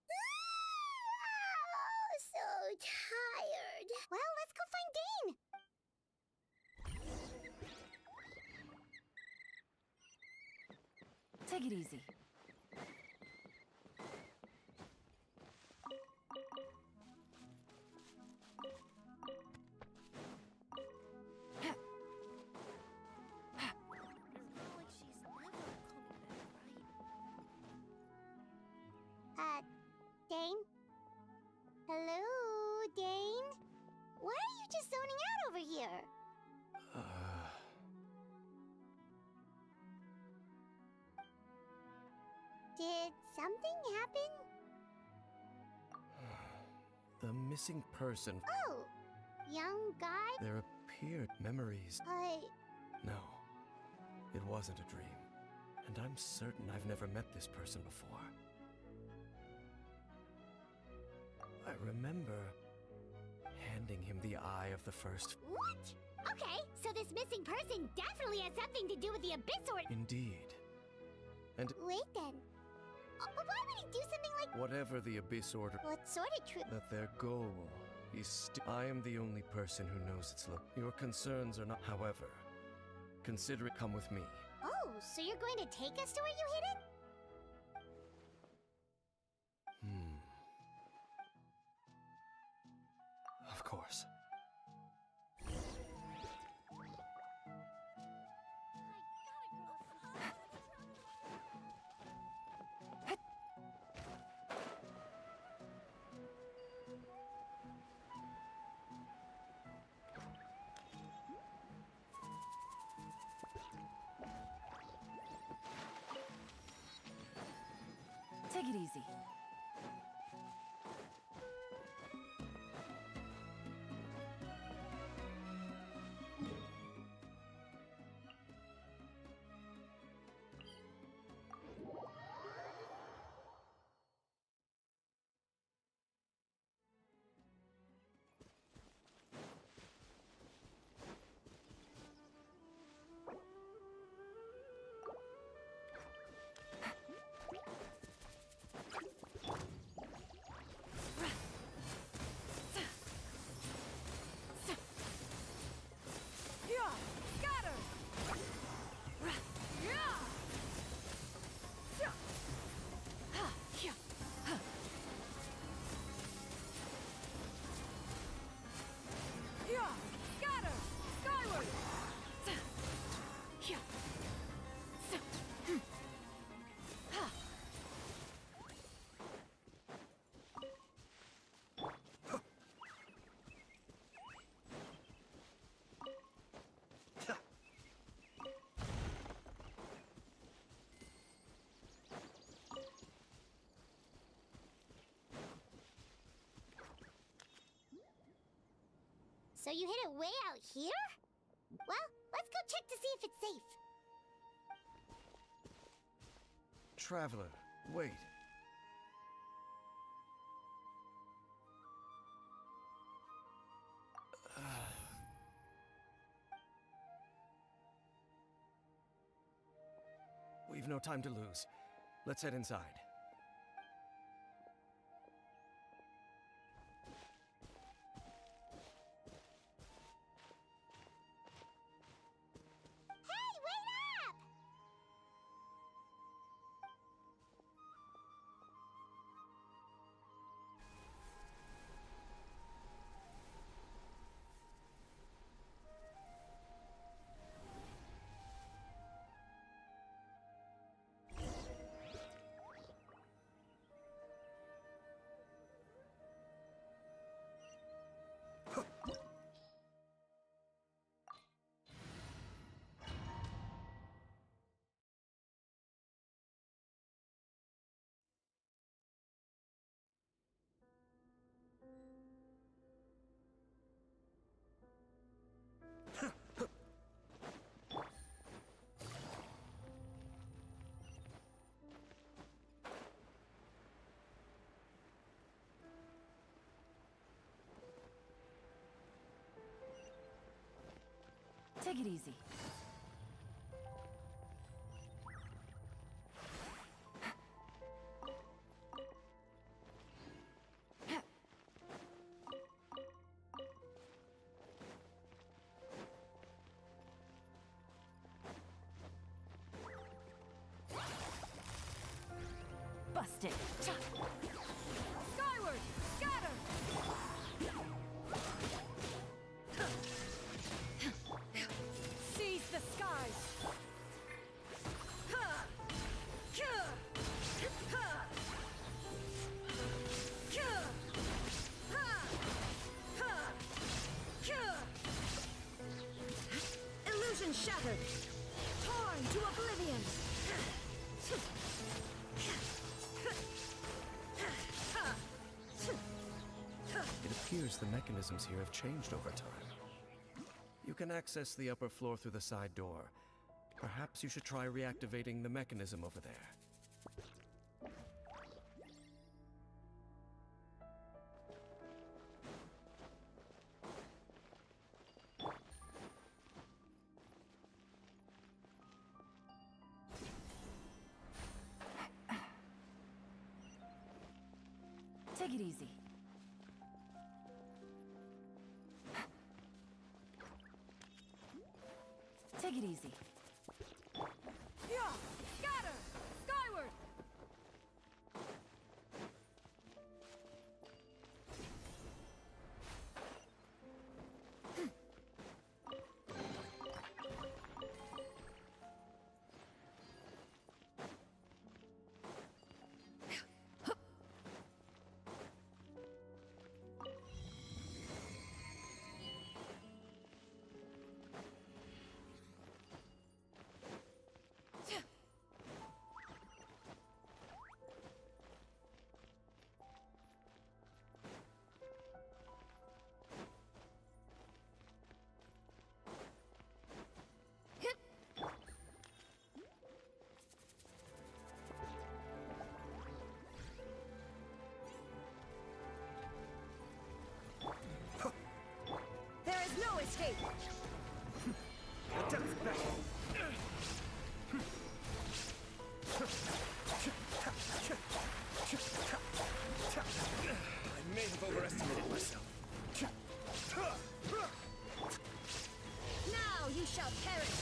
S3: Oh, so tired. Well, let's go find Dane.
S8: Take it easy.
S3: Dane? Hello, Dane? Why are you just zoning out over here? Did something happen?
S15: The missing person.
S3: Oh, young guy?
S15: There appeared memories. No, it wasn't a dream. And I'm certain I've never met this person before. I remember handing him the eye of the first...
S3: What? Okay, so this missing person definitely has something to do with the Abyss Order.
S15: Indeed. And...
S3: Wait then. Why would he do something like...
S15: Whatever the Abyss Order...
S3: What sort of truth?
S15: That their goal is I am the only person who knows its look. Your concerns are not... However, consider it. Come with me.
S3: Oh, so you're going to take us to where you hid it?
S15: Of course.
S8: Take it easy.
S3: So you hid it way out here? Well, let's go check to see if it's safe.
S15: Traveler, wait. We've no time to lose. Let's head inside.
S3: Hey, wait up!
S8: Take it easy. Busted.
S5: Skyward! Scatter! Seize the skies!
S6: Illusion shattered! Torn to oblivion!
S15: It appears the mechanisms here have changed over time. You can access the upper floor through the side door. Perhaps you should try reactivating the mechanism over there.
S8: Take it easy. Take it easy.
S5: Scatter! Skyward! escape.
S12: Attempt back. I may have overestimated myself.
S5: Now you shall perish.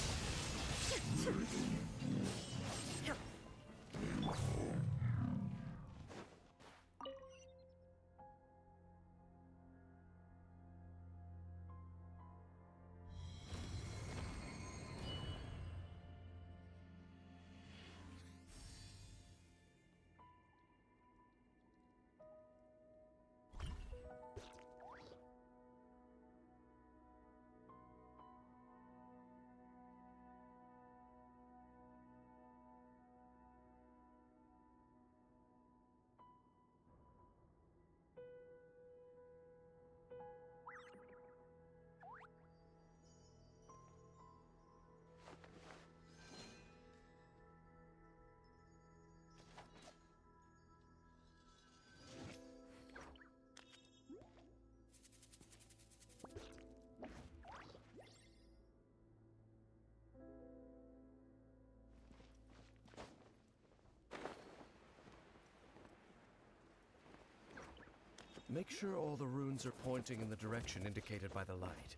S15: Make sure all the runes are pointing in the direction indicated by the light.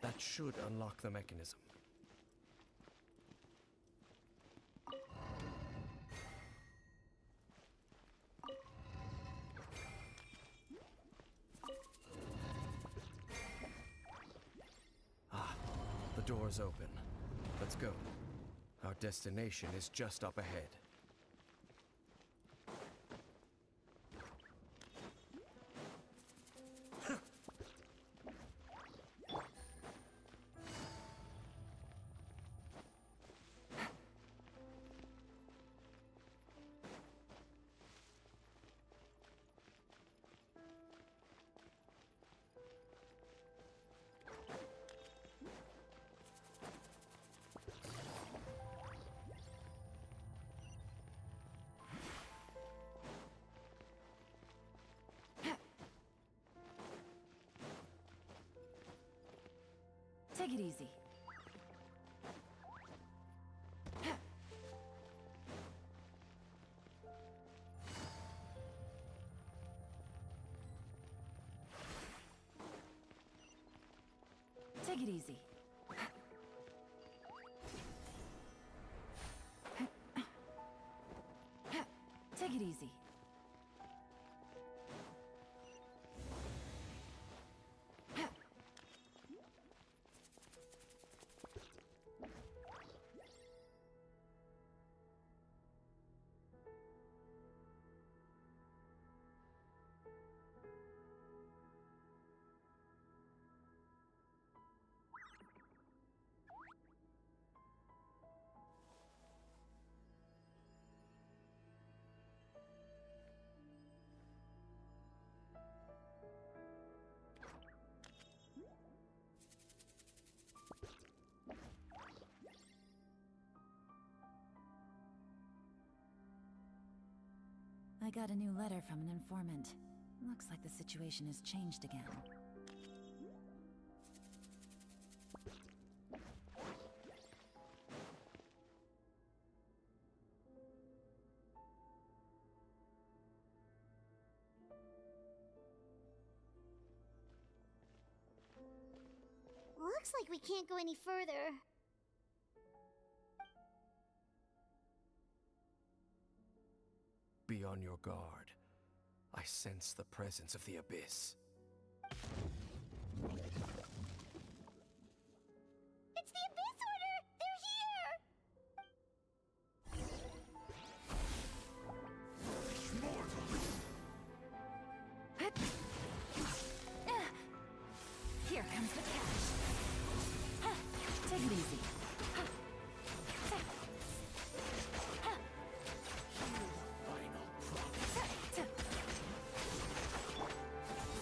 S15: That should unlock the mechanism. Ah, the door's open. Let's go. Our destination is just up ahead.
S11: Take it easy. Take it easy. Take it easy. I got a new letter from an informant. Looks like the situation has changed again.
S3: Looks like we can't go any further.
S15: Be on your guard. I sense the presence of the abyss.
S3: It's the Abyss Order! They're here!
S11: Here comes the cash. Take it easy.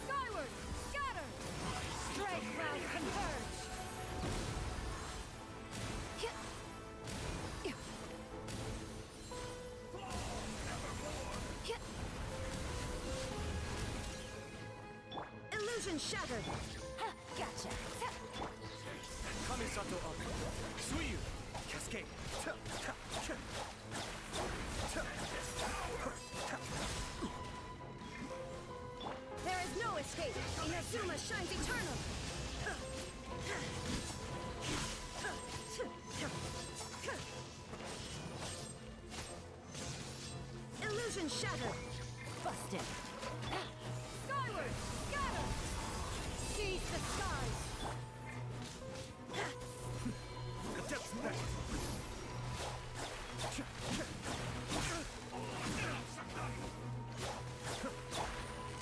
S11: Skyward! Scatter! Strike while converge! Illusion shattered! Gotcha!
S15: Sato up. Suyu. Cascade.
S5: There is no escape! Inazuma shines eternal! Illusion shattered! Busted! Skyward! Scatter! Seize the skies!
S15: Adept's back.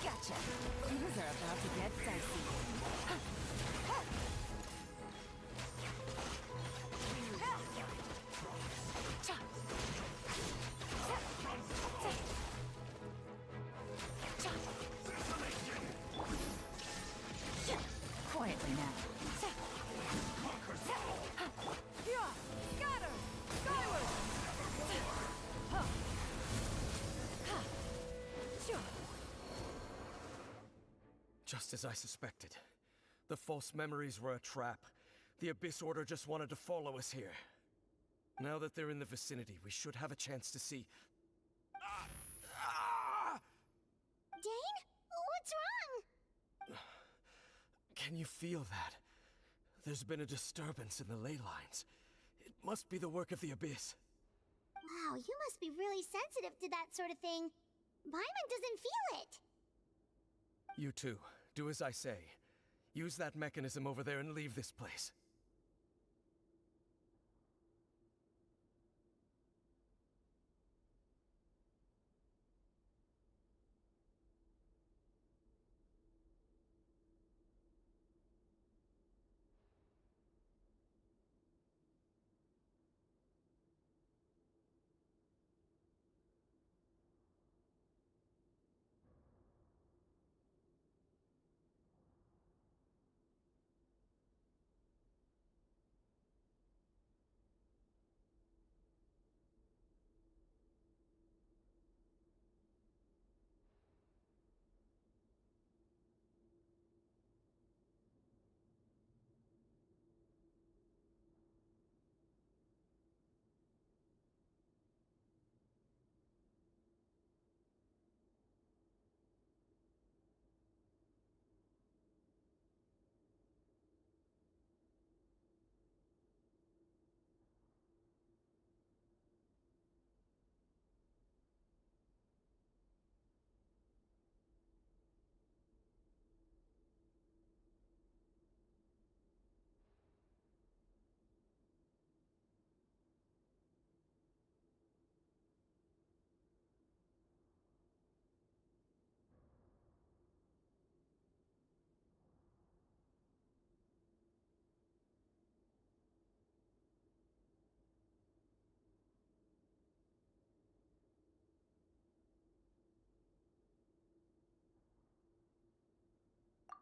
S5: Gotcha! Things are about to get dicey. Quietly now. Scatter! Skyward!
S15: Just as I suspected. The false memories were a trap. The Abyss Order just wanted to follow us here. Now that they're in the vicinity, we should have a chance to see.
S3: Dane? What's wrong?
S15: Can you feel that? There's been a disturbance in the ley lines. It must be the work of the Abyss.
S3: Wow, you must be really sensitive to that sort of thing. Paimon doesn't feel it.
S15: You too. Do as I say. Use that mechanism over there and leave this place.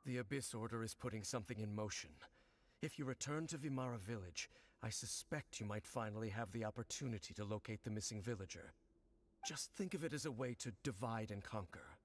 S15: The Abyss Order is putting something in motion. If you return to Vimara Village, I suspect you might finally have the opportunity to locate the missing villager. Just think of it as a way to divide and conquer.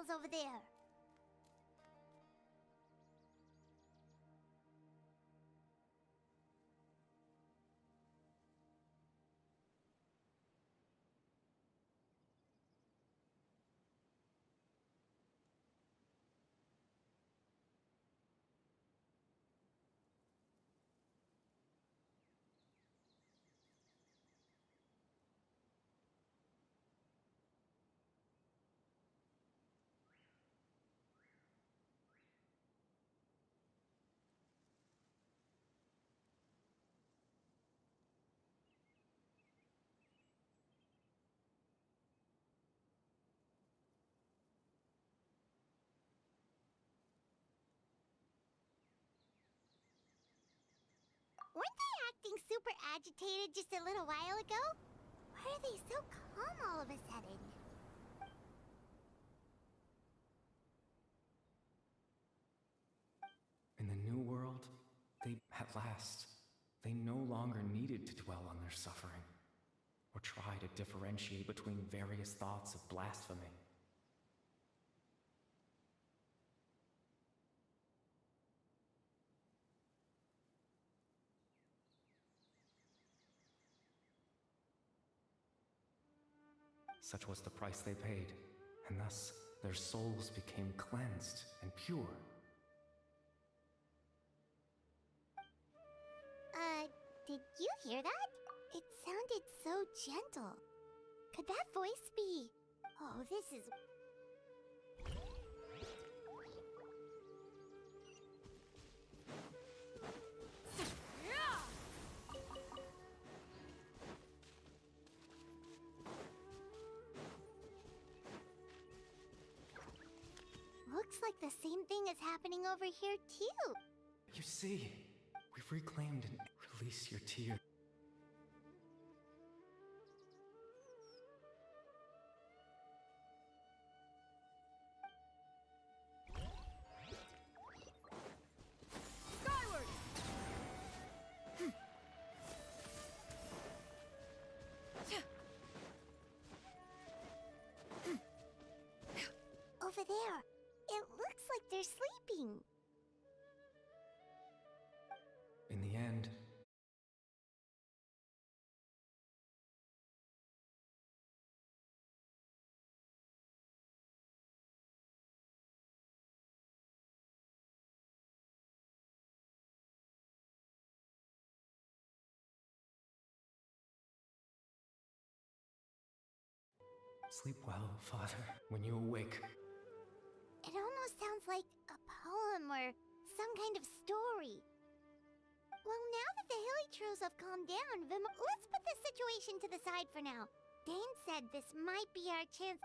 S3: details over there. Weren't they acting super agitated just a little while ago? Why are they so calm all of a sudden?
S16: In the new world, at last, they no longer needed to dwell on their suffering, or try to differentiate between various thoughts of blasphemy. Such was the price they paid, and thus their souls became cleansed and pure.
S3: Did you hear that? It sounded so gentle. Could that voice be... Oh, this is... Looks like the same thing is happening over here, too.
S16: You see, we've reclaimed and release your tears.
S5: Skyward!
S3: Over there. It looks like they're sleeping.
S16: In the end, sleep well, Father, when you awake.
S3: It almost sounds like a poem or some kind of story. Well, now that the Hilly have calmed down, let's put this situation to the side for now. Dane said this might be our chance.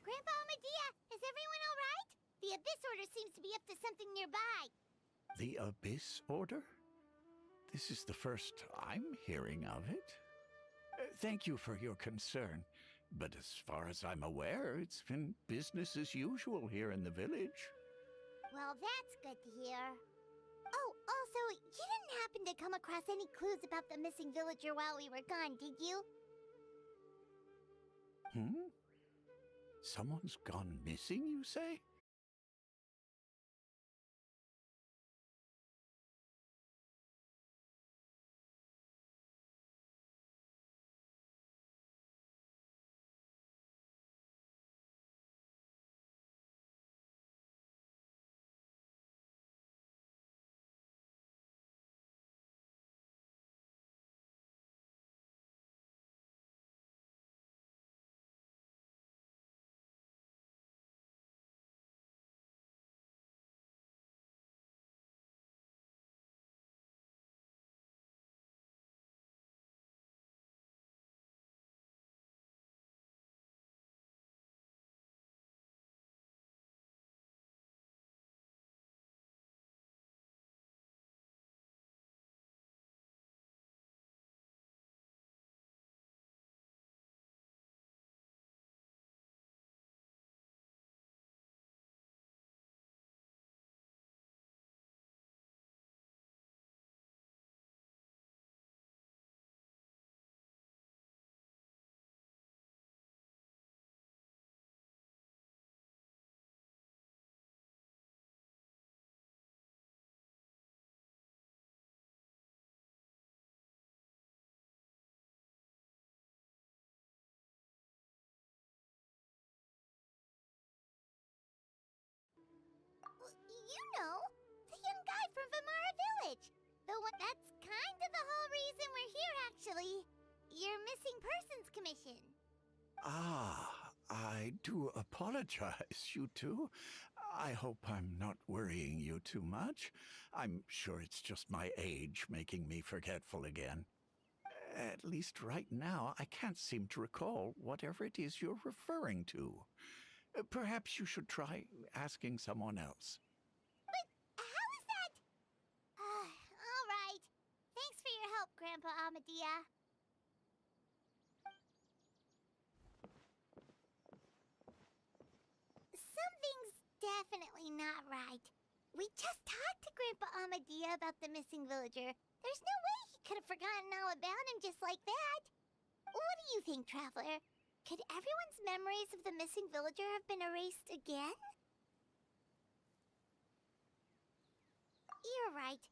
S3: Grandpa Medea, is everyone all right? The Abyss Order seems to be up to something nearby.
S13: The Abyss Order? This is the first I'm hearing of it. Thank you for your concern, but as far as I'm aware, it's been business as usual here in the village.
S3: Well, that's good to hear. Oh, also, you didn't happen to come across any clues about the missing villager while we were gone, did you?
S13: Someone's gone missing, you say?
S3: You know, the young guy from Vamara Village. The one that's kind of the whole reason we're here, actually. Your Missing Persons Commission.
S13: Ah, I do apologize, you two. I hope I'm not worrying you too much. I'm sure it's just my age making me forgetful again. At least right now, I can't seem to recall whatever it is you're referring to. Perhaps you should try asking someone else.
S3: But how is that? All right. Thanks for your help, Grandpa Amadea. Something's definitely not right. We just talked to Grandpa Amadea about the missing villager. There's no way he could have forgotten all about him just like that. What do you think, Traveler? Could everyone's memories of the missing villager have been erased again? You're right.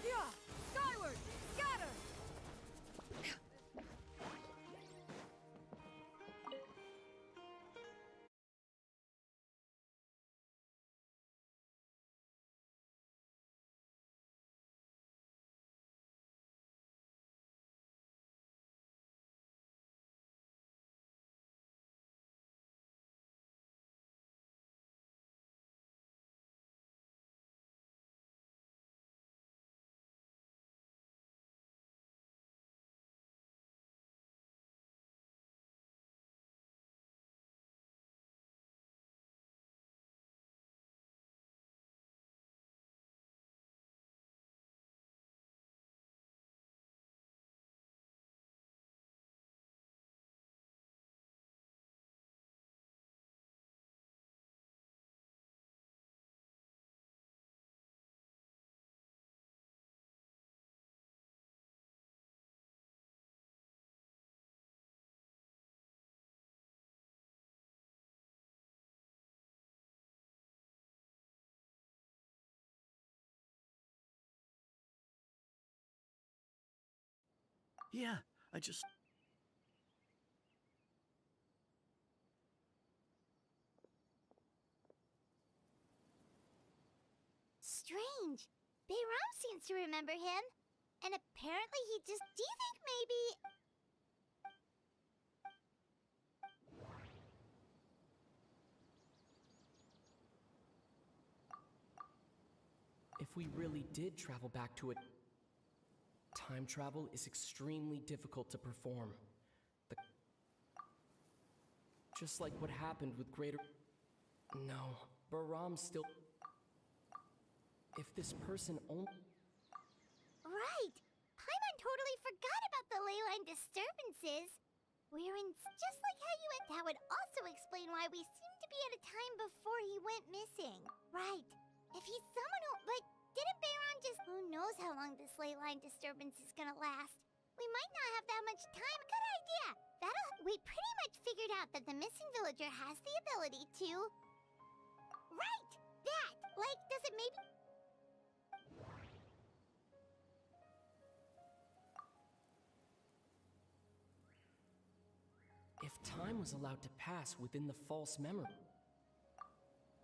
S5: Yeah! Skyward! Scatter!
S7: Yeah, I just...
S3: Strange. Bayram seems to remember him. And apparently he just... Do you think maybe...
S17: If we really did travel back to it, time travel is extremely difficult to perform. Just like what happened with Greater... No, Baram still... If this person only...
S3: Right! Paimon totally forgot about the ley line disturbances. We're in... Just like how you went... That would also explain why we seem to be at a time before he went missing. Right. If he's someone who... But didn't Bayron just... Who knows how long this ley line disturbance is gonna last? We might not have that much time. Good idea! We pretty much figured out that the missing villager has the ability to... Right! That! Like, does it maybe...
S17: If time was allowed to pass within the false memory...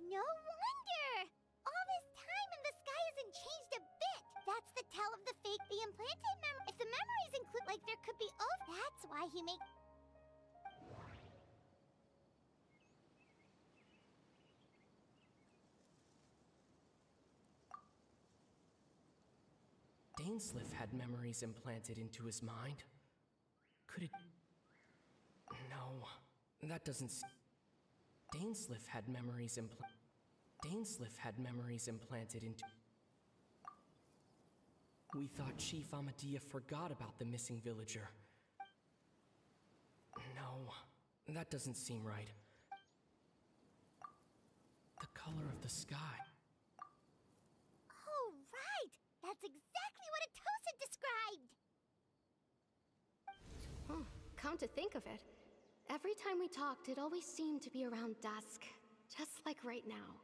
S3: No wonder! All this time and the sky hasn't changed a bit! That's the tell of the fake, the implanted memory. If the memories include, like, there could be... Oh, that's why he make...
S17: Dainsliff had memories implanted into his mind. Could it... No, that doesn't... Dainsliff had memories implanted into... We thought Chief Amadea forgot about the missing villager. No, that doesn't seem right. The color of the sky.
S3: Oh, right! That's exactly what Atosa described!
S14: Oh, come to think of it, every time we talked, it always seemed to be around dusk, just like right now.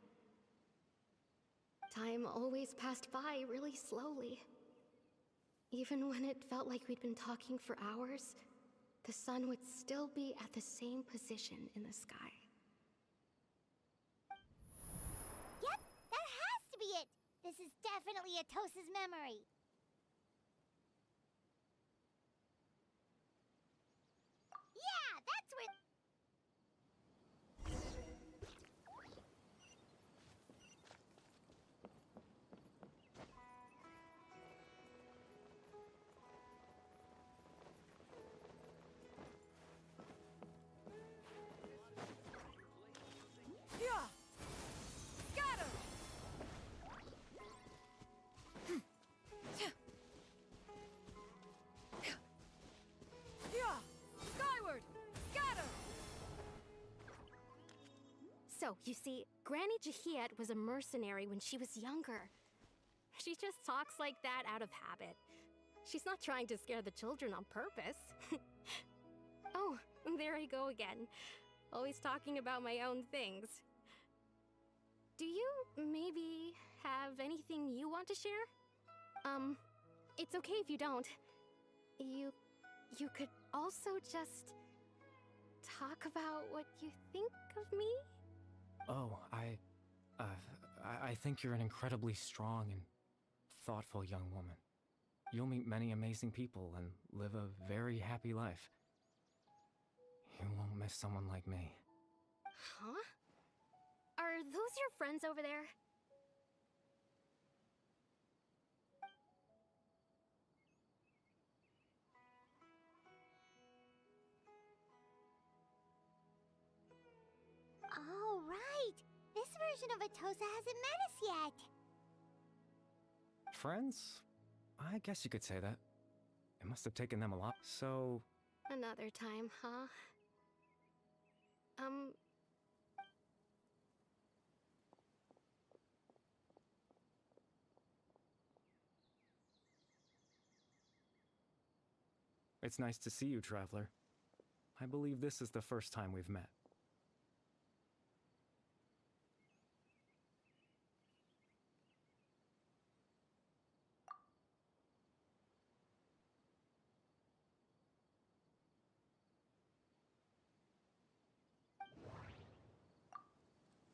S14: Time always passed by really slowly. Even when it felt like we'd been talking for hours, the sun would still be at the same position in the sky.
S3: Yep, that has to be it! This is definitely Atosa's memory. Yeah, that's where...
S5: Yeah! Got him! Yeah! Skyward! Got him!
S14: So, you see, Granny Jahiet was a mercenary when she was younger. She just talks like that out of habit. She's not trying to scare the children on purpose. Oh, there I go again. Always talking about my own things. Do you maybe have anything you want to share? It's okay if you don't. You could also just talk about what you think of me?
S16: Oh, I think you're an incredibly strong and thoughtful young woman. You'll meet many amazing people and live a very happy life. You won't miss someone like me.
S14: Huh? Are those your friends over there?
S3: Oh, right! This version of Atosa hasn't met us yet!
S16: Friends? I guess you could say that. It must have taken them a lot. So,
S14: Another time, huh?
S16: it's nice to see you, Traveler. I believe this is the first time we've met.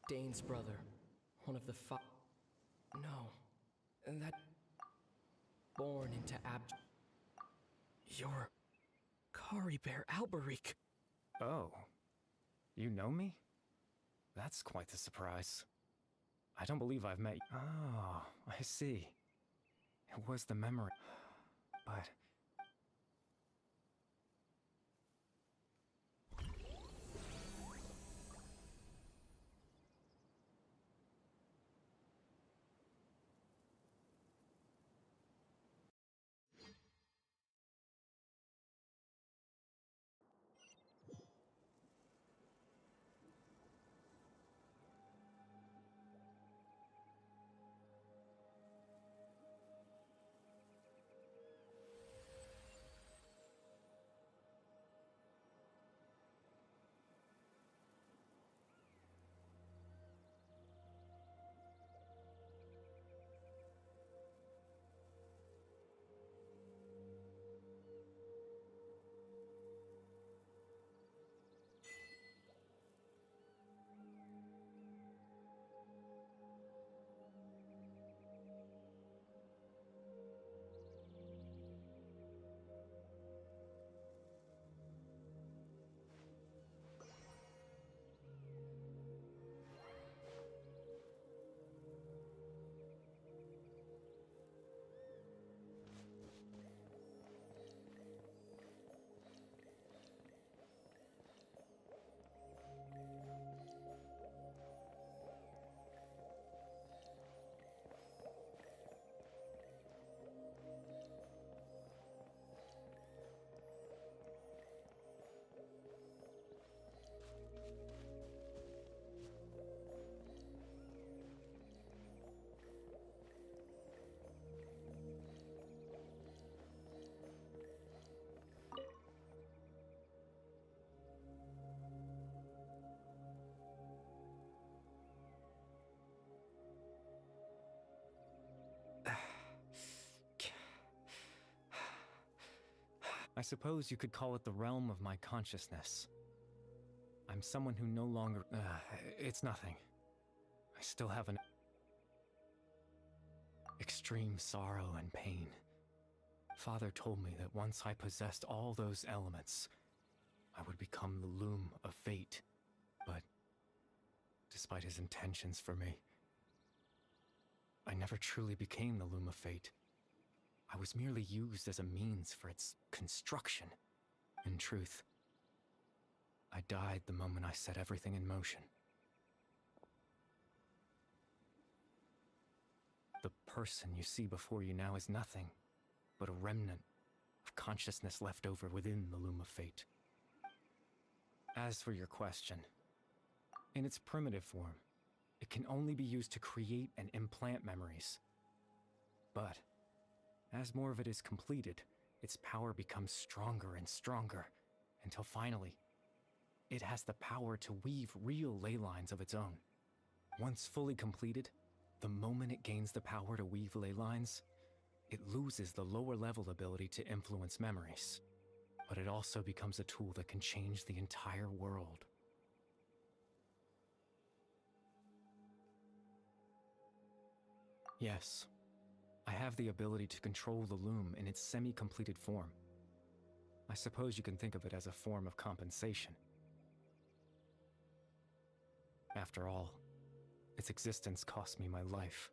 S17: Dane's brother. One of the No. And that... Born into You're... Kari Bear Alberic.
S16: Oh. You know me? That's quite the surprise. I don't believe I've met you. Oh, I see. It was the memory. But... I suppose you could call it the realm of my consciousness. I'm someone who no longer... it's nothing. I still have an extreme sorrow and pain. Father told me that once I possessed all those elements, I would become the loom of fate. But despite his intentions for me, I never truly became the loom of fate. I was merely used as a means for its construction. In truth, I died the moment I set everything in motion. The person you see before you now is nothing but a remnant of consciousness left over within the loom of fate. As for your question, in its primitive form, it can only be used to create and implant memories. But as more of it is completed, its power becomes stronger and stronger, until finally, it has the power to weave real ley lines of its own. Once fully completed, the moment it gains the power to weave ley lines, it loses the lower level ability to influence memories. But it also becomes a tool that can change the entire world. Yes, I have the ability to control the loom in its semi-completed form. I suppose you can think of it as a form of compensation. After all, its existence cost me my life.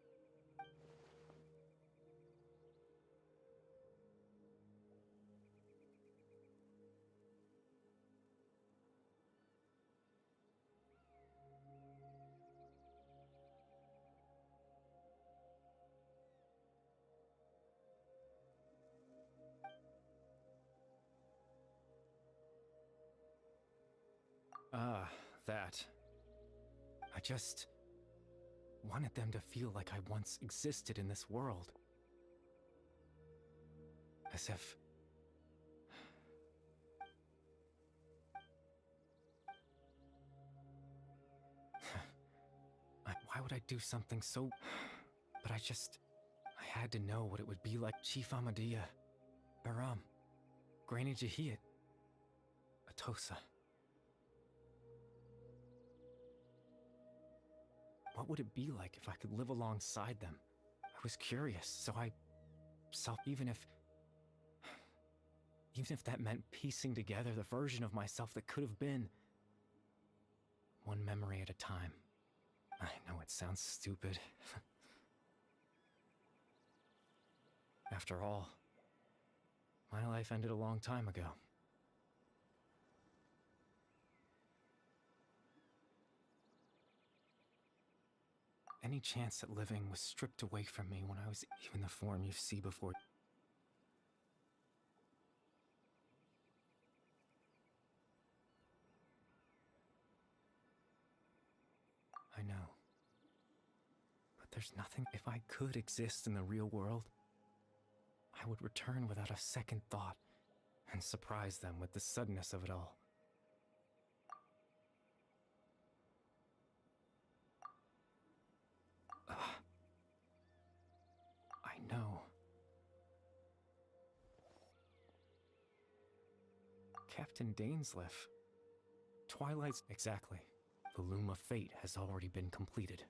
S16: Ah, that. I just wanted them to feel like I once existed in this world. As if... Why would I do something so... But I had to know what it would be like. Chief Amadia, Baram, Granny Jahiyat, Atosa. What would it be like if I could live alongside them? I was curious, so even if that meant piecing together the version of myself that could have been, one memory at a time. I know it sounds stupid. After all, my life ended a long time ago. Any chance at living was stripped away from me when I was even the form you see before. I know. But there's nothing. If I could exist in the real world, I would return without a second thought and surprise them with the suddenness of it all. I know. Captain Dainsleif. Twilight's... Exactly. The loom of fate has already been completed.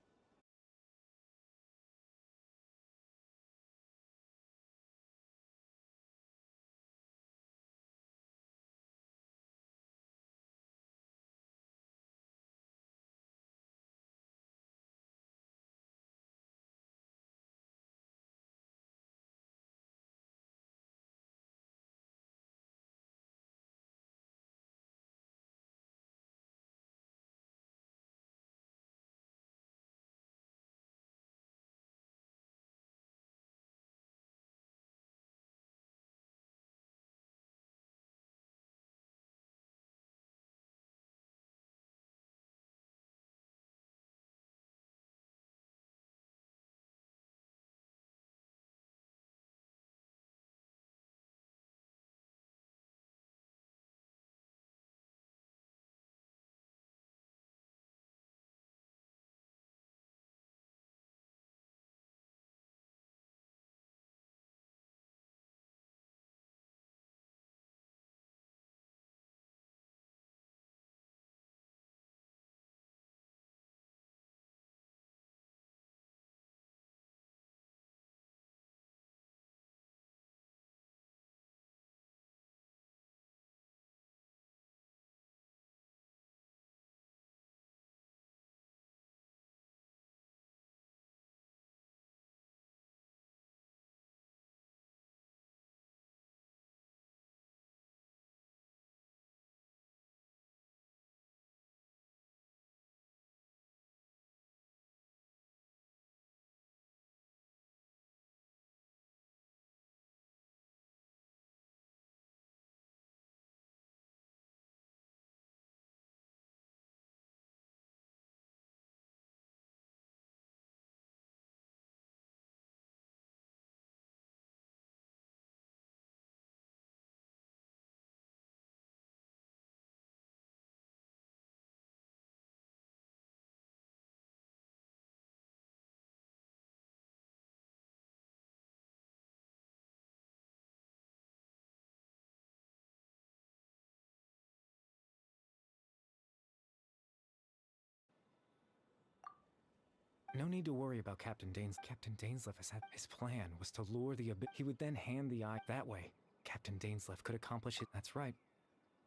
S16: No need to worry about Captain Danes. Captain Dainsleif has had his plan was to lure the abyss. He would then hand the eye that way. Captain Dainsleif could accomplish it. That's right.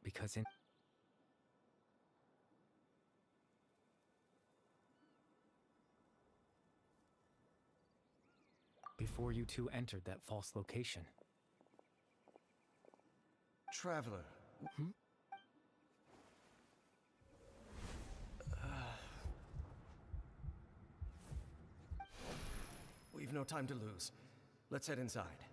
S16: Because in before you two entered that false location.
S15: Traveler.
S16: Hmm?
S15: We've no time to lose. Let's head inside.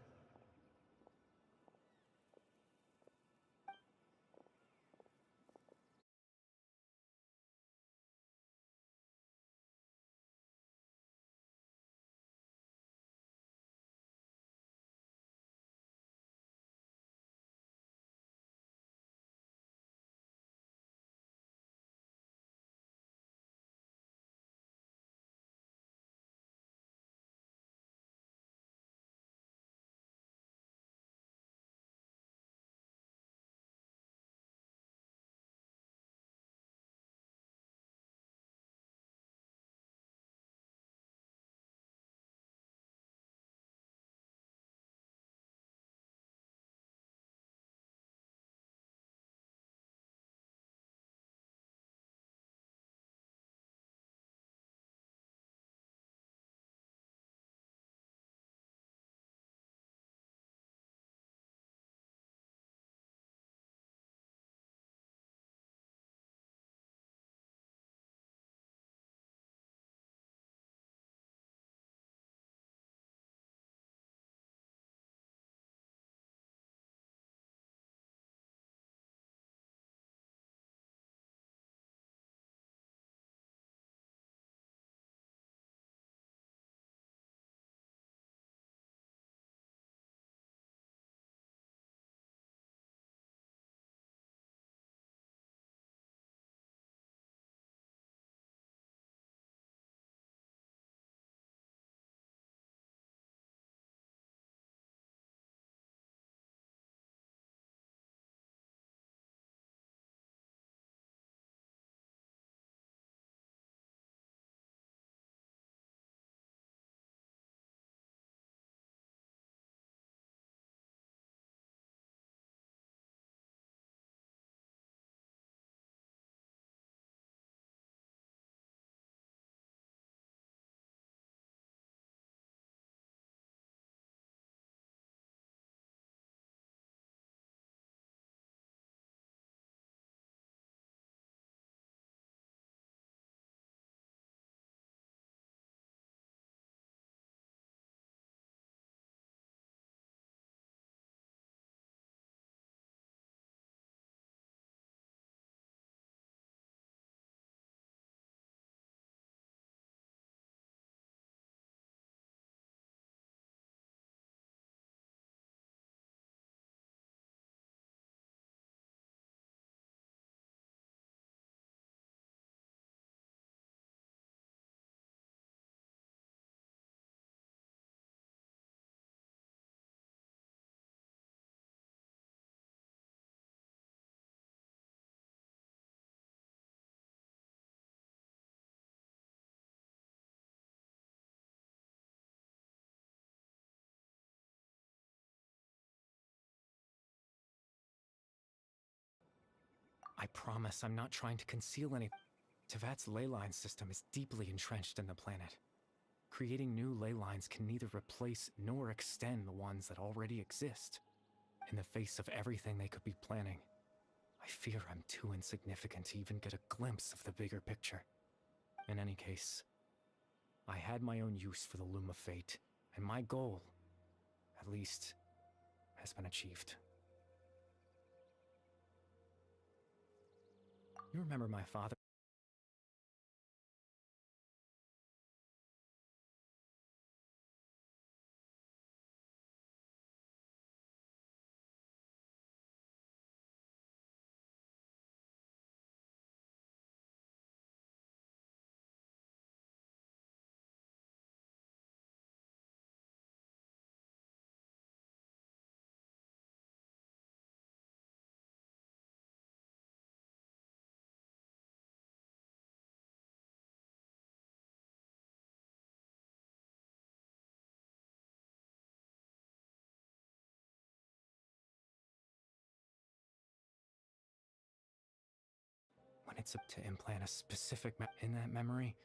S16: I promise I'm not trying to conceal anything. Tevat's ley line system is deeply entrenched in the planet. Creating new ley lines can neither replace nor extend the ones that already exist. In the face of everything they could be planning, I fear I'm too insignificant to even get a glimpse of the bigger picture. In any case, I had my own use for the Loom of Fate, and my goal, at least, has been achieved. You remember my father? when it's up to implant a specific in that memory.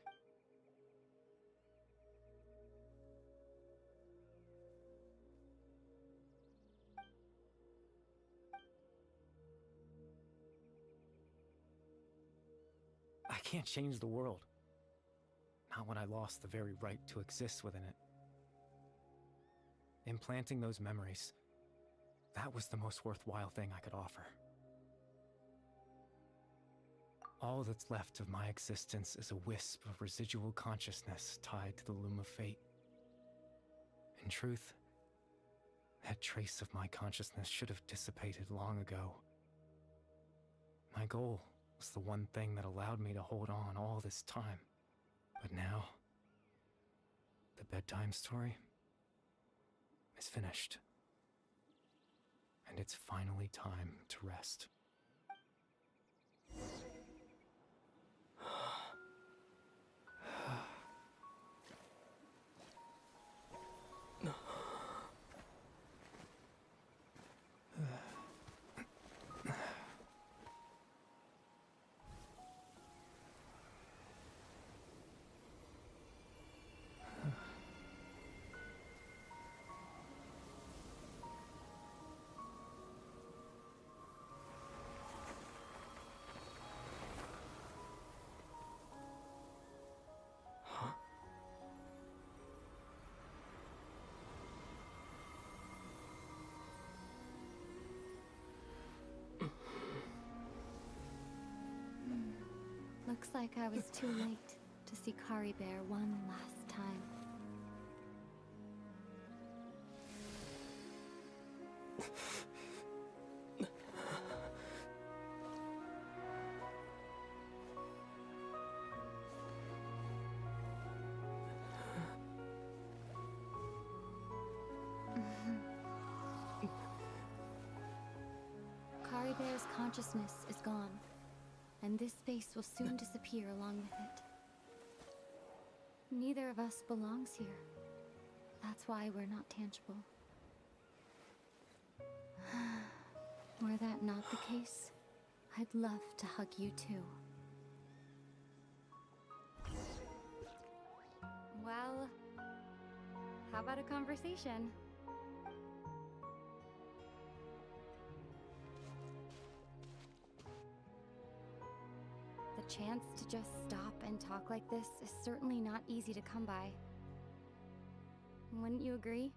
S16: I can't change the world. Not when I lost the very right to exist within it. Implanting those memories, that was the most worthwhile thing I could offer. All that's left of my existence is a wisp of residual consciousness tied to the loom of fate. In truth, that trace of my consciousness should have dissipated long ago. My goal was the one thing that allowed me to hold on all this time. But now, the bedtime story is finished. And it's finally time to rest.
S1: Looks like I was too late to see Kari Bear one last time. Kari Bear's consciousness is gone, and this space will soon disappear along with it. Neither of us belongs here. That's why we're not tangible. Were that not the case, I'd love to hug you too.
S11: Well, how about a conversation? The chance to just stop and talk like this is certainly not easy to come by. Wouldn't you agree?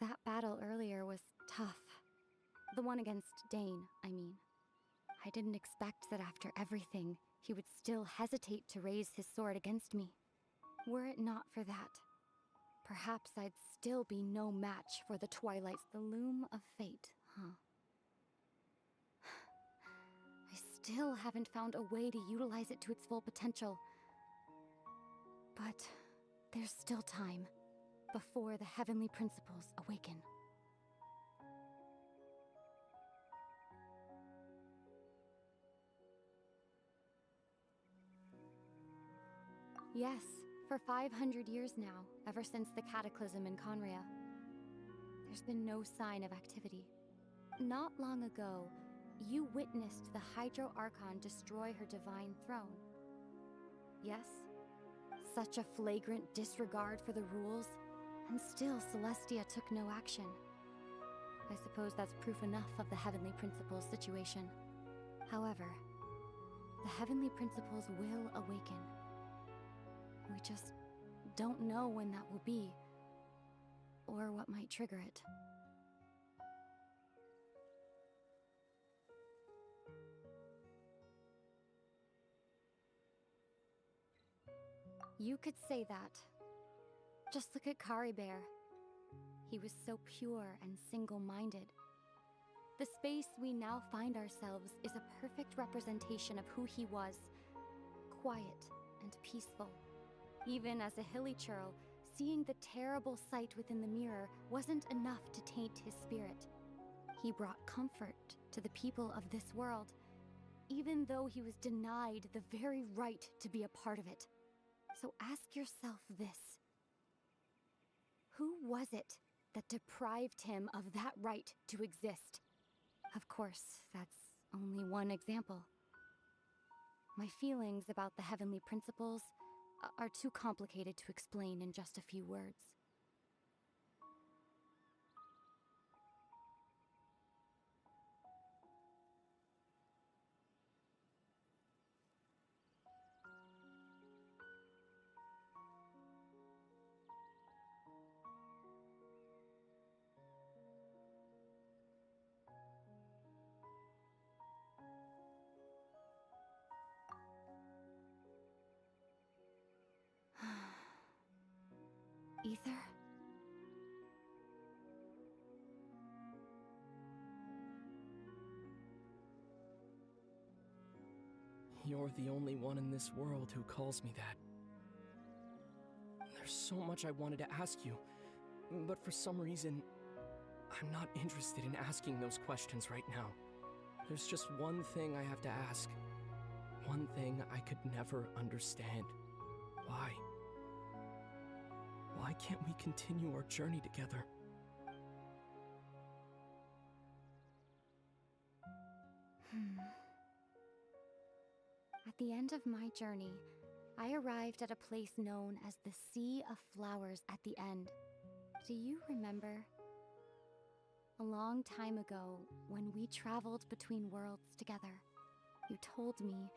S11: That battle earlier was tough. The one against Dane, I mean. I didn't expect that after everything, he would still hesitate to raise his sword against me. Were it not for that, perhaps I'd still be no match for the Twilight's the loom of fate, huh? I still haven't found a way to utilize it to its full potential. But there's still time before the heavenly principles awaken. Yes, for 500 years now, ever since the cataclysm in Conria, there's been no sign of activity. Not long ago, you witnessed the Hydro Archon destroy her divine throne. Yes? Such a flagrant disregard for the rules, and still Celestia took no action. I suppose that's proof enough of the Heavenly Principles situation. However, the Heavenly Principles will awaken. We just don't know when that will be, or what might trigger it. You could say that. Just look at Kari Bear. He was so pure and single-minded. The space we now find ourselves is a perfect representation of who he was. Quiet and peaceful. Even as a hilly churl, seeing the terrible sight within the mirror wasn't enough to taint his spirit. He brought comfort to the people of this world, even though he was denied the very right to be a part of it. So ask yourself this. Who was it that deprived him of that right to exist? Of course, that's only one example. My feelings about the heavenly principles are too complicated to explain in just a few words. Ether?
S17: You're the only one in this world who calls me that. There's so much I wanted to ask you, but for some reason, I'm not interested in asking those questions right now. There's just one thing I have to ask. One thing I could never understand. Why? Why can't we continue our journey together?
S11: At the end of my journey, I arrived at a place known as the Sea of Flowers at the end. Do you remember? A long time ago, when we traveled between worlds together, you told me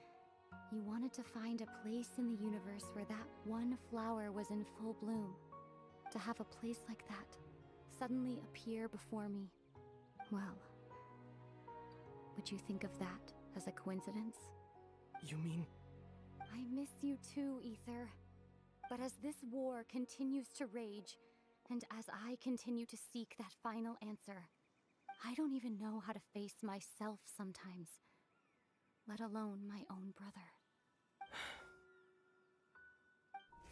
S11: you wanted to find a place in the universe where that one flower was in full bloom. To have a place like that suddenly appear before me. Well, would you think of that as a coincidence?
S17: You mean...
S11: I miss you too, Ether. But as this war continues to rage, and as I continue to seek that final answer, I don't even know how to face myself sometimes, let alone my own brother.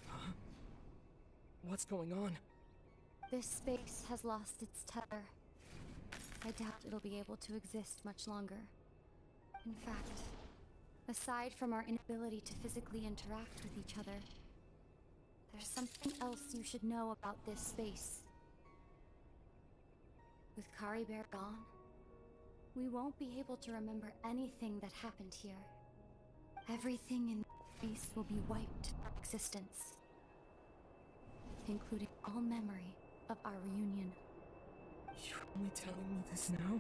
S17: Huh? What's going on?
S11: This space has lost its tether. I doubt it'll be able to exist much longer. In fact, aside from our inability to physically interact with each other, there's something else you should know about this space. With Kari Bear gone, we won't be able to remember anything that happened here. Everything in this space will be wiped from existence, including all memory of our reunion.
S17: You're only telling me this now?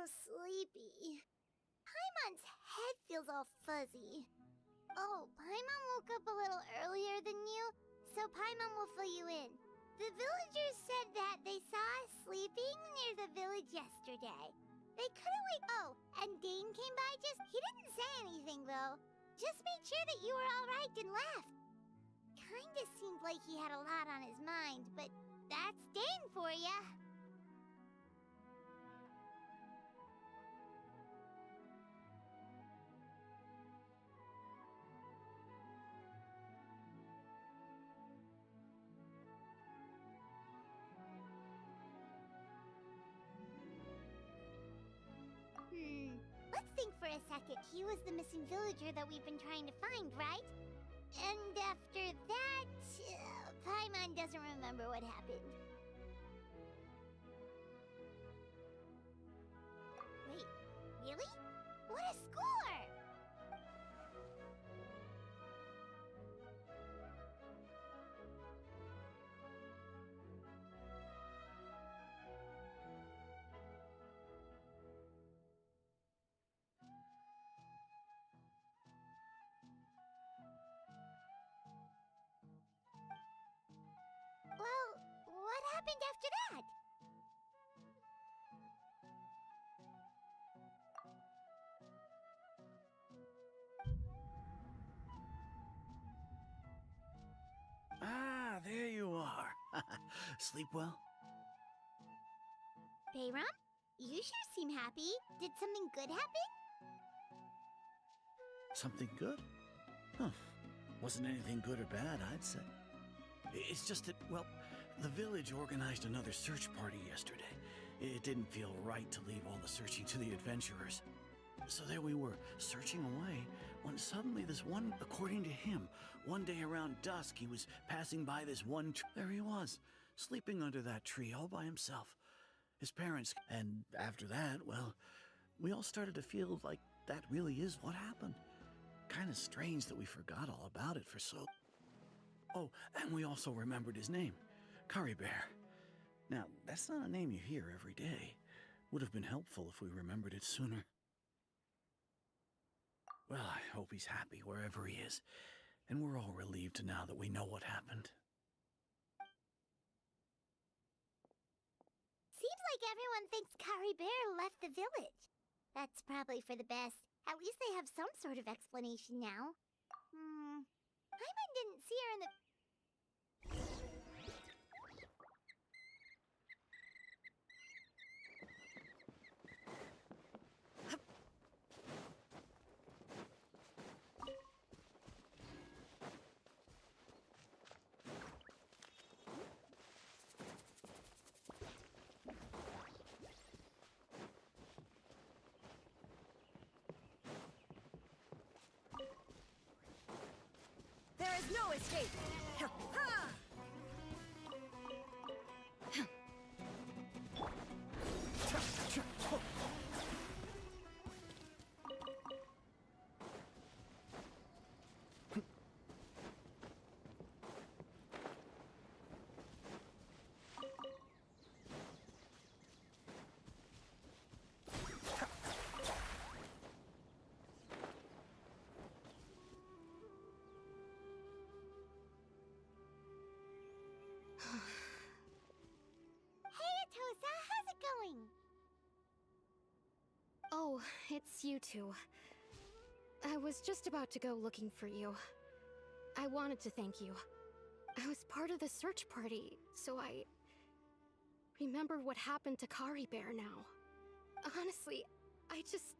S3: sleepy. Paimon's head feels all fuzzy. Oh, Paimon woke up a little earlier than you, so Paimon will fill you in. The villagers said that they saw us sleeping near the village yesterday. They couldn't wait. Oh, and Dane came by he didn't say anything though. Just made sure that you were alright and left. Kinda seemed like he had a lot on his mind, but that's Dane for ya. Let's think for a second. He was the missing villager that we've been trying to find, right? And after that, Paimon doesn't remember what happened. Wait, really? What a score! Well, what happened after that?
S7: Ah, there you are. Sleep well?
S3: Bayram, you sure seem happy. Did something good happen?
S7: Something good? Huh. Wasn't anything good or bad, I'd say. It's just that, well, the village organized another search party yesterday. It didn't feel right to leave all the searching to the adventurers. So there we were, searching away, when suddenly this one, according to him, one day around dusk, he was passing by this one tree. There he was, sleeping under that tree all by himself. His parents, and after that, well, we all started to feel like that really is what happened. Kind of strange that we forgot all about it for so... Oh, and we also remembered his name, Curry Bear. Now, that's not a name you hear every day. Would have been helpful if we remembered it sooner. Well, I hope he's happy wherever he is, and we're all relieved now that we know what happened.
S3: Seems like everyone thinks Curry Bear left the village. That's probably for the best. At least they have some sort of explanation now. Paimon didn't see her in the...
S5: There is no escape! Ha! Ha!
S3: Hey, Atosa, how's it going?
S14: Oh, it's you two. I was just about to go looking for you. I wanted to thank you. I was part of the search party, so I remembered what happened to Kari Bear now. Honestly, I just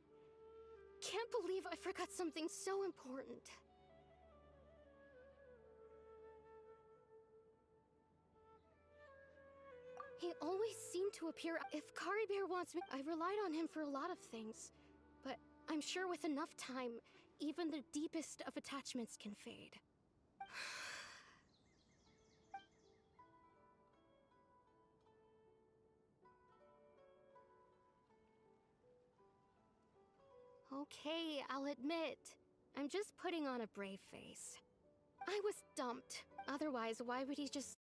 S14: can't believe I forgot something so important. He always seemed to appear. If Kari Bear wants me, I relied on him for a lot of things. But I'm sure with enough time, even the deepest of attachments can fade. Okay, I'll admit. I'm just putting on a brave face. I was dumped. Otherwise, why would he just...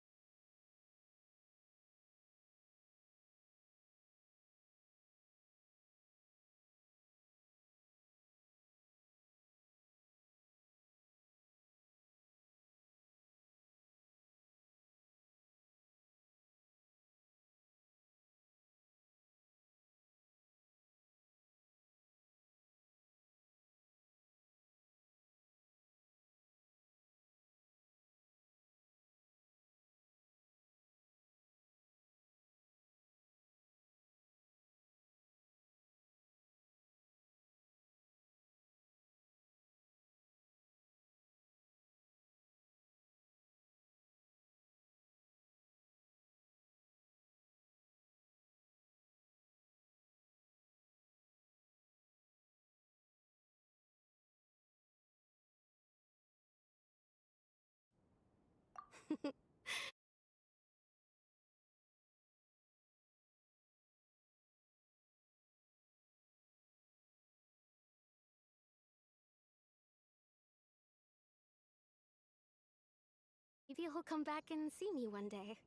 S14: Maybe he'll come back and see me one day.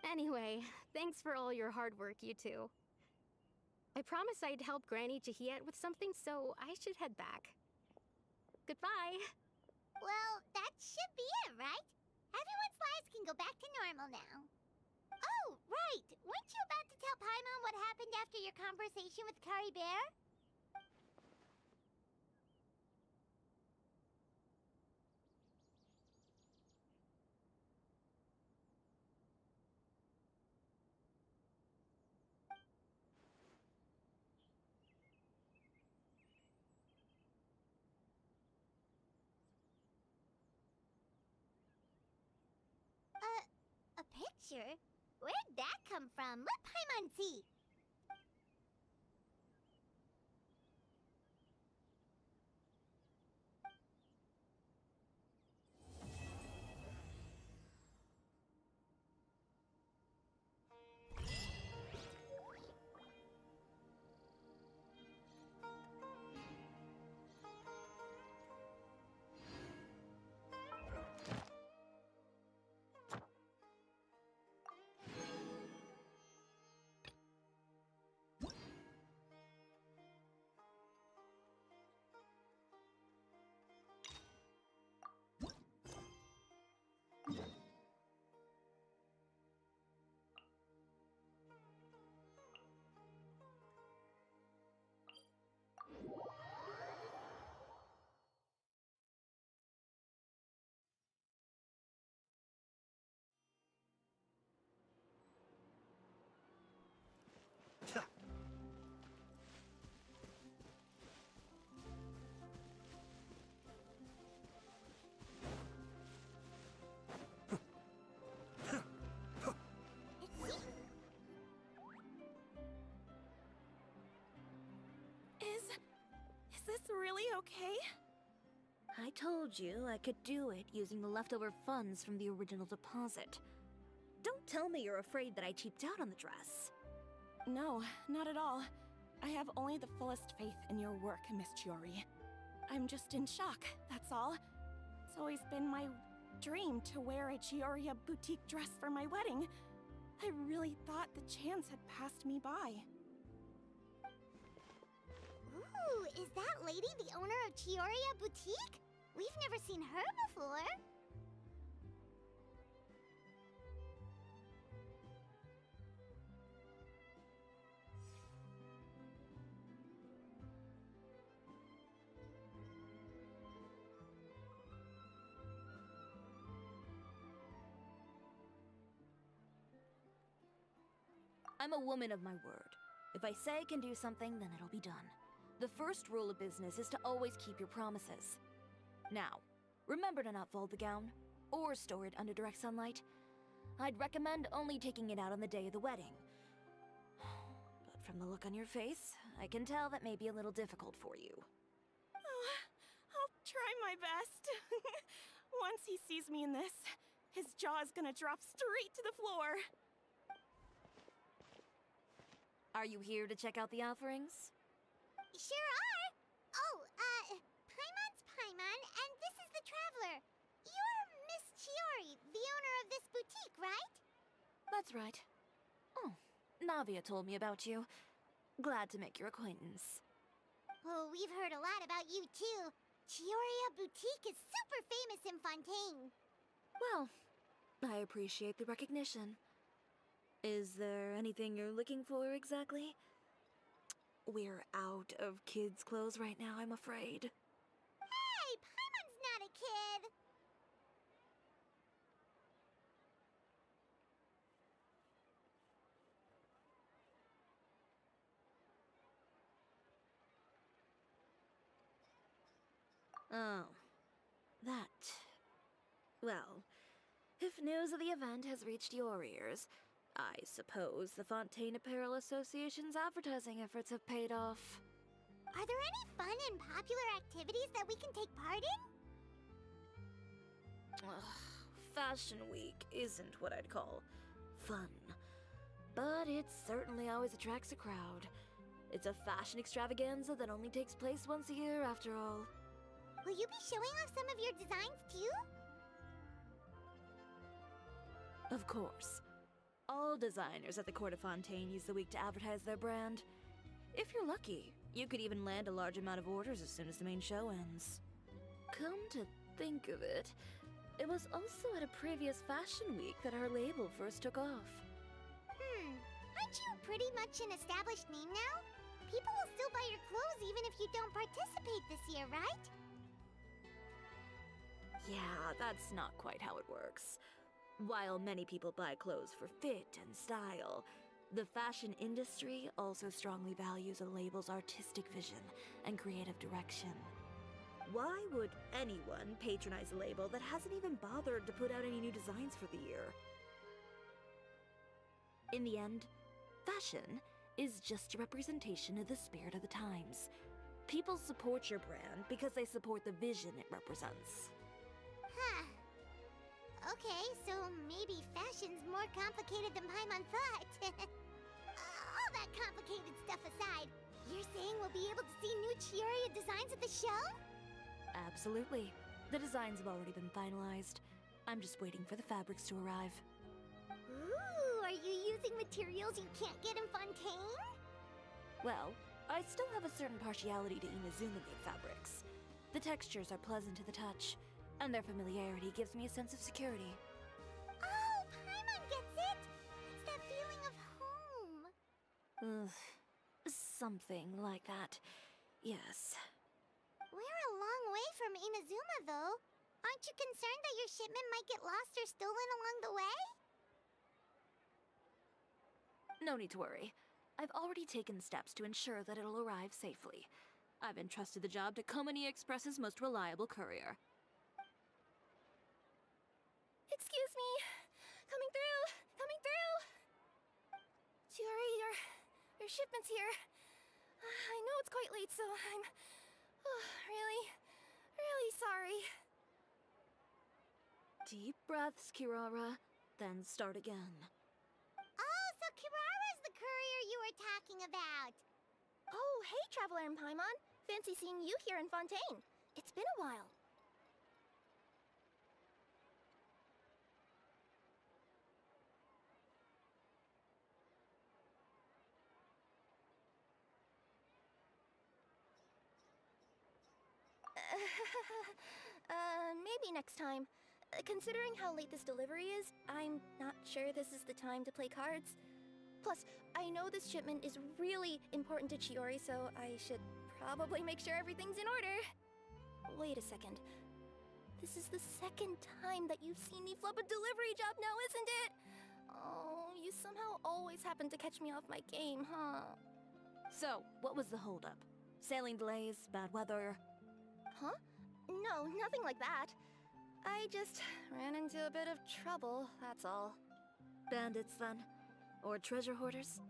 S14: Anyway, thanks for all your hard work, you two. I promised I'd help Granny Jahiet with something, so I should head back. Goodbye.
S3: Well, that should be it, right? Everyone's lives can go back to normal now. Oh, right! Weren't you about to tell Paimon what happened after your conversation with Kari Bear? A picture? Where'd that come from? Let Paimon see.
S18: Is this really okay? I told you I could do it using the leftover funds from the original deposit. Don't tell me you're afraid that I cheaped out on the dress.
S19: No, not at all. I have only the fullest faith in your work, Miss Chiori. I'm just in shock, that's all. It's always been my dream to wear a Chioria boutique dress for my wedding. I really thought the chance had passed me by.
S3: Ooh, is that lady the owner of Chioria Boutique? We've never seen her before.
S18: I'm a woman of my word. If I say I can do something, then it'll be done. The first rule of business is to always keep your promises. Now, remember to not fold the gown, or store it under direct sunlight. I'd recommend only taking it out on the day of the wedding. But from the look on your face, I can tell that may be a little difficult for you.
S19: Oh, I'll try my best. Once he sees me in this, his jaw is gonna drop straight to the floor.
S18: Are you here to check out the offerings?
S3: Sure are. Oh, Paimon's Paimon, and this is the Traveler. You're Miss Chiori, the owner of this boutique, right?
S18: That's right. Oh, Navia told me about you. Glad to make your acquaintance.
S3: Oh, we've heard a lot about you, too. Chioria Boutique is super famous in Fontaine.
S18: Well, I appreciate the recognition. Is there anything you're looking for exactly? We're out of kids' clothes right now, I'm afraid.
S3: Hey, Paimon's not a kid.
S18: Oh, that. Well, if news of the event has reached your ears, I suppose the Fontaine Apparel Association's advertising efforts have paid off.
S3: Are there any fun and popular activities that we can take part in?
S18: Ugh, Fashion Week isn't what I'd call fun. But it certainly always attracts a crowd. It's a fashion extravaganza that only takes place once a year, after all.
S3: Will you be showing off some of your designs too?
S18: Of course. All designers at the Court of Fontaine use the week to advertise their brand. If you're lucky, you could even land a large amount of orders as soon as the main show ends. Come to think of it, it was also at a previous fashion week that our label first took off.
S3: Aren't you pretty much an established name now? People will still buy your clothes even if you don't participate this year, right?
S18: Yeah, that's not quite how it works. While many people buy clothes for fit and style, the fashion industry also strongly values a label's artistic vision and creative direction. Why would anyone patronize a label that hasn't even bothered to put out any new designs for the year? In the end, fashion is just a representation of the spirit of the times. People support your brand because they support the vision it represents.
S3: Huh. Okay, so maybe fashion's more complicated than Paimon thought. All that complicated stuff aside, you're saying we'll be able to see new Chiyoria designs at the show?
S18: Absolutely. The designs have already been finalized. I'm just waiting for the fabrics to arrive.
S3: Ooh, are you using materials you can't get in Fontaine?
S18: Well, I still have a certain partiality to Inazuma-made fabrics. The textures are pleasant to the touch, and their familiarity gives me a sense of security.
S3: Oh, Paimon gets it! It's that feeling of home.
S18: Ugh. Something like that. Yes.
S3: We're a long way from Inazuma, though. Aren't you concerned that your shipment might get lost or stolen along the way?
S18: No need to worry. I've already taken steps to ensure that it'll arrive safely. I've entrusted the job to Komani Express's most reliable courier.
S14: Excuse me! Coming through! Coming through! Chiori, your shipment's here. I know it's quite late, so I'm really sorry.
S18: Deep breaths, Kirara, then start again.
S3: Oh, so Kirara's the courier you were talking about.
S14: Oh, hey, Traveler and Paimon. Fancy seeing you here in Fontaine. It's been a while. Maybe next time. Considering how late this delivery is, I'm not sure this is the time to play cards. Plus, I know this shipment is really important to Chiori, so I should probably make sure everything's in order. Wait a second. This is the second time that you've seen me flub a delivery job now, isn't it? Oh, you somehow always happen to catch me off my game, huh?
S18: So, what was the holdup? Sailing delays, bad weather?
S14: Huh? No, nothing like that. I just ran into a bit of trouble, that's all.
S18: Bandits, then? Or treasure hoarders?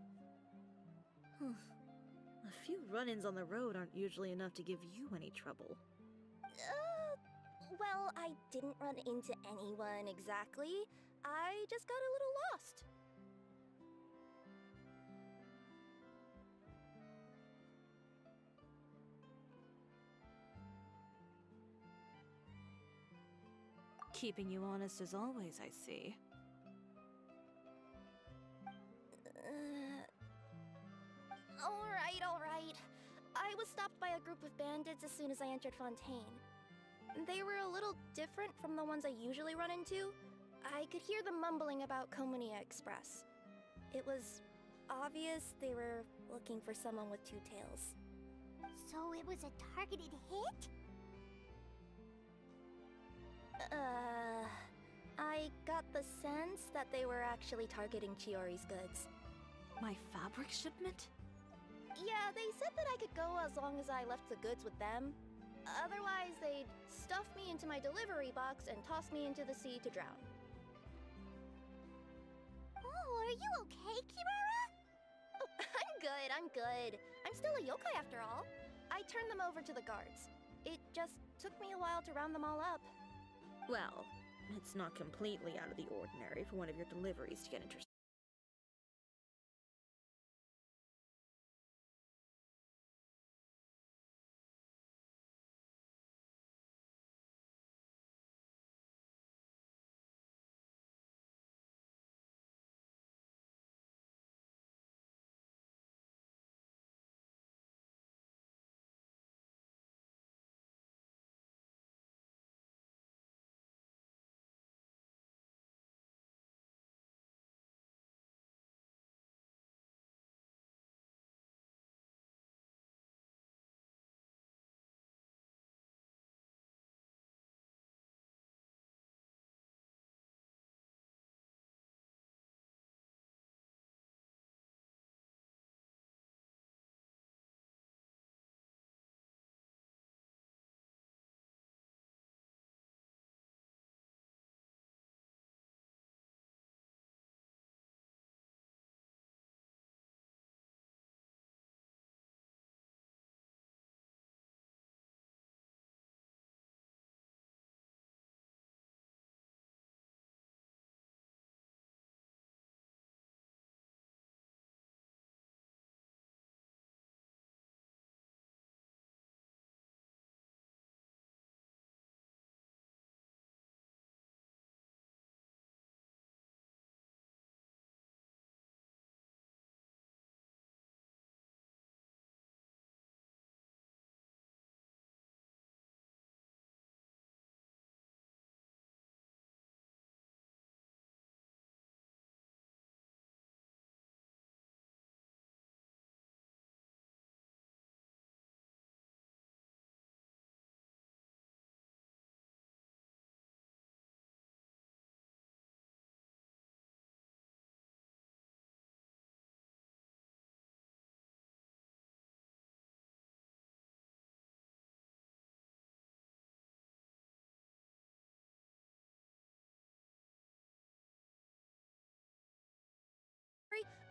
S18: A few run-ins on the road aren't usually enough to give you any trouble.
S14: Well, I didn't run into anyone exactly. I just got a little lost.
S18: Keeping you honest as always, I see.
S14: Alright. I was stopped by a group of bandits as soon as I entered Fontaine. They were a little different from the ones I usually run into. I could hear them mumbling about Komani Express. It was obvious they were looking for someone with two tails.
S3: So it was a targeted hit?
S14: I got the sense that they were actually targeting Chiori's goods.
S18: My fabric shipment?
S14: Yeah, they said that I could go as long as I left the goods with them. Otherwise, they'd stuff me into my delivery box and toss me into the sea to drown.
S3: Oh, are you okay, Kirara?
S14: Oh, I'm good. I'm still a yokai after all. I turned them over to the guards. It just took me a while to round them all up.
S18: Well, It's not completely out of the ordinary for one of your deliveries to get intercepted.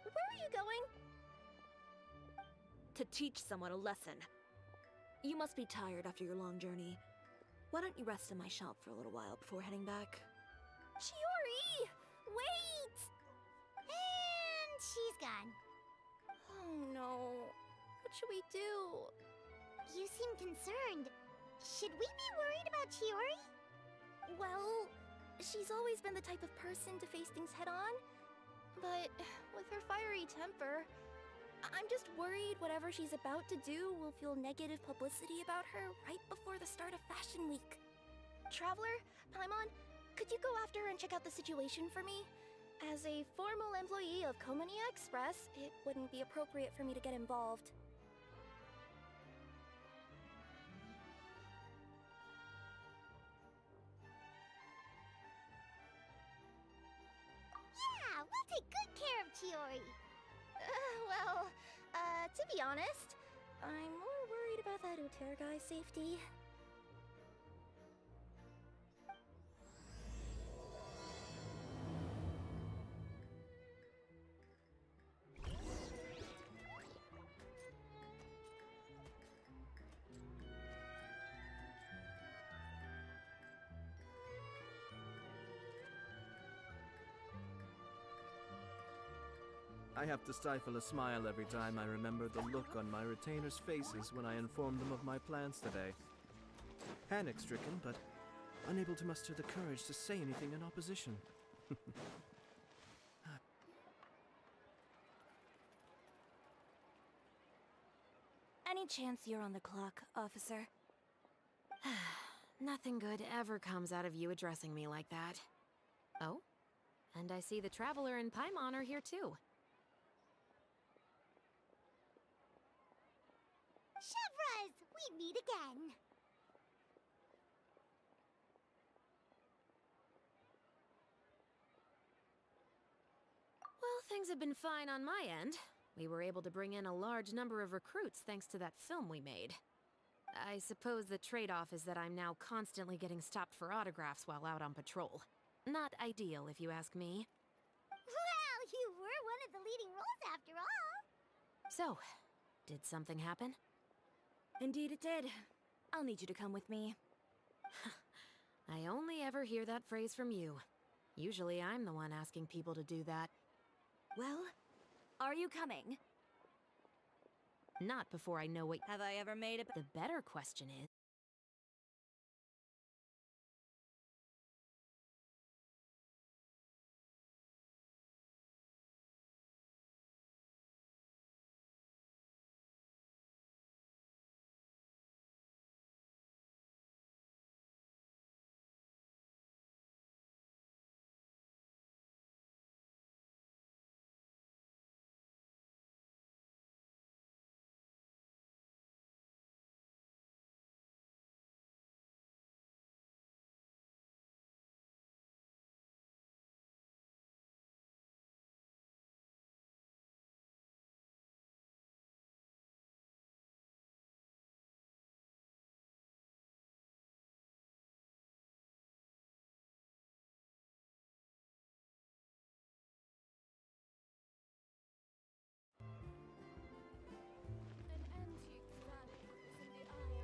S5: Where are you going?
S18: To teach someone a lesson. You must be tired after your long journey. Why don't you rest in my shop for a little while before heading back?
S3: Chiori! Wait! And she's gone.
S14: Oh no. What should we do?
S3: You seem concerned. Should we be worried about Chiori?
S14: Well, she's always been the type of person to face things head on. But with her fiery temper, I'm just worried whatever she's about to do will fuel negative publicity about her right before the start of Fashion Week. Traveler, Paimon, could you go after her and check out the situation for me? As a formal employee of Komonia Express, it wouldn't be appropriate for me to get involved.
S3: Yeah, we'll take good care of Chiori.
S14: To be honest, I'm more worried about that Uter guy's safety.
S20: I have to stifle a smile every time I remember the look on my retainers' faces when I informed them of my plans today. Panic-stricken, but unable to muster the courage to say anything in opposition.
S18: Any chance you're on the clock, officer?
S2: Nothing good ever comes out of you addressing me like that. Oh? And I see the Traveler and Paimon are here too.
S3: Chevras, we meet again.
S2: Well, things have been fine on my end. We were able to bring in a large number of recruits thanks to that film we made. I suppose the trade-off is that I'm now constantly getting stopped for autographs while out on patrol. Not ideal, if you ask me.
S3: Well, you were one of the leading roles after all.
S2: So, did something happen?
S18: Indeed it did. I'll need you to come with me.
S21: I only ever hear that phrase from you. Usually I'm the one asking people to do that.
S18: Well, are you coming?
S21: Not before I know what—
S18: Have I ever made it?
S21: The better question is—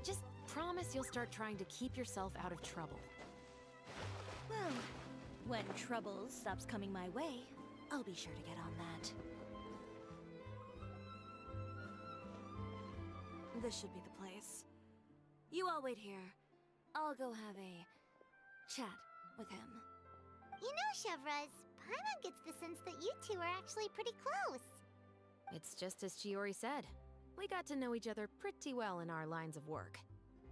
S21: Just promise you'll start trying to keep yourself out of trouble.
S18: Well, when trouble stops coming my way, I'll be sure to get on that. This should be the place. You all wait here. I'll go have a chat with him.
S3: You know, Chevraz, Paimon gets the sense that you two are actually pretty close.
S21: It's just as Chiori said. We got to know each other pretty well in our lines of work.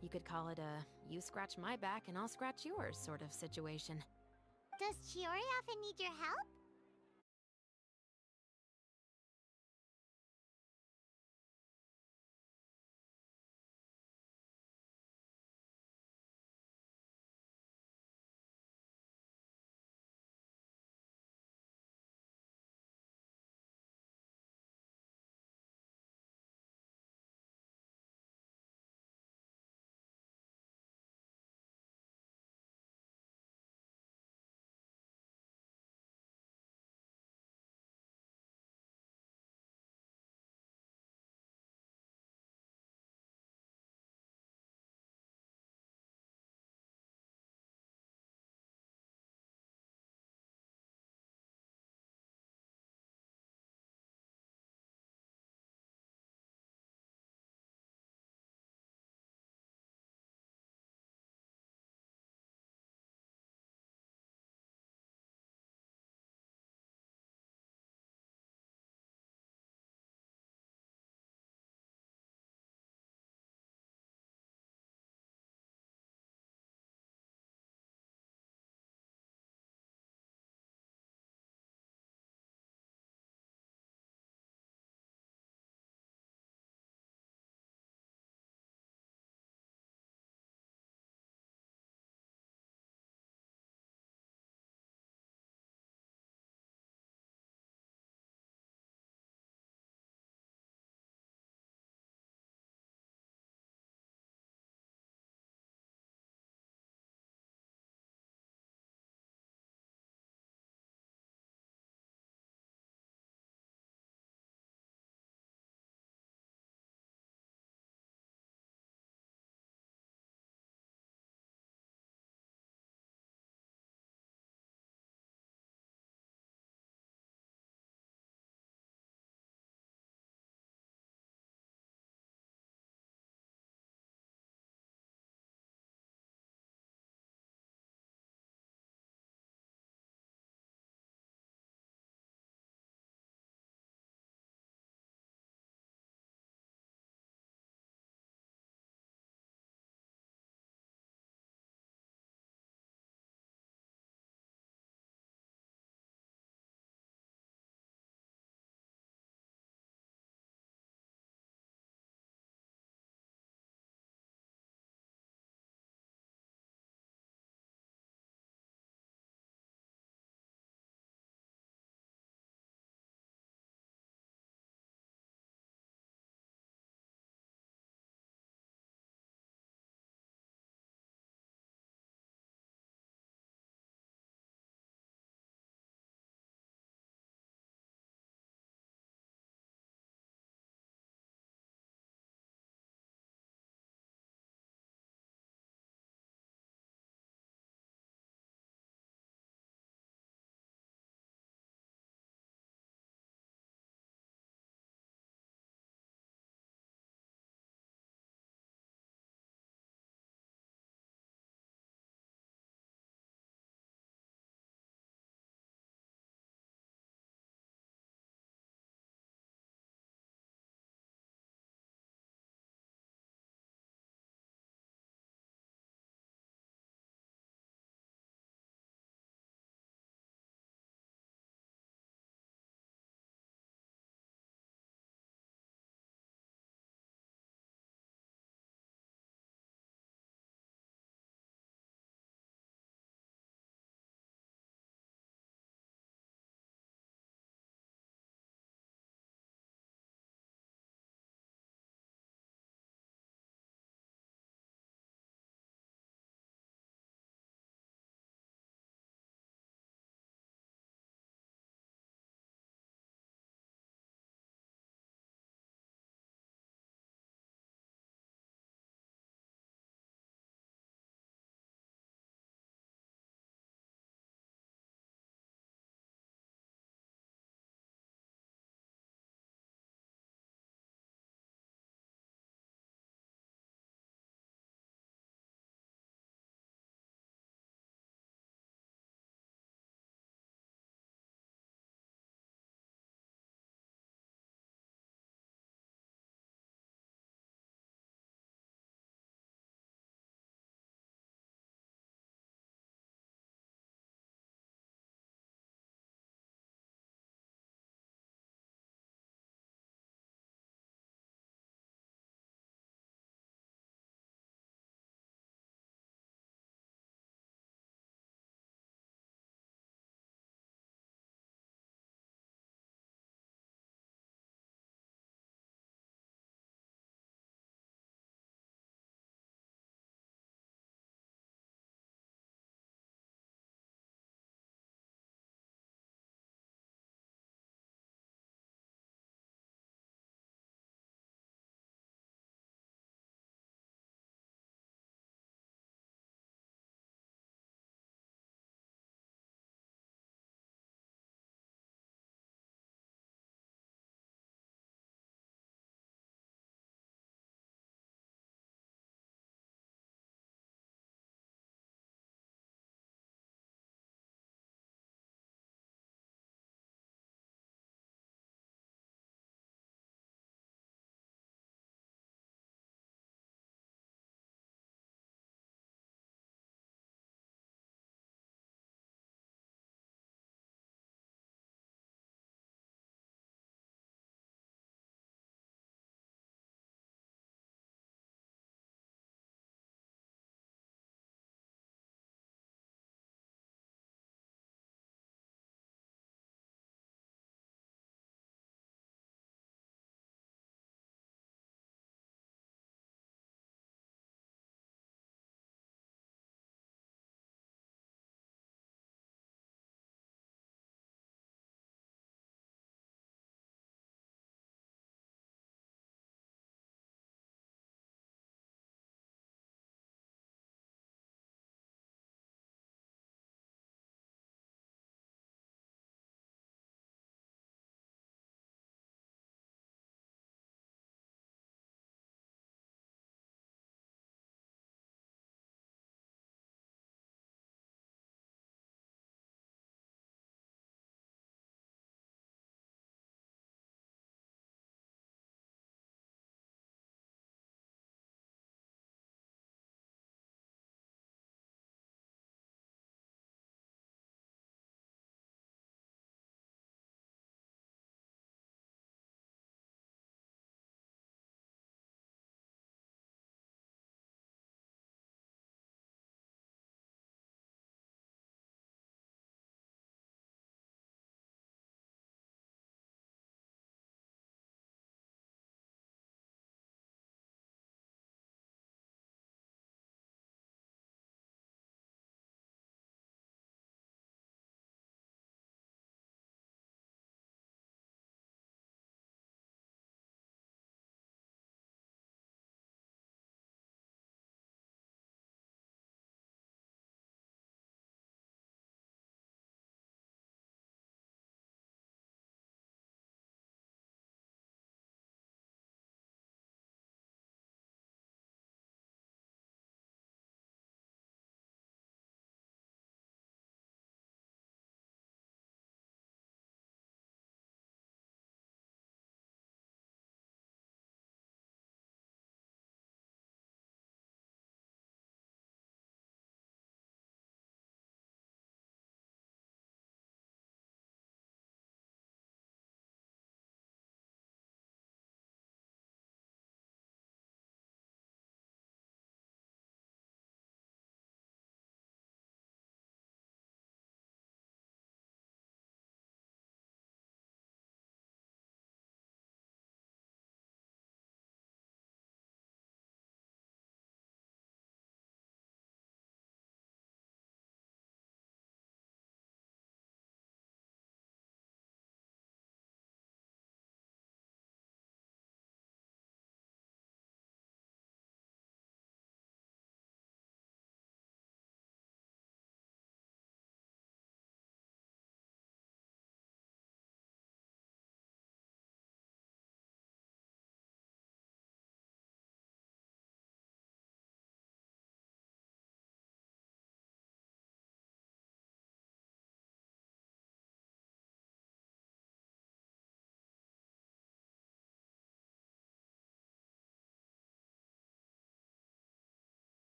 S21: You could call it a you scratch my back and I'll scratch yours sort of situation.
S3: Does Chiori often need your help?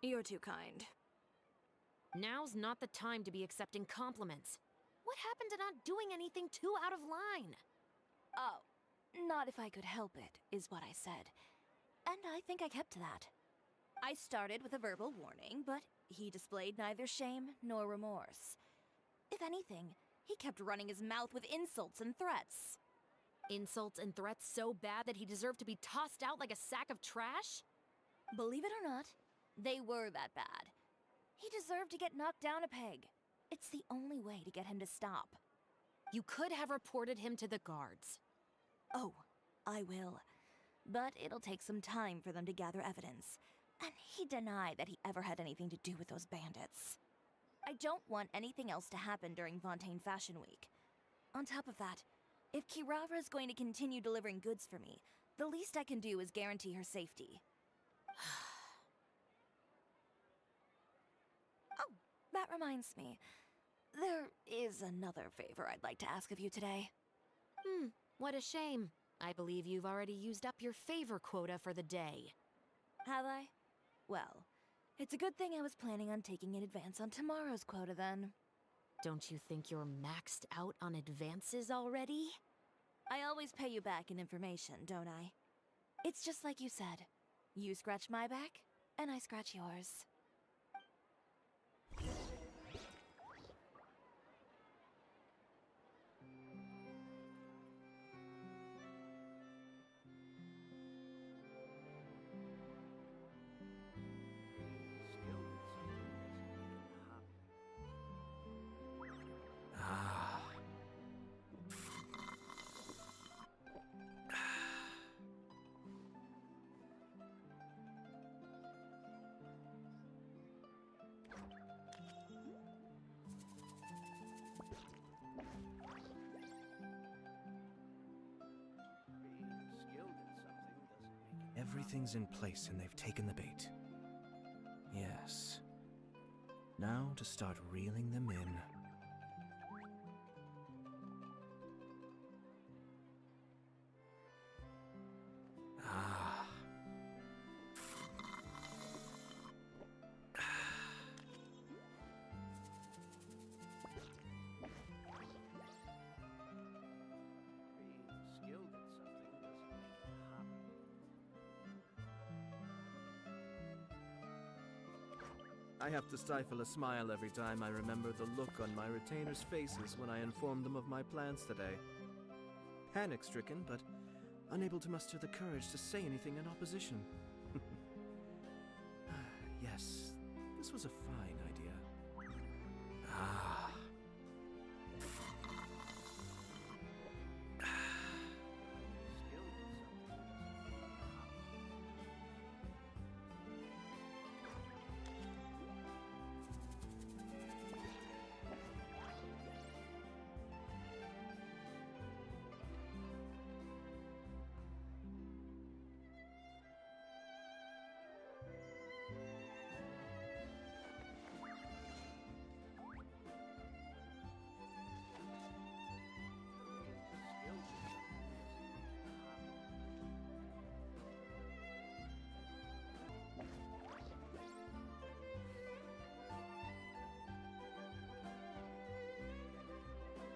S18: You're too kind.
S21: Now's not the time to be accepting compliments. What happened to not doing anything too out of line?
S18: Oh, not if I could help it, is what I said. And I think I kept to that. I started with a verbal warning, but he displayed neither shame nor remorse. If anything, he kept running his mouth with insults and threats.
S21: Insults and threats so bad that he deserved to be tossed out like a sack of trash?
S18: Believe it or not, they were that bad. He deserved to get knocked down a peg. It's the only way to get him to stop.
S21: You could have reported him to the guards.
S18: Oh, I will. But it'll take some time for them to gather evidence. And he denied that he ever had anything to do with those bandits. I don't want anything else to happen during Fontaine Fashion Week. On top of that, if Kirara is going to continue delivering goods for me, the least I can do is guarantee her safety. Oh, that reminds me. There is another favor I'd like to ask of you today.
S21: What a shame. I believe you've already used up your favor quota for the day.
S18: Have I? Well, it's a good thing I was planning on taking an advance on tomorrow's quota then.
S21: Don't you think you're maxed out on advances already?
S18: I always pay you back in information, don't I? It's just like you said. You scratch my back, and I scratch yours.
S20: Everything's in place and they've taken the bait. Yes. Now to start reeling them in. Ah. I have to stifle a smile every time I remember the look on my retainers' faces when I informed them of my plans today. Panic-stricken, but unable to muster the courage to say anything in opposition. Yes, this was a fine idea. Ah.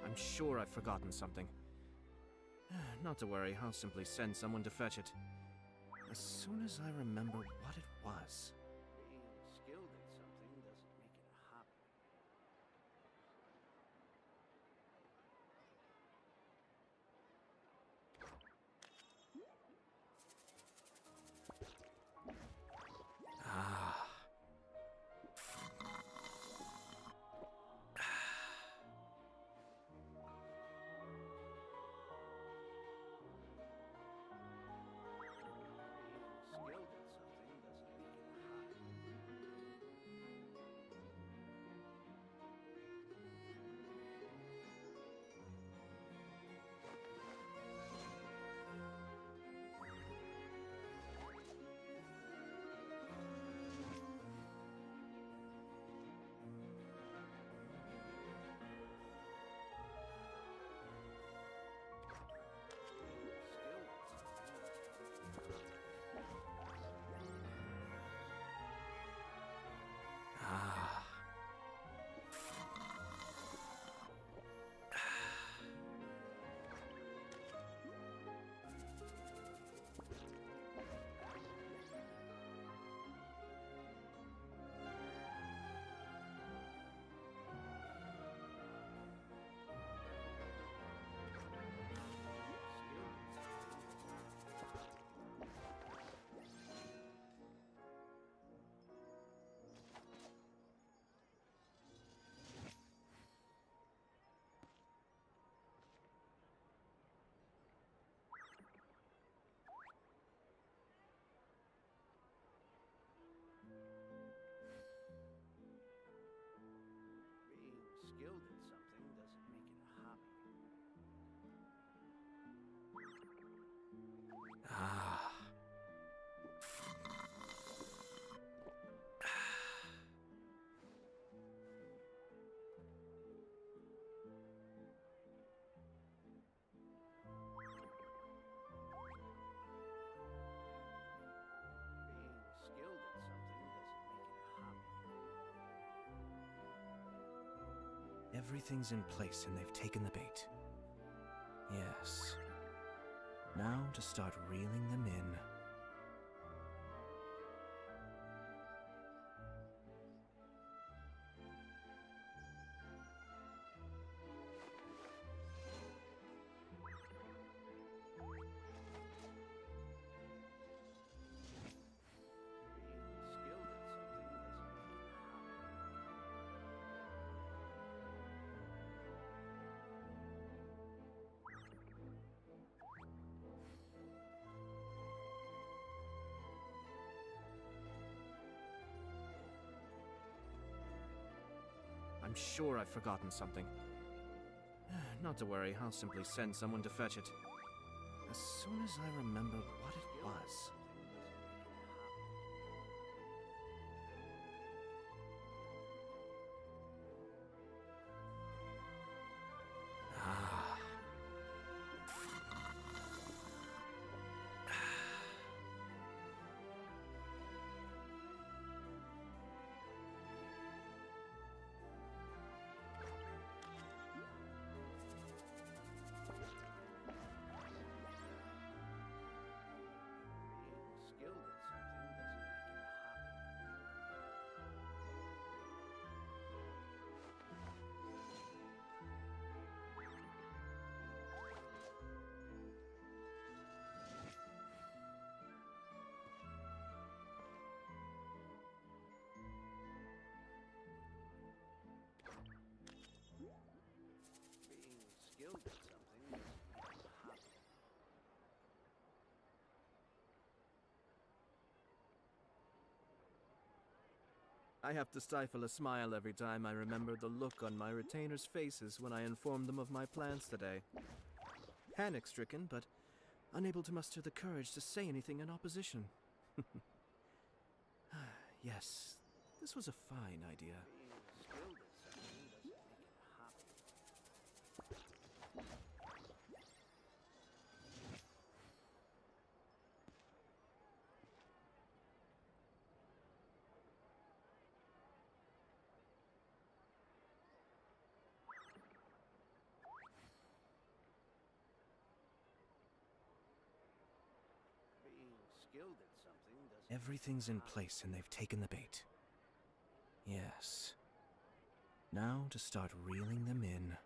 S20: I'm sure I've forgotten something. Not to worry, I'll simply send someone to fetch it. As soon as I remember what it was.
S7: Being skilled at something doesn't make it a hobby.
S20: Ah.
S7: Skilled at something doesn't make it a hobby.
S20: Everything's in place and they've taken the bait. Yes. Now to start reeling them in. I'm sure I've forgotten something. Not to worry, I'll simply send someone to fetch it. As soon as I remember what it was. Ah. I have to stifle a smile every time I remember the look on my retainers' faces when I informed them of my plans today. Panic-stricken, but unable to muster the courage to say anything in opposition. Yes, this was a fine idea. Everything's in place and they've taken the bait. Yes. Now to start reeling them in.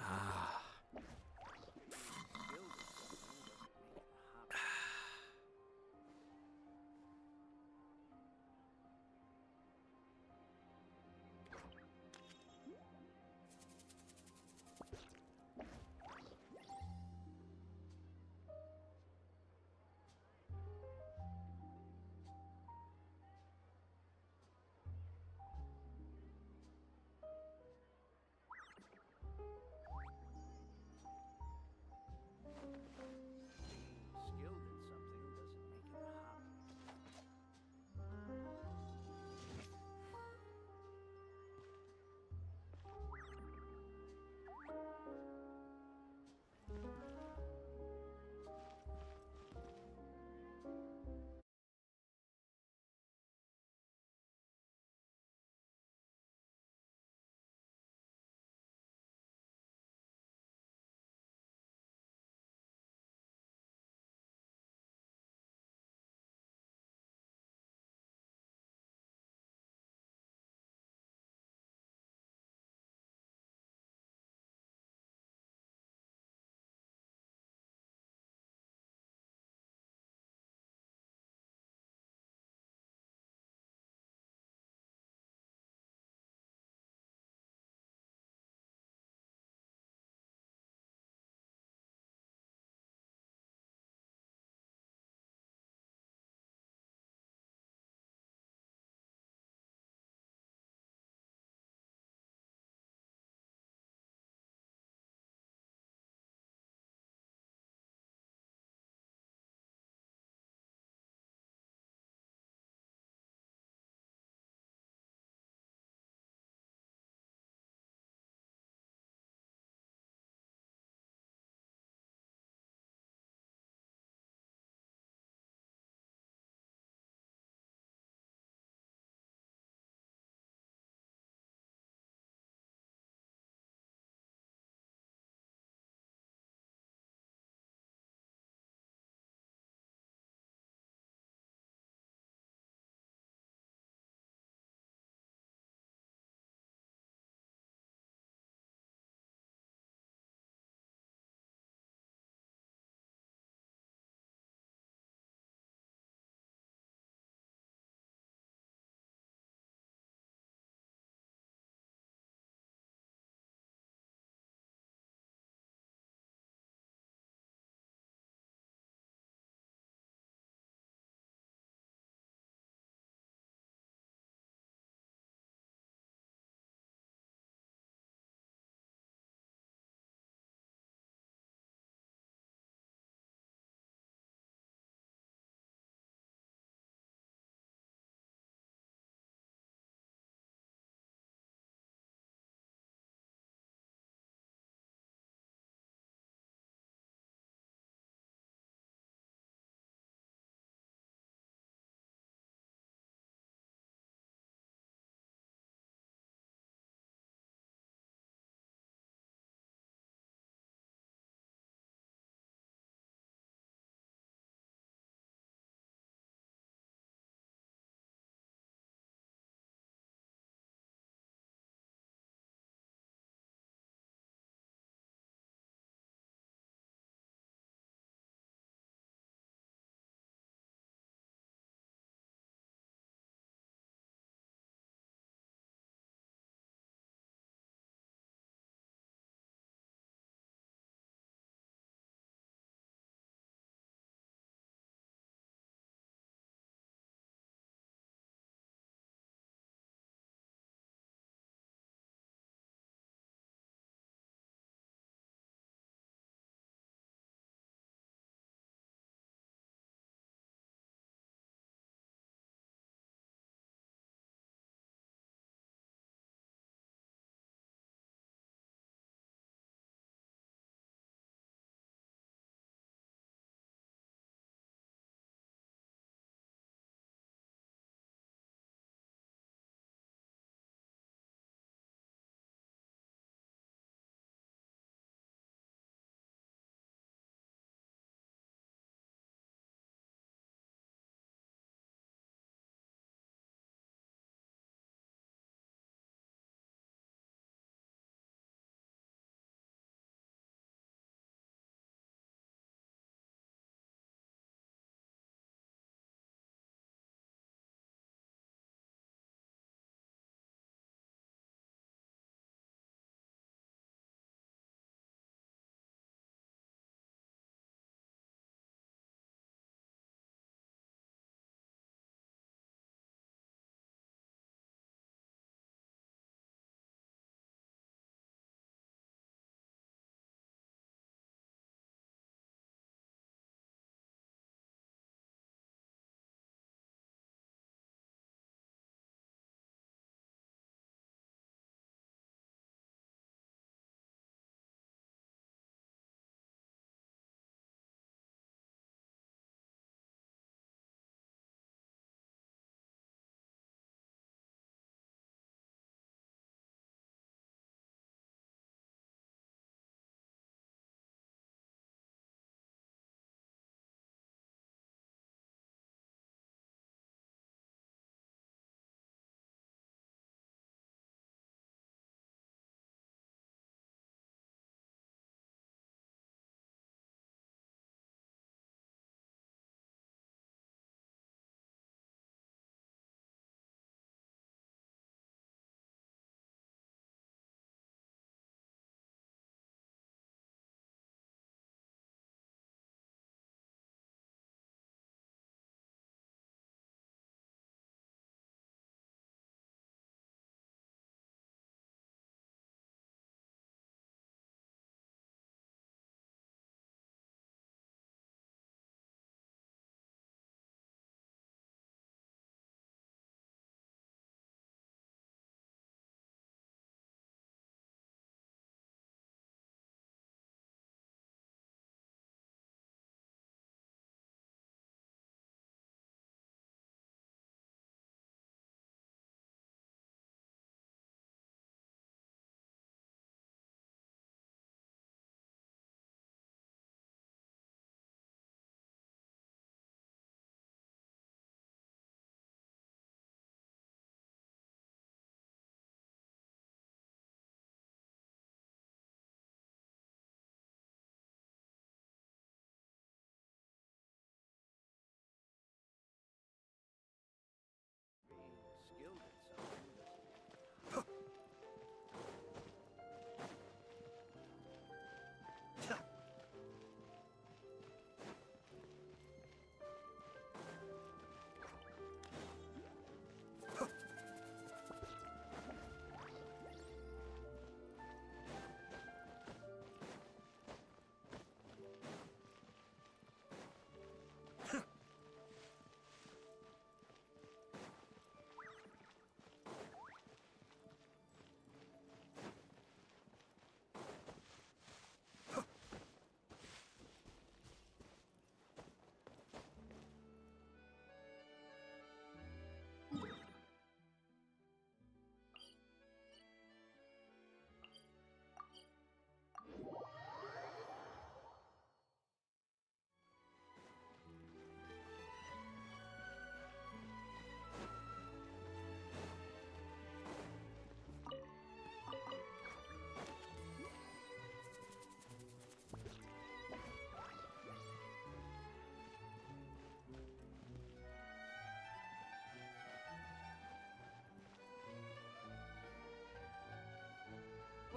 S20: Ah.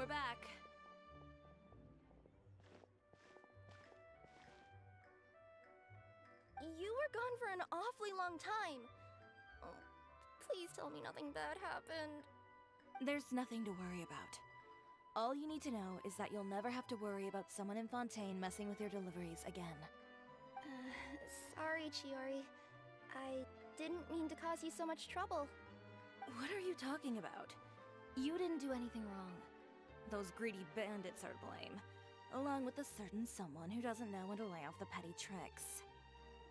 S18: we're back.
S9: You were gone for an awfully long time. Oh, please tell me nothing bad happened.
S18: There's nothing to worry about. All you need to know is that you'll never have to worry about someone in Fontaine messing with your deliveries again.
S9: Sorry, Chiori. I didn't mean to cause you so much trouble.
S18: What are you talking about? You didn't do anything wrong. Those greedy bandits are to blame, along with a certain someone who doesn't know when to lay off the petty tricks.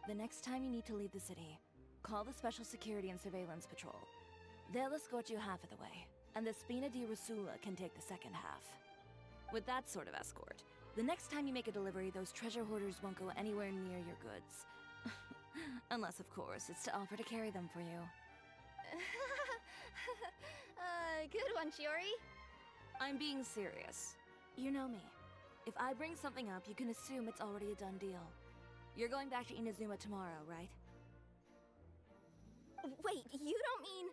S18: The next time you need to leave the city, call the Special Security and Surveillance Patrol. They'll escort you half of the way, and the Spina di Rusula can take the second half. With that sort of escort, the next time you make a delivery, those treasure hoarders won't go anywhere near your goods. Unless, of course, it's to offer to carry them for you.
S9: Good one, Chiori.
S18: I'm being serious. You know me. If I bring something up, you can assume it's already a done deal. You're going back to Inazuma tomorrow, right?
S9: Wait, you don't mean...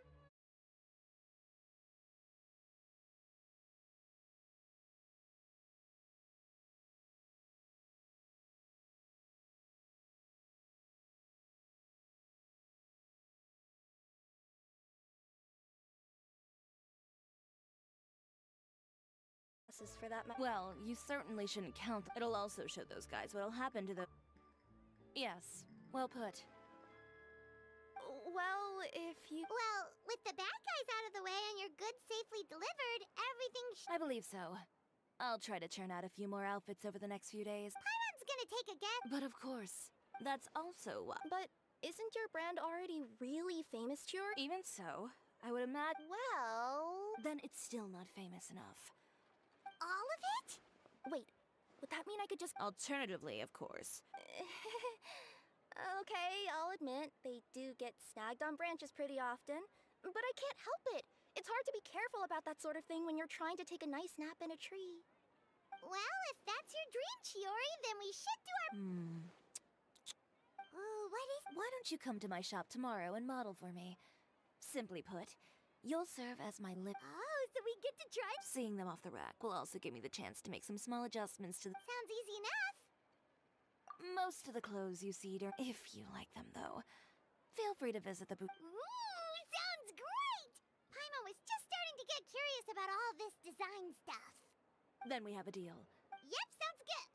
S9: for that
S18: Well, you certainly shouldn't count. It'll also show those guys what'll happen to the... Yes, well put.
S9: Well, if you...
S3: Well, with the bad guys out of the way and your goods safely delivered, everything
S18: I believe so. I'll try to churn out a few more outfits over the next few days.
S3: Paimon's gonna take a guess.
S18: But of course, that's also why...
S9: But isn't your brand already really famous, Chiori?
S18: Even so, I would imagine...
S3: Well...
S18: Then it's still not famous enough.
S3: All of it?
S9: Wait, would that mean I could just...
S18: Alternatively, of course.
S9: Okay, I'll admit, they do get snagged on branches pretty often. But I can't help it. It's hard to be careful about that sort of thing when you're trying to take a nice nap in a tree.
S3: Well, if that's your dream, Chiori, then we should do our... Ooh, what is...
S18: Why don't you come to my shop tomorrow and model for me? Simply put, you'll serve as my lip...
S3: Oh, so we get to try...
S18: Seeing them off the rack will also give me the chance to make some small adjustments to the...
S3: Sounds easy enough.
S18: Most of the clothes you see, if you like them, though. Feel free to visit the boutique.
S3: Ooh, sounds great! Paimon was just starting to get curious about all this design stuff.
S18: Then we have a deal.
S3: Yep, sounds good.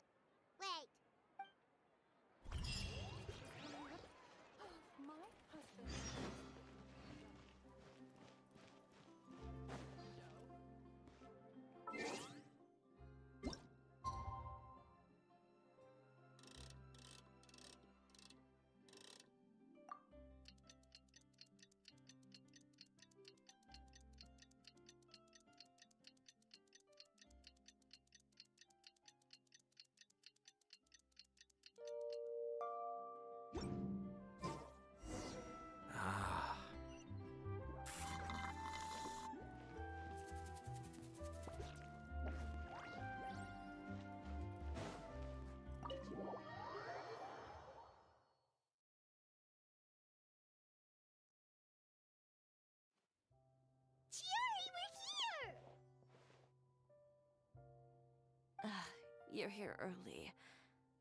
S3: Wait.
S8: My husband.
S18: You're here early.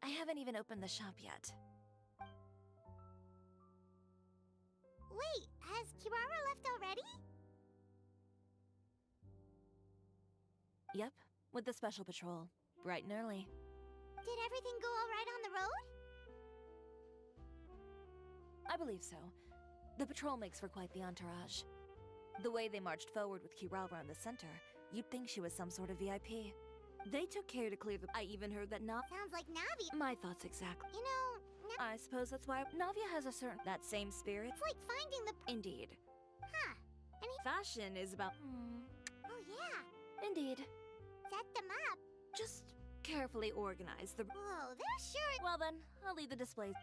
S18: I haven't even opened the shop yet.
S3: Wait, has Kirara left already?
S18: Yep, with the special patrol. Bright and early.
S3: Did everything go all right on the road?
S18: I believe so. The patrol makes for quite the entourage. The way they marched forward with Kirara in the center, you'd think she was some sort of VIP. They took care to clear the... I even heard that
S3: Sounds like Navi.
S18: My thoughts exactly.
S3: You know...
S18: I suppose that's why Navia has a certain... That same spirit.
S3: It's like finding the...
S18: Indeed.
S3: Huh.
S18: Fashion is about...
S3: Oh, yeah.
S18: Indeed.
S3: Set them up.
S18: Just carefully organize the...
S3: Whoa, they're sure...
S18: Well then, I'll leave the displays.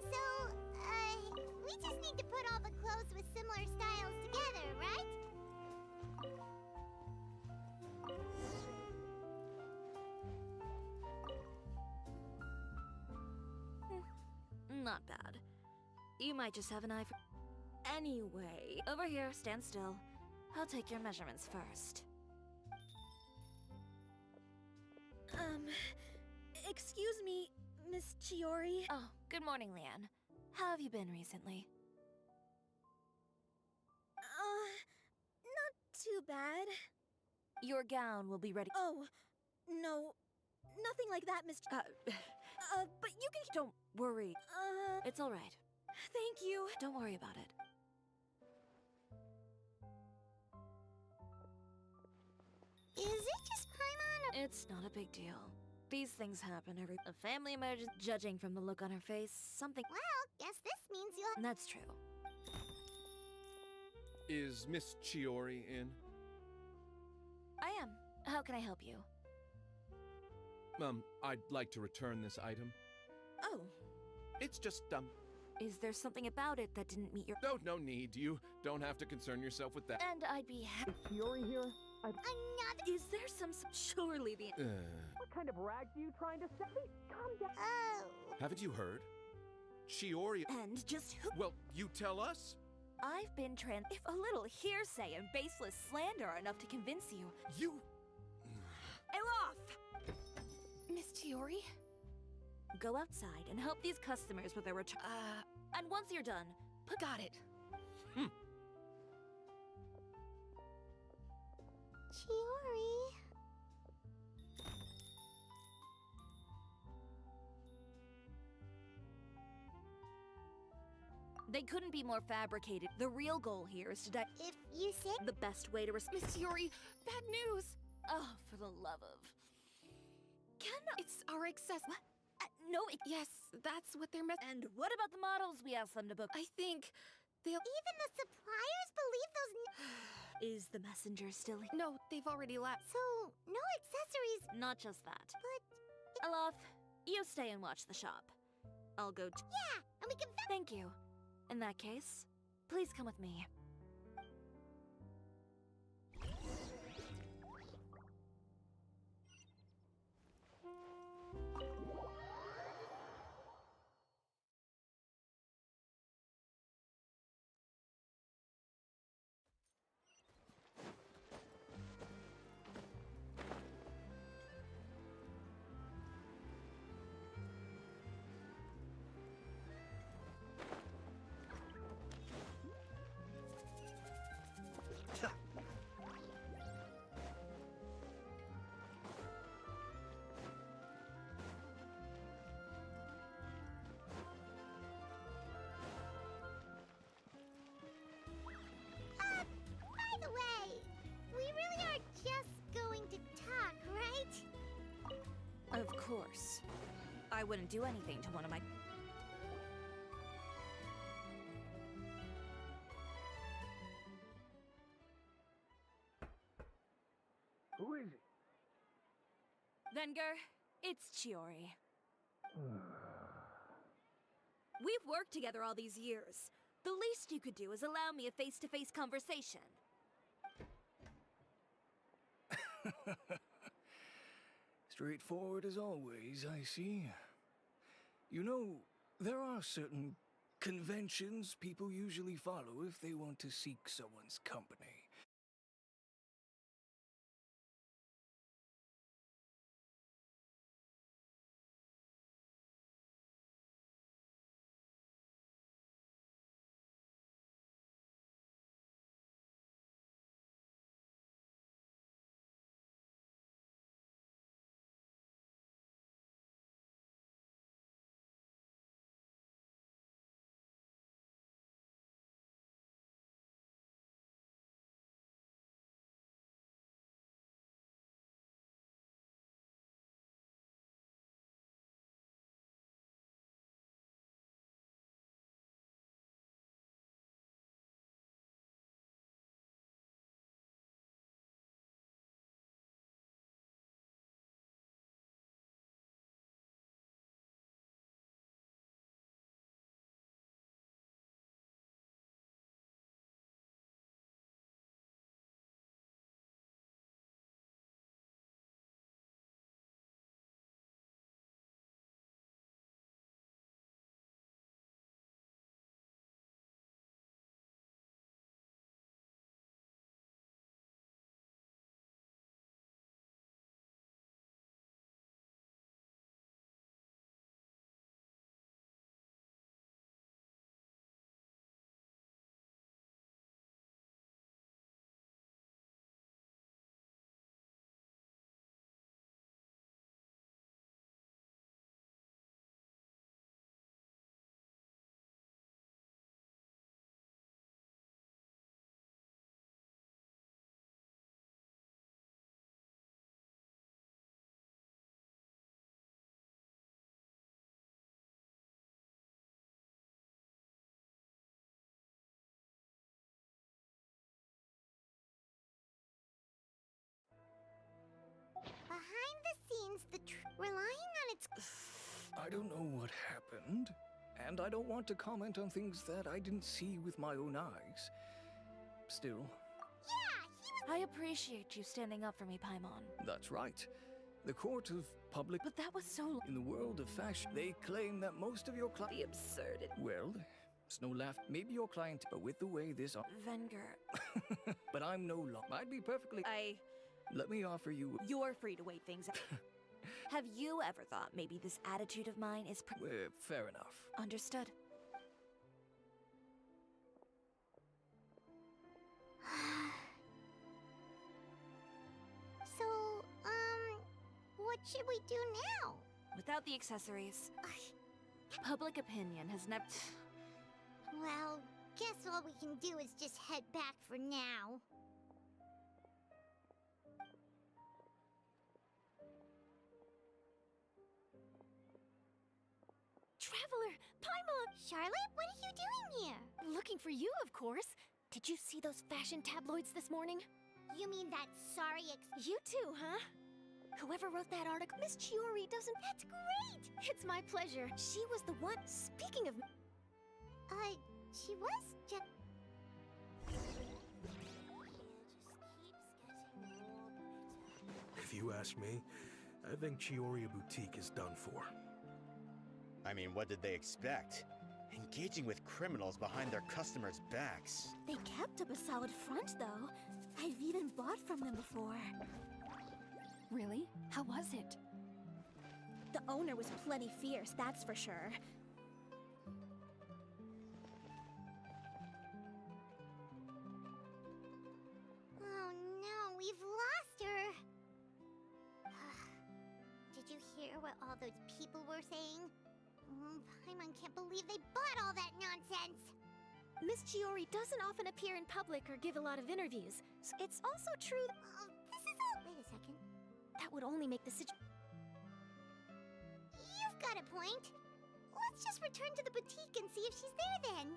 S3: So, we just need to put all the clothes with similar styles together, right?
S18: Not bad. You might just have an eye for... Anyway, over here, stand still. I'll take your measurements first.
S9: Excuse me, Miss Chiori.
S18: Oh, good morning, Leanne. How have you been recently?
S9: Not too bad.
S18: Your gown will be ready.
S9: Oh, no. Nothing like that, Miss but you can...
S18: Don't worry. It's all right.
S9: Thank you.
S18: Don't worry about it.
S3: Is it just Paimon?
S18: It's not a big deal. These things happen a family emergency. Judging from the look on her face, something.
S3: Well, guess this means you'll...
S18: That's true.
S4: Is Miss Chiori in?
S18: I am. How can I help you?
S4: I'd like to return this item.
S18: Oh.
S4: It's just,
S18: Is there something about it that didn't meet your...
S4: No need. You don't have to concern yourself with that.
S18: And I'd be happy...
S20: Chiori here?
S18: Another... Is there some... Surely the...
S20: What kind of rags are you trying to say? Please, calm down.
S3: Oh.
S4: Haven't you heard? Chiori...
S18: And just who...
S4: Well, you tell us.
S18: I've been If a little hearsay and baseless slander are enough to convince you...
S4: You...
S18: Elof! Miss Chiori? Go outside and help these customers with their return. And once you're done, got it.
S3: Chiori.
S18: They couldn't be more fabricated. The real goal here is to
S3: If you say...
S18: The best way to
S14: Miss Chiori, bad news!
S18: Oh, for the love of...
S14: It's our access...
S18: What? No,
S14: Yes, that's what they're
S18: And what about the models we asked them to book?
S14: I think they'll...
S3: Even the suppliers believe those...
S18: Is the messenger still here?
S14: No, they've already left.
S3: So, no accessories...
S18: Not just that.
S3: But...
S18: Elof, you stay and watch the shop. I'll go
S3: Yeah, and we can...
S18: Thank you. In that case, please come with me.
S3: By the way, we really are just going to talk, right?
S18: Of course. I wouldn't do anything to one of my...
S20: Who is it?
S18: Venger, it's Chiori. We've worked together all these years. The least you could do is allow me a face-to-face conversation.
S22: Straightforward as always, I see. You know, there are certain conventions people usually follow if they want to seek someone's company.
S3: relying on its...
S22: I don't know what happened, and I don't want to comment on things that I didn't see with my own eyes. Still,
S18: I appreciate you standing up for me, Paimon.
S22: that's right. The court of public...
S18: But that was so...
S22: In the world of fashion, they claim that most of your
S18: The absurdity.
S22: Well, it's no laugh. Maybe your client, but with the way this...
S18: Venger.
S22: But I'm no longer... I'd be perfectly... Let me offer you...
S18: You're free to wait things out. Have you ever thought maybe this attitude of mine is...
S22: fair enough.
S18: Understood.
S3: So, what should we do now?
S18: Without the accessories, public opinion has never...
S3: Well, guess all we can do is just head back for now.
S14: Traveler! Paimon!
S3: Charlotte, what are you doing here?
S14: Looking for you, of course. Did you see those fashion tabloids this morning?
S3: You mean that sorry
S14: You too, huh? Whoever wrote that article, Miss Chiori doesn't...
S3: That's great!
S14: It's my pleasure. She was the one... Speaking of...
S3: She was just...
S6: If you ask me, I think Chiori Boutique is done for.
S10: I mean, what did they expect? Engaging with criminals behind their customers' backs.
S9: They kept up a solid front, though. I've even bought from them before.
S14: Really? How was it?
S9: The owner was plenty fierce, that's for sure.
S3: Oh no, we've lost her! Did you hear what all those people were saying? Paimon can't believe they bought all that nonsense!
S14: Miss Chiori doesn't often appear in public or give a lot of interviews. It's also true
S3: This is all... Wait a second.
S14: that would only make the situation...
S3: You've got a point. Let's just return to the boutique and see if she's there then.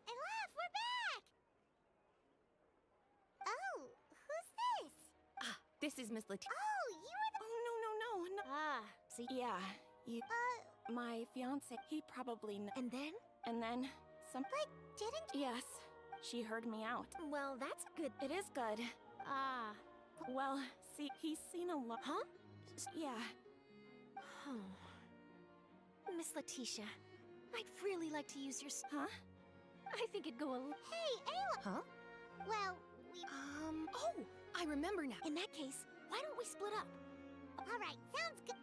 S3: Elaf, we're back! Oh, who's this?
S18: This is Miss Letitia.
S3: Oh, you were the...
S19: Oh, no.
S14: Ah, see?
S19: Yeah, you... My fiancé, he probably...
S14: And then?
S19: And then... Some...
S3: But didn't...
S19: Yes, she heard me out.
S14: Well, that's good.
S19: It is good.
S14: Ah.
S19: Well, see, he's seen a lot...
S14: Huh?
S19: Yeah.
S14: Miss Letitia, I'd really like to use your...
S19: Huh?
S14: I think it'd go a...
S3: Hey, Ayla!
S14: Huh?
S3: Well, we...
S14: Oh! I remember now. In that case, why don't we split up?
S3: Alright, sounds good.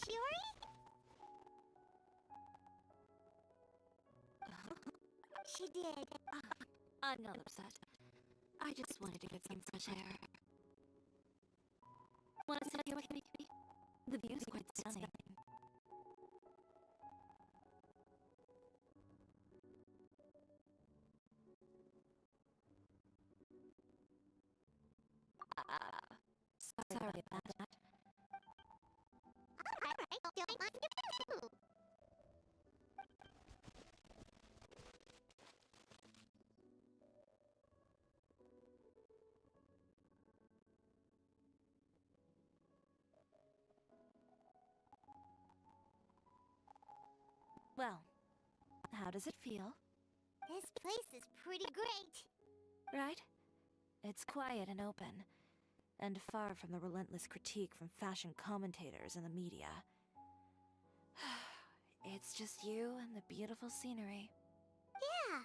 S3: Chiori? She did.
S18: I'm not upset. I just wanted to get some fresh air. Want to sit here with me? The view's quite stunning. Sorry about that.
S3: Alright, don't mind you.
S18: Well, how does it feel?
S3: This place is pretty great.
S18: Right? It's quiet and open, and far from the relentless critique from fashion commentators and the media. It's just you and the beautiful scenery.
S3: Yeah,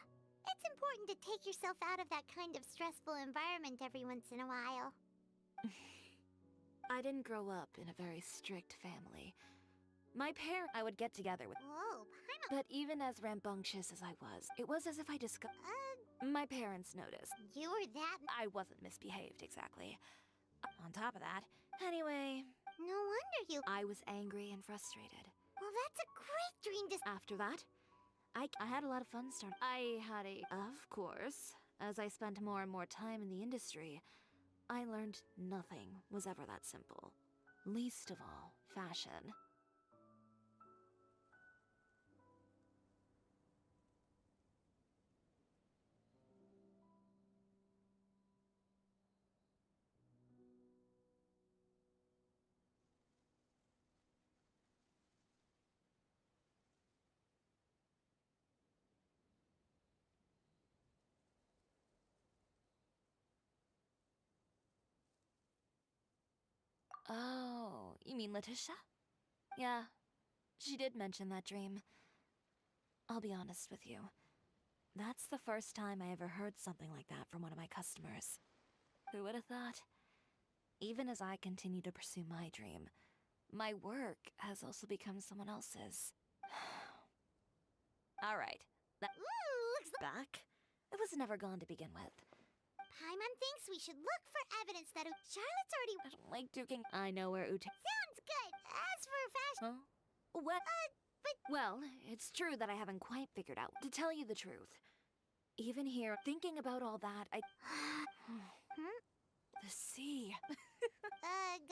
S3: it's important to take yourself out of that kind of stressful environment every once in a while.
S18: I didn't grow up in a very strict family. My parents, I would get together with.
S3: Whoa,
S18: But even as rambunctious as I was, it was as if I discovered. My parents noticed.
S3: You were that.
S18: I wasn't misbehaved exactly. On top of that, anyway.
S3: No wonder you.
S18: I was angry and frustrated.
S3: Well, that's a great dream to.
S18: After that, I had a lot of fun starting. I had a. Of course, as I spent more and more time in the industry, I learned nothing was ever that simple. Least of all, fashion. Oh, you mean Letitia? Yeah, she did mention that dream. I'll be honest with you. That's the first time I ever heard something like that from one of my customers. Who would have thought? Even as I continue to pursue my dream, my work has also become someone else's. Alright, that
S3: looks
S18: back? It was never gone to begin with.
S3: Paimon thinks we should look for evidence that Charlotte's already.
S18: I don't like duking. I know where
S3: Sounds good. As for fashion.
S18: Huh? What?
S3: But.
S18: Well, it's true that I haven't quite figured out. To tell you the truth, even here, thinking about all that, I. The sea.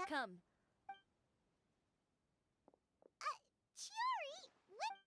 S18: Come.
S3: Chiori, what?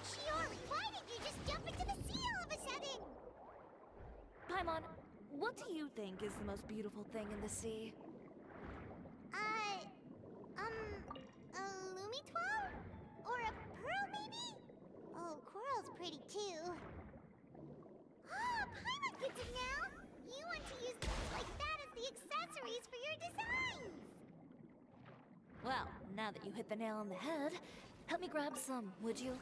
S3: Chiori, why did you just jump into the sea all of a sudden?
S18: Paimon, what do you think is the most beautiful thing in the sea?
S3: A Lumitoile? Or a pearl, maybe? Oh, coral's pretty too. Ah, Paimon gets it now! You want to use things like that as the accessories for your designs!
S18: Well, now that you hit the nail on the head, help me grab some, would you?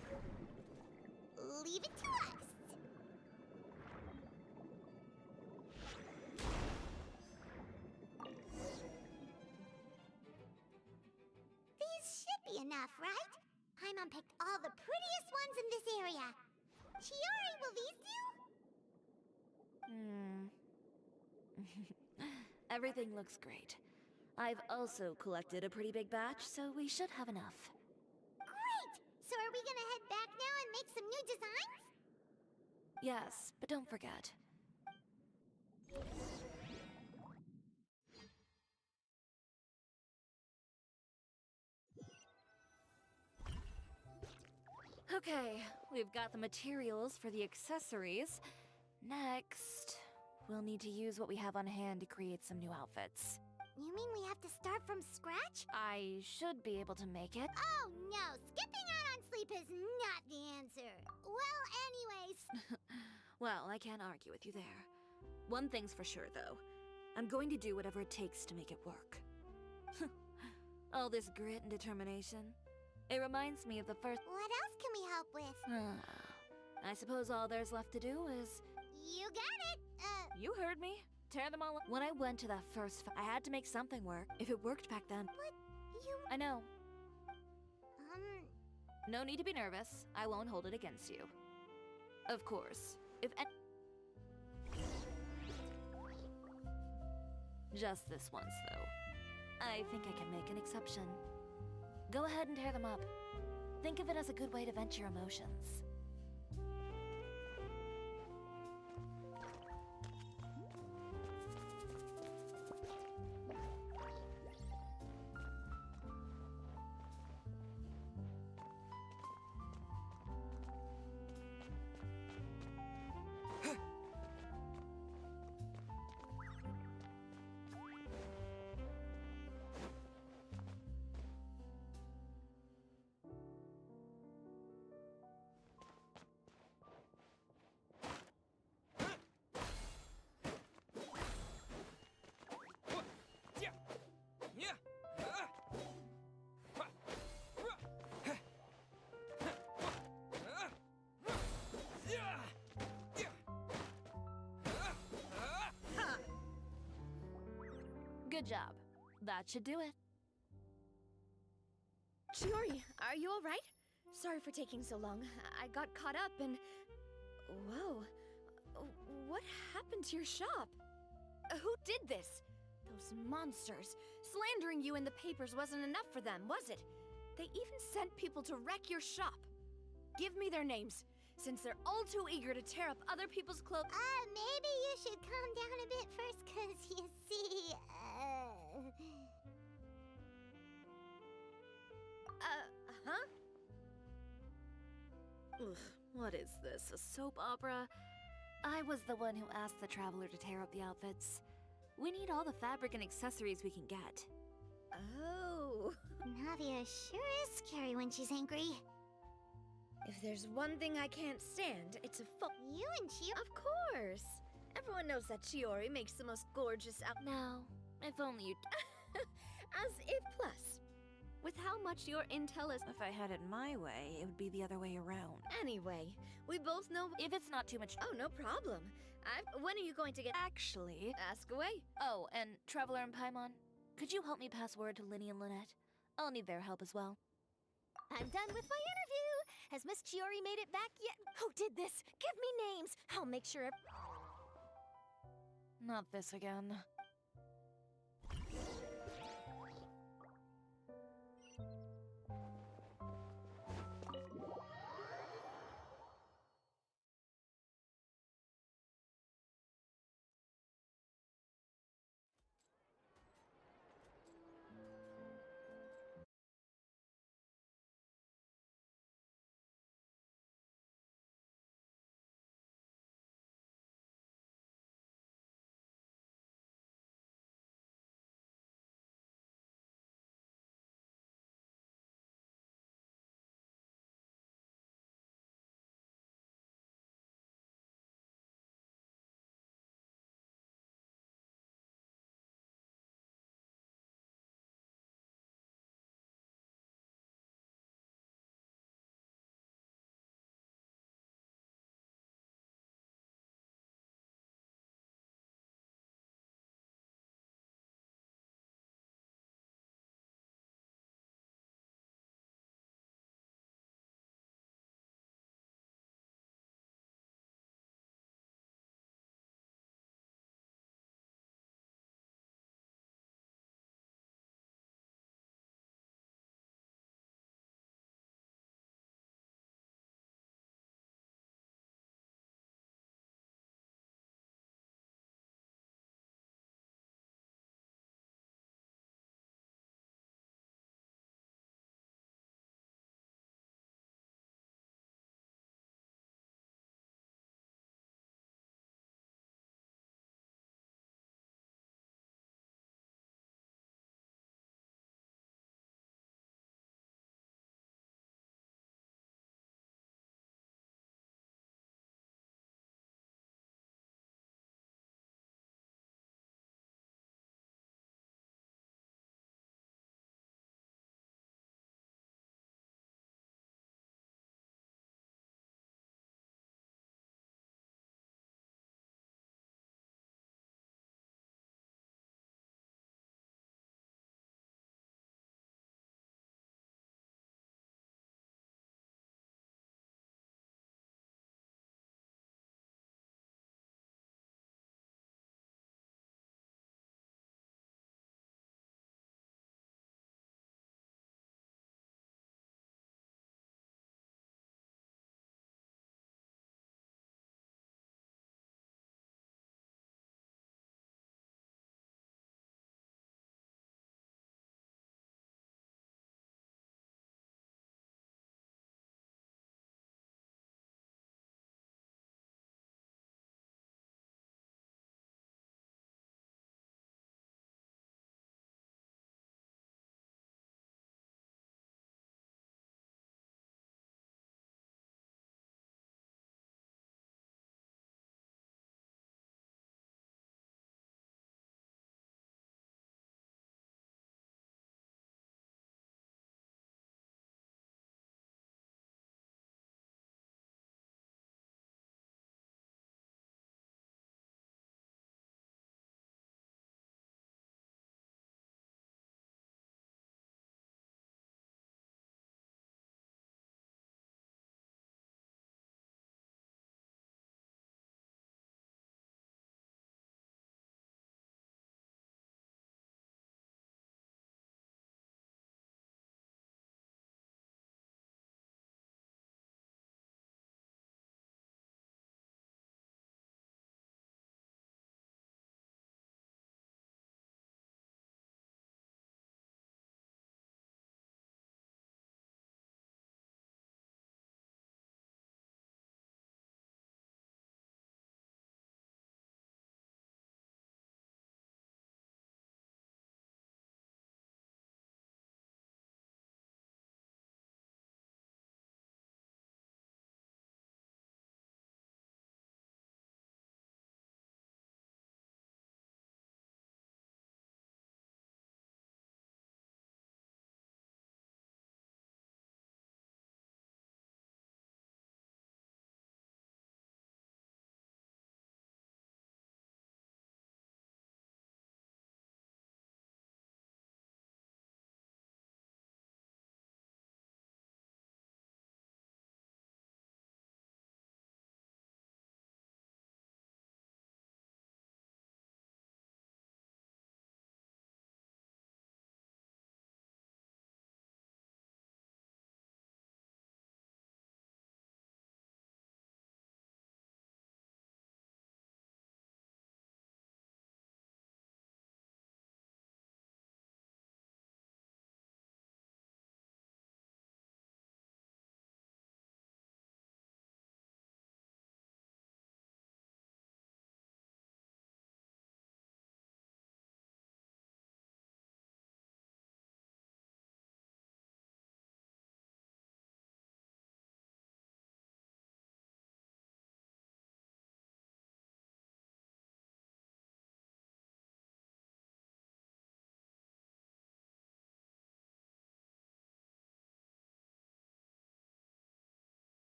S3: Leave it to us! These should be enough, right? Paimon picked all the prettiest ones in this area. Chiori, will these do?
S18: Everything looks great. I've also collected a pretty big batch, so we should have enough.
S3: Great! So are we gonna head back now and make some new designs?
S18: Yes, but don't forget. Okay, we've got the materials for the accessories. Next, we'll need to use what we have on hand to create some new outfits.
S3: You mean we have to start from scratch?
S18: I should be able to make it.
S3: Oh no, skipping out on sleep is not the answer. Well, anyways.
S18: Well, I can't argue with you there. One thing's for sure, though. I'm going to do whatever it takes to make it work. All this grit and determination. It reminds me of the first...
S3: What else can we help with?
S18: I suppose all there's left to do is...
S3: You got it!
S18: You heard me. Tear them all up. When I went to that first I had to make something work. If it worked back then...
S3: But you...
S18: I know. No need to be nervous. I won't hold it against you. Of course. If Just this once, though. I think I can make an exception. Go ahead and tear them up. Think of it as a good way to vent your emotions. Good job. That should do it.
S9: Chiori, are you alright? Sorry for taking so long. I got caught up and... Whoa. What happened to your shop? Who did this? Those monsters. Slandering you in the papers wasn't enough for them, was it? They even sent people to wreck your shop. Give me their names, since they're all too eager to tear up other people's clothes.
S3: Maybe you should calm down a bit first, cause you see,
S9: huh?
S18: Ugh, what is this, a soap opera? I was the one who asked the traveler to tear up the outfits. We need all the fabric and accessories we can get.
S3: Oh. Nadia sure is scary when she's angry.
S9: If there's one thing I can't stand, it's a
S3: You and Chiori?
S9: Of course! Everyone knows that Chiori makes the most gorgeous
S18: Now, if only you...
S9: As if plus. With how much your intel is...
S18: If I had it my way, it would be the other way around.
S9: Anyway, we both know...
S18: If it's not too much...
S9: Oh, no problem. When are you going to get...
S18: Actually...
S9: Ask away.
S18: Oh, and Traveler and Paimon, could you help me pass word to Linny and Lynette? I'll need their help as well.
S3: I'm done with my interview. Has Miss Chiori made it back yet?
S9: Who did this? Give me names. I'll make sure...
S18: Not this again.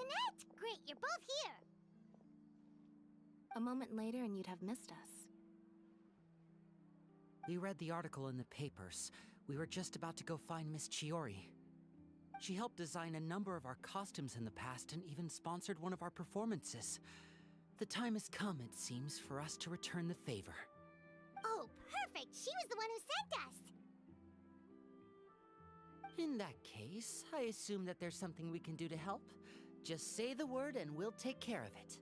S3: Junette! Great, you're both here!
S1: A moment later and you'd have missed us.
S12: We read the article in the papers. We were just about to go find Miss Chiori. She helped design a number of our costumes in the past and even sponsored one of our performances. The time has come, it seems, for us to return the favor.
S3: Oh, perfect! She was the one who sent us!
S12: In that case, I assume that there's something we can do to help. Just say the word and we'll take care of it.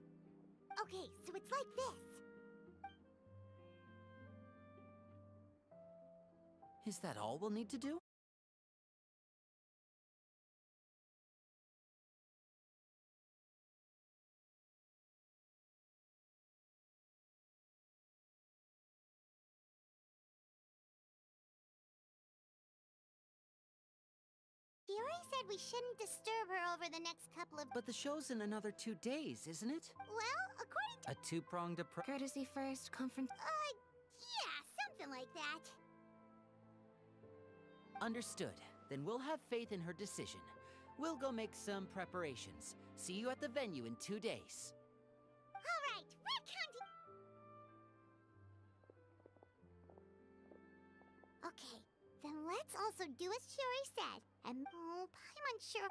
S3: Okay, so it's like this.
S12: Is that all we'll need to do?
S3: Chiori said we shouldn't disturb her over the next couple of...
S12: But the show's in another 2 days, isn't it?
S3: Well, according to...
S12: A two-pronged approach.
S1: Courtesy first, conference...
S3: yeah, something like that.
S12: Understood. Then we'll have faith in her decision. We'll go make some preparations. See you at the venue in 2 days.
S3: Alright, we're counting... Okay, then let's also do as Chiori said. And, oh, I'm unsure...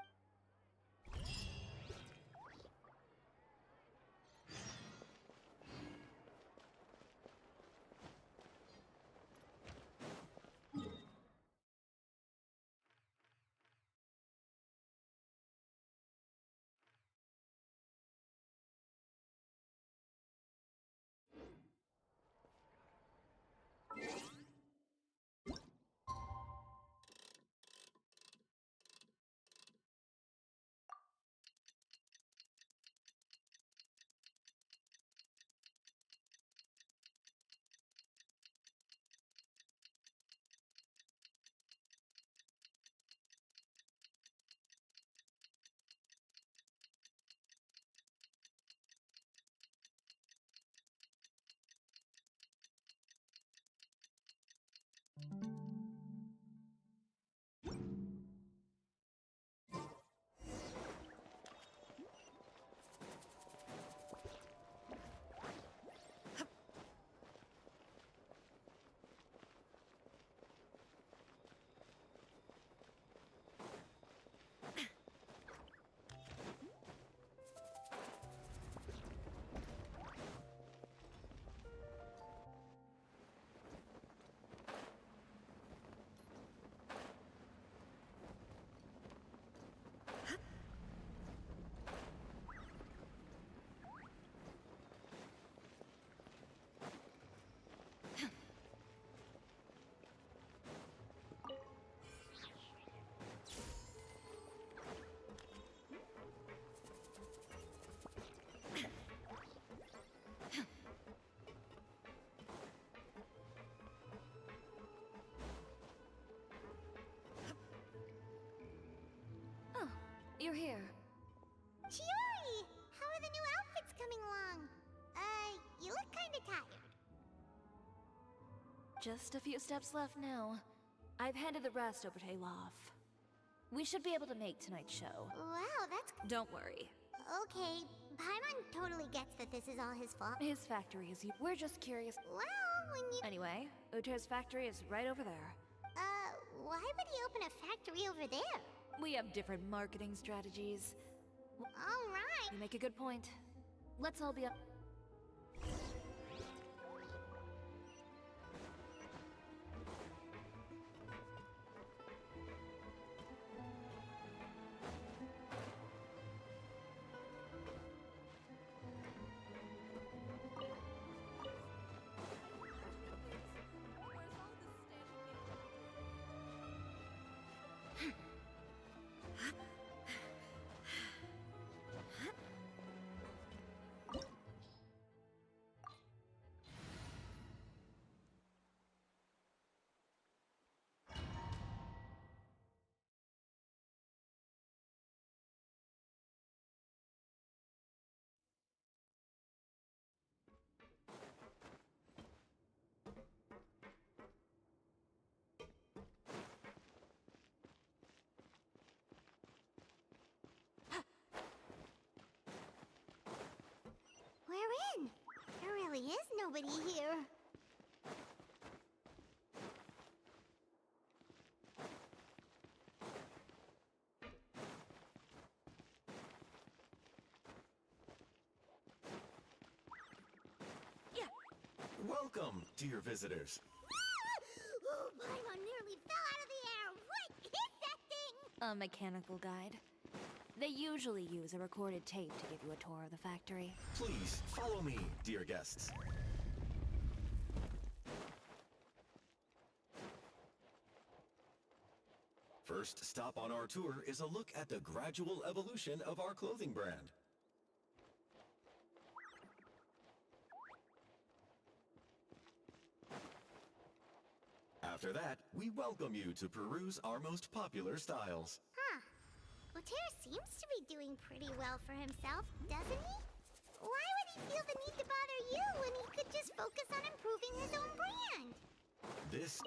S1: You're here.
S3: Chiori! How are the new outfits coming along? You look kinda tired.
S18: Just a few steps left now. I've handed the rest over to Olaf. We should be able to make tonight's show.
S3: Wow, that's...
S18: Don't worry.
S3: Okay, Paimon totally gets that this is all his fault.
S18: His factory is... We're just curious.
S3: Well, when you...
S18: Anyway, Uter's factory is right over there.
S3: Why would he open a factory over there?
S18: We have different marketing strategies.
S3: Alright.
S18: You make a good point. Let's all be up.
S3: nobody here.
S13: Welcome, dear visitors.
S3: Oh, Paimon nearly fell out of the air. What is that thing?
S18: A mechanical guide. They usually use a recorded tape to give you a tour of the factory.
S13: Please follow me, dear guests. First stop on our tour is a look at the gradual evolution of our clothing brand. After that, we welcome you to peruse our most popular styles.
S3: Huh. Uter seems to be doing pretty well for himself, doesn't he? Why would he feel the need to bother you when he could just focus on improving his own brand?
S13: This...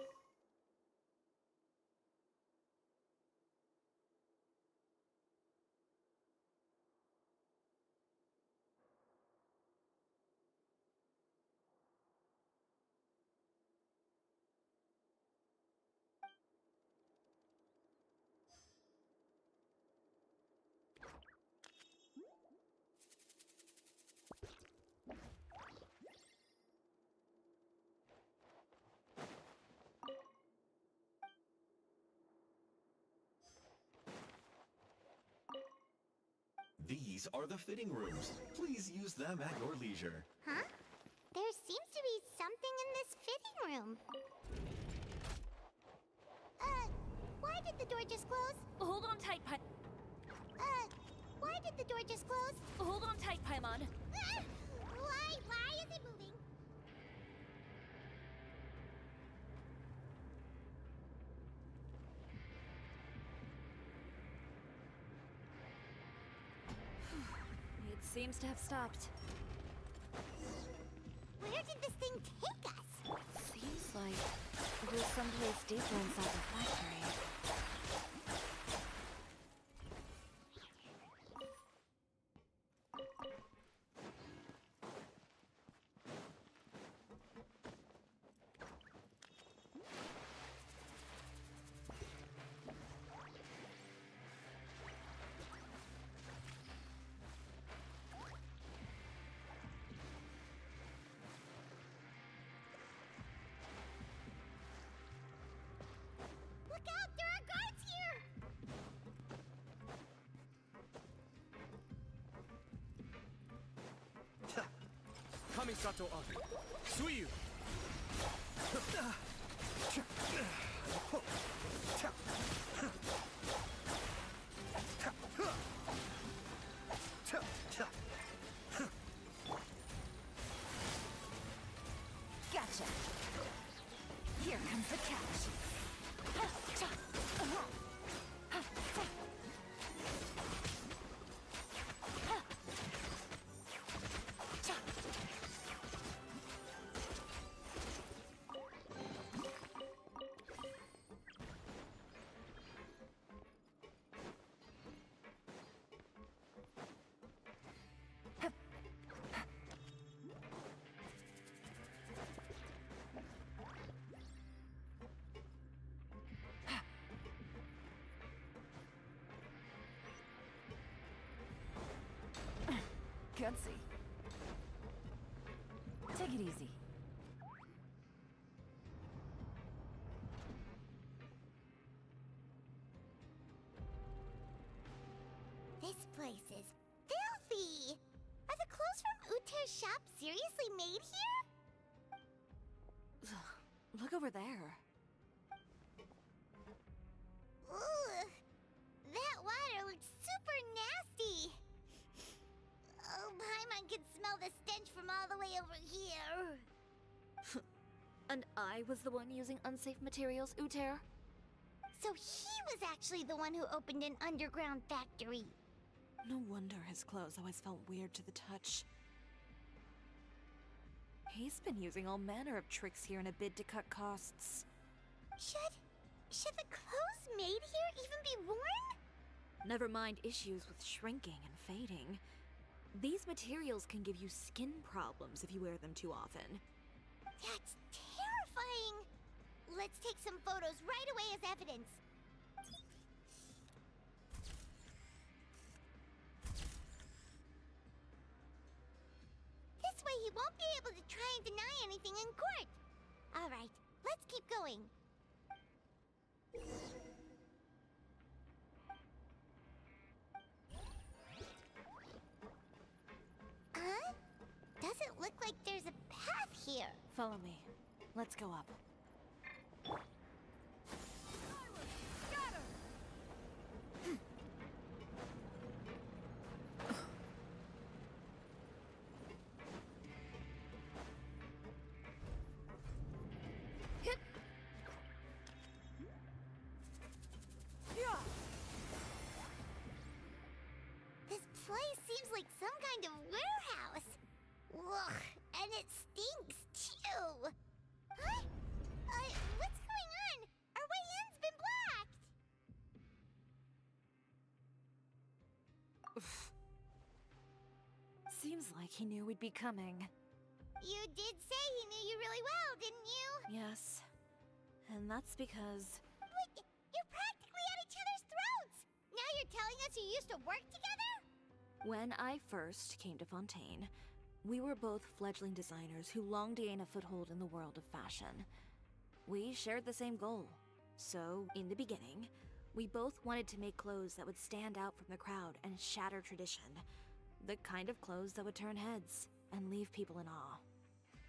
S13: These are the fitting rooms. Please use them at your leisure.
S3: Huh? There seems to be something in this fitting room. Why did the door just close?
S18: Hold on tight,
S3: Why did the door just close?
S18: Hold on tight, Paimon.
S3: Why is it moving?
S18: It seems to have stopped.
S3: Where did this thing take us?
S18: Seems like it was someplace deeper inside the factory.
S3: Look out! There are guards here!
S17: Kamisato Ari. Suiyu!
S18: Gotcha. Here comes the catch. Gutsy. Take it easy.
S3: This place is filthy! Are the clothes from Uter's shop seriously made here?
S18: Look over there.
S3: Ugh! That water looks super nasty! Oh, Paimon can smell the stench from all the way over here.
S18: And I was the one using unsafe materials, Uter?
S3: So he was actually the one who opened an underground factory.
S18: No wonder his clothes always felt weird to the touch. He's been using all manner of tricks here in a bid to cut costs.
S3: Should the clothes made here even be worn?
S18: Never mind issues with shrinking and fading. These materials can give you skin problems if you wear them too often.
S3: That's terrifying! Let's take some photos right away as evidence. This way he won't be able to try and deny anything in court. Alright, let's keep going. Huh? Doesn't look like there's a path here.
S18: Follow me. Let's go up.
S3: This place seems like some kind of warehouse. Ugh, and it stinks too. Huh? What's going on? Our way in's been blocked.
S18: Seems like he knew we'd be coming.
S3: You did say he knew you really well, didn't you?
S18: Yes. And that's because...
S3: But you're practically at each other's throats. Now you're telling us you used to work together?
S18: When I first came to Fontaine, we were both fledgling designers who longed to gain a foothold in the world of fashion. We shared the same goal. So, in the beginning, we both wanted to make clothes that would stand out from the crowd and shatter tradition. The kind of clothes that would turn heads and leave people in awe.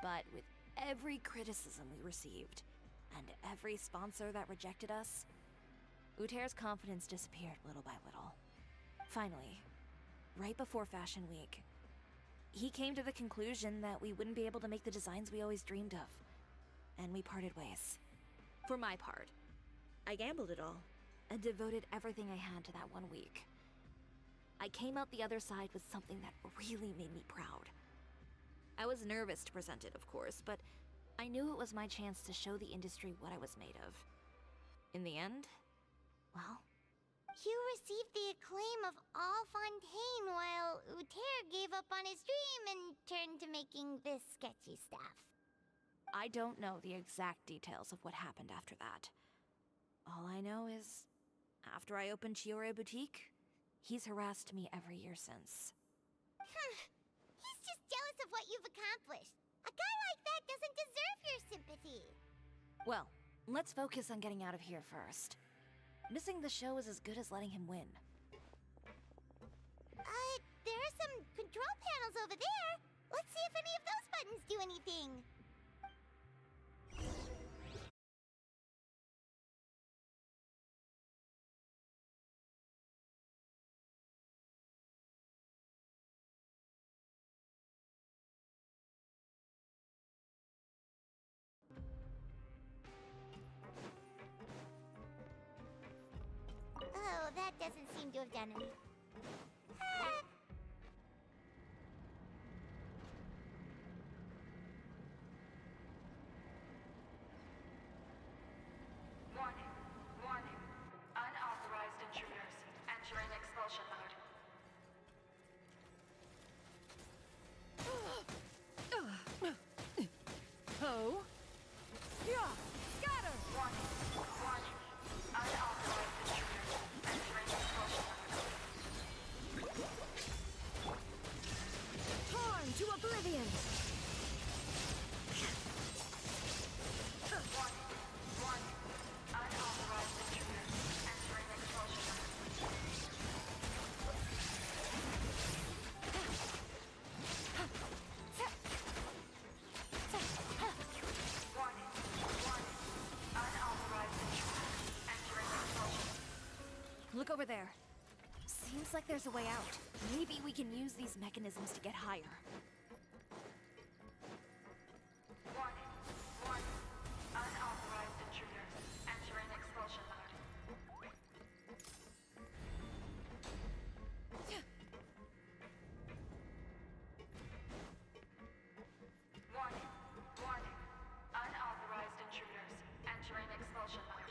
S18: But with every criticism we received, and every sponsor that rejected us, Uter's confidence disappeared little by little. Finally, right before Fashion Week, he came to the conclusion that we wouldn't be able to make the designs we always dreamed of, and we parted ways. For my part, I gambled it all, and devoted everything I had to that 1 week. I came out the other side with something that really made me proud. I was nervous to present it, of course, but I knew it was my chance to show the industry what I was made of. In the end, well...
S3: You received the acclaim of all Fontaine while Uter gave up on his dream and turned to making this sketchy stuff.
S18: I don't know the exact details of what happened after that. All I know is, after I opened Chiyoria Boutique, he's harassed me every year since.
S3: He's just jealous of what you've accomplished. A guy like that doesn't deserve your sympathy.
S18: Well, let's focus on getting out of here first. Missing the show is as good as letting him win.
S3: There are some control panels over there. Let's see if any of those buttons do anything. Oh, that doesn't seem to have done any.
S15: Warning. Warning. Unauthorized intruders entering expulsion mode.
S5: Ho! Yeah! Scatter!
S15: Warning. Warning. Unauthorized intruders entering expulsion mode.
S5: Torn to oblivion!
S15: Warning. Warning. Unauthorized intruders entering expulsion mode. Warning. Warning. Unauthorized intruders entering expulsion.
S18: Look over there. Seems like there's a way out. Maybe we can use these mechanisms to get higher.
S15: Warning. Warning. Unauthorized intruders entering expulsion mode. Warning. Warning. Unauthorized intruders entering expulsion mode.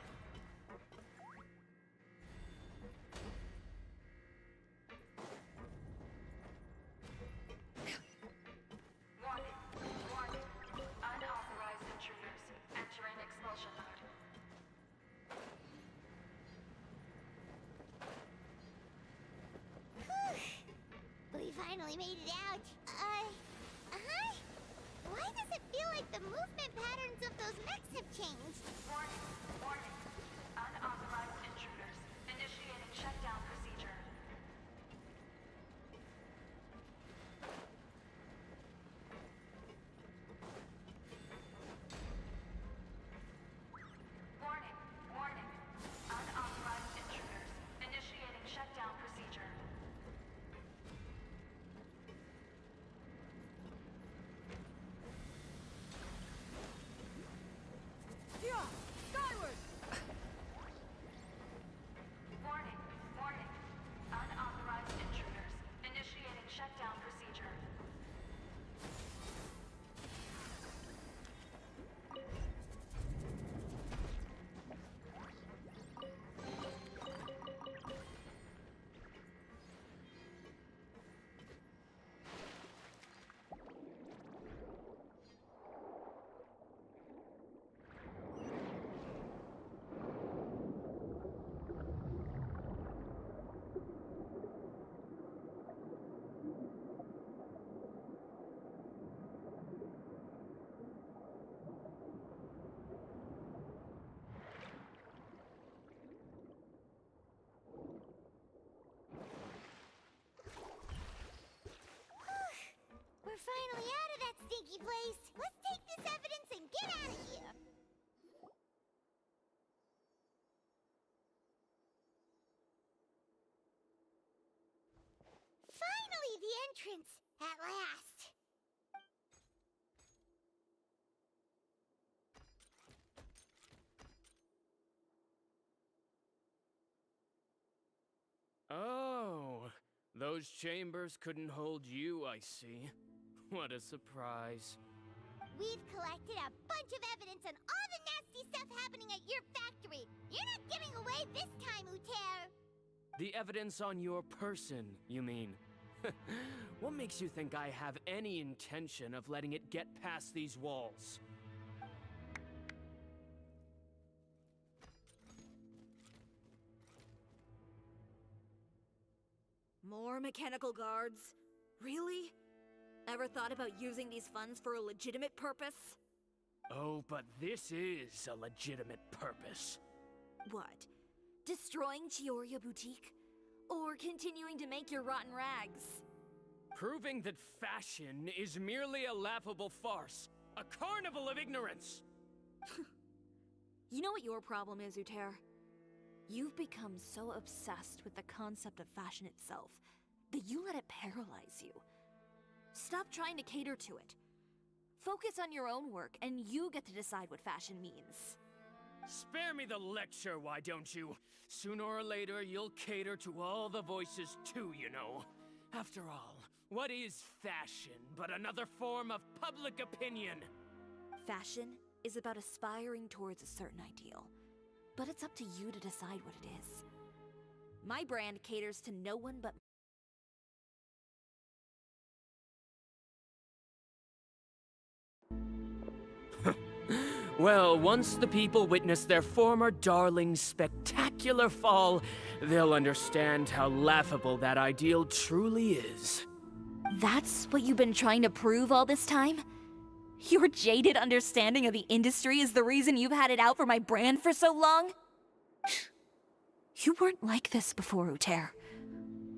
S3: finally made it out. Huh? Why does it feel like the movement patterns of those mechs have changed?
S15: Warning, warning. Unauthorized intruders. Initiating shutdown procedure. Warning, warning. Unauthorized intruders. Initiating shutdown procedure.
S5: Yeah, skyward!
S15: Warning, warning. Unauthorized intruders. Initiating shutdown procedure.
S3: We're finally out of that stinky place. Let's take this evidence and get out of here. Finally, the entrance. At last.
S17: Oh, those chambers couldn't hold you, I see. What a surprise.
S3: We've collected a bunch of evidence on all the nasty stuff happening at your factory. You're not getting away this time, Uter.
S17: The evidence on your person, you mean? What makes you think I have any intention of letting it get past these walls?
S18: More mechanical guards? Really? Ever thought about using these funds for a legitimate purpose?
S17: Oh, but this is a legitimate purpose.
S18: What? Destroying Chioria Boutique? Or continuing to make your rotten rags?
S17: Proving that fashion is merely a laughable farce. A carnival of ignorance!
S18: You know what your problem is, Uter? You've become so obsessed with the concept of fashion itself that you let it paralyze you. Stop trying to cater to it. Focus on your own work, and you get to decide what fashion means.
S17: Spare me the lecture, why don't you? Sooner or later, you'll cater to all the voices too, you know. After all, what is fashion but another form of public opinion?
S18: Fashion is about aspiring towards a certain ideal, but it's up to you to decide what it is. My brand caters to no one but
S17: Well, once the people witness their former darling's spectacular fall, they'll understand how laughable that ideal truly is.
S18: That's what you've been trying to prove all this time? Your jaded understanding of the industry is the reason you've had it out for my brand for so long? You weren't like this before, Uter.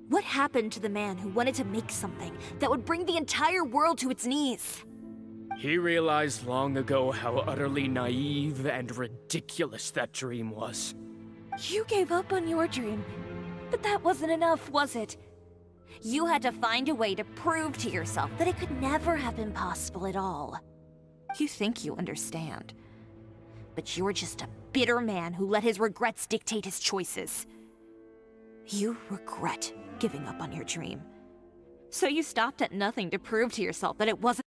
S18: What happened to the man who wanted to make something that would bring the entire world to its knees?
S17: He realized long ago how utterly naive and ridiculous that dream was.
S18: You gave up on your dream, but that wasn't enough, was it? You had to find a way to prove to yourself that it could never have been possible at all. You think you understand, but you're just a bitter man who let his regrets dictate his choices. You regret giving up on your dream. So you stopped at nothing to prove to yourself that it wasn't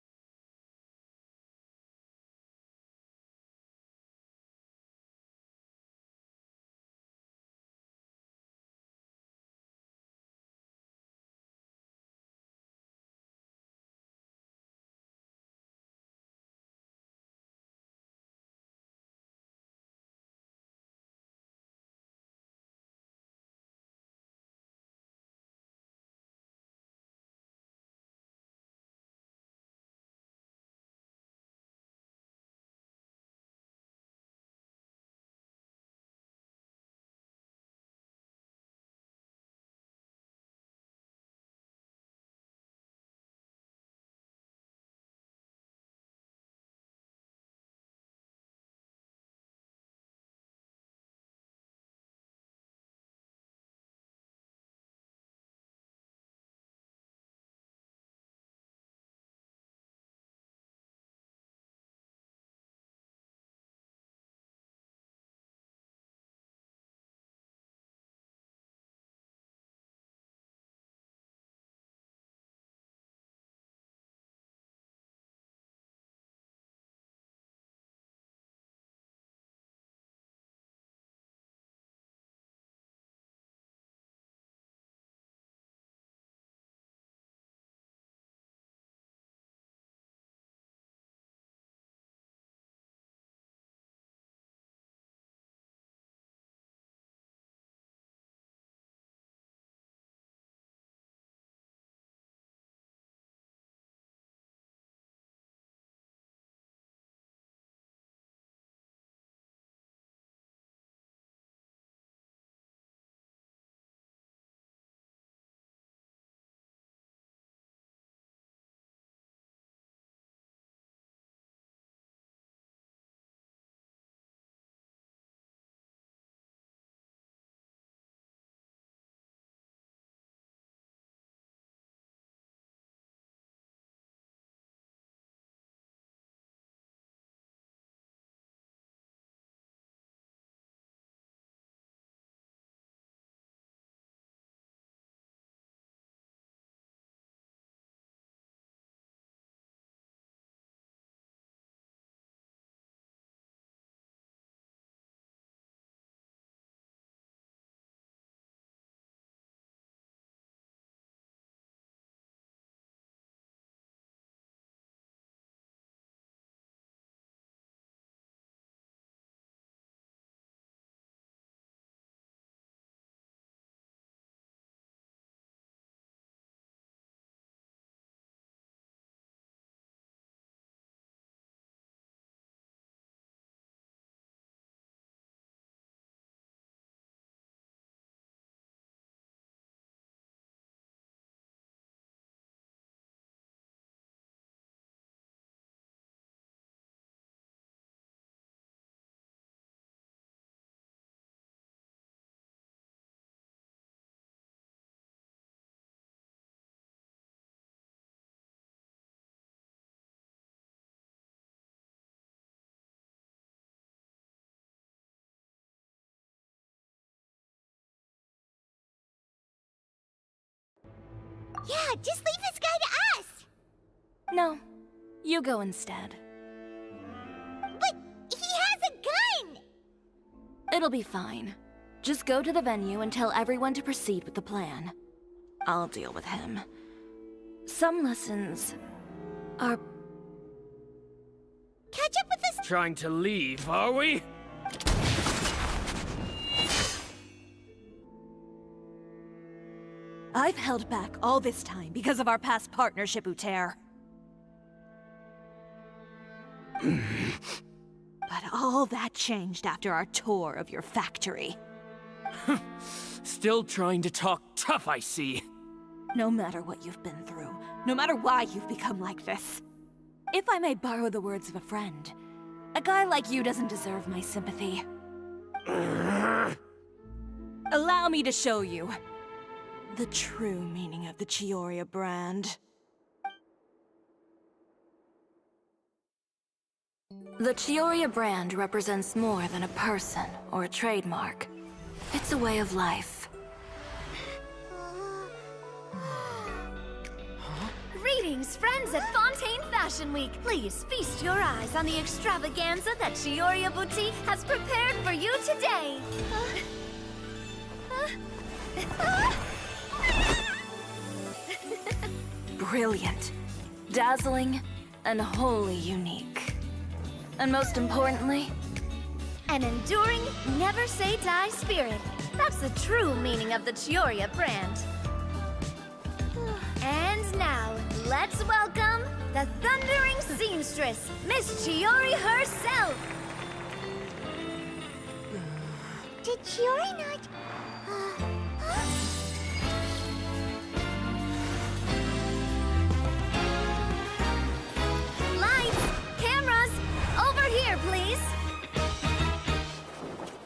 S3: Yeah, just leave this guy to us!
S8: No, you go instead.
S3: But he has a gun!
S18: It'll be fine. Just go to the venue and tell everyone to proceed with the plan. I'll deal with him. Some lessons are...
S3: Catch up with us!
S17: Trying to leave, are we?
S18: I've held back all this time because of our past partnership, Uter. But all that changed after our tour of your factory.
S17: Still trying to talk tough, I see.
S18: No matter what you've been through, no matter why you've become like this. If I may borrow the words of a friend, a guy like you doesn't deserve my sympathy. Allow me to show you the true meaning of the Chioria brand. The Chioria brand represents more than a person or a trademark. It's a way of life.
S5: Greetings, friends at Fontaine Fashion Week. Please feast your eyes on the extravaganza that Chioria Boutique has prepared for you today.
S18: Brilliant, dazzling, and wholly unique. And most importantly,
S5: An enduring, never-say-die spirit. That's the true meaning of the Chioria brand. And now, let's welcome the thundering seamstress, Miss Chiori herself!
S3: Did Chiori not...
S5: Lights! Cameras! Over here, please!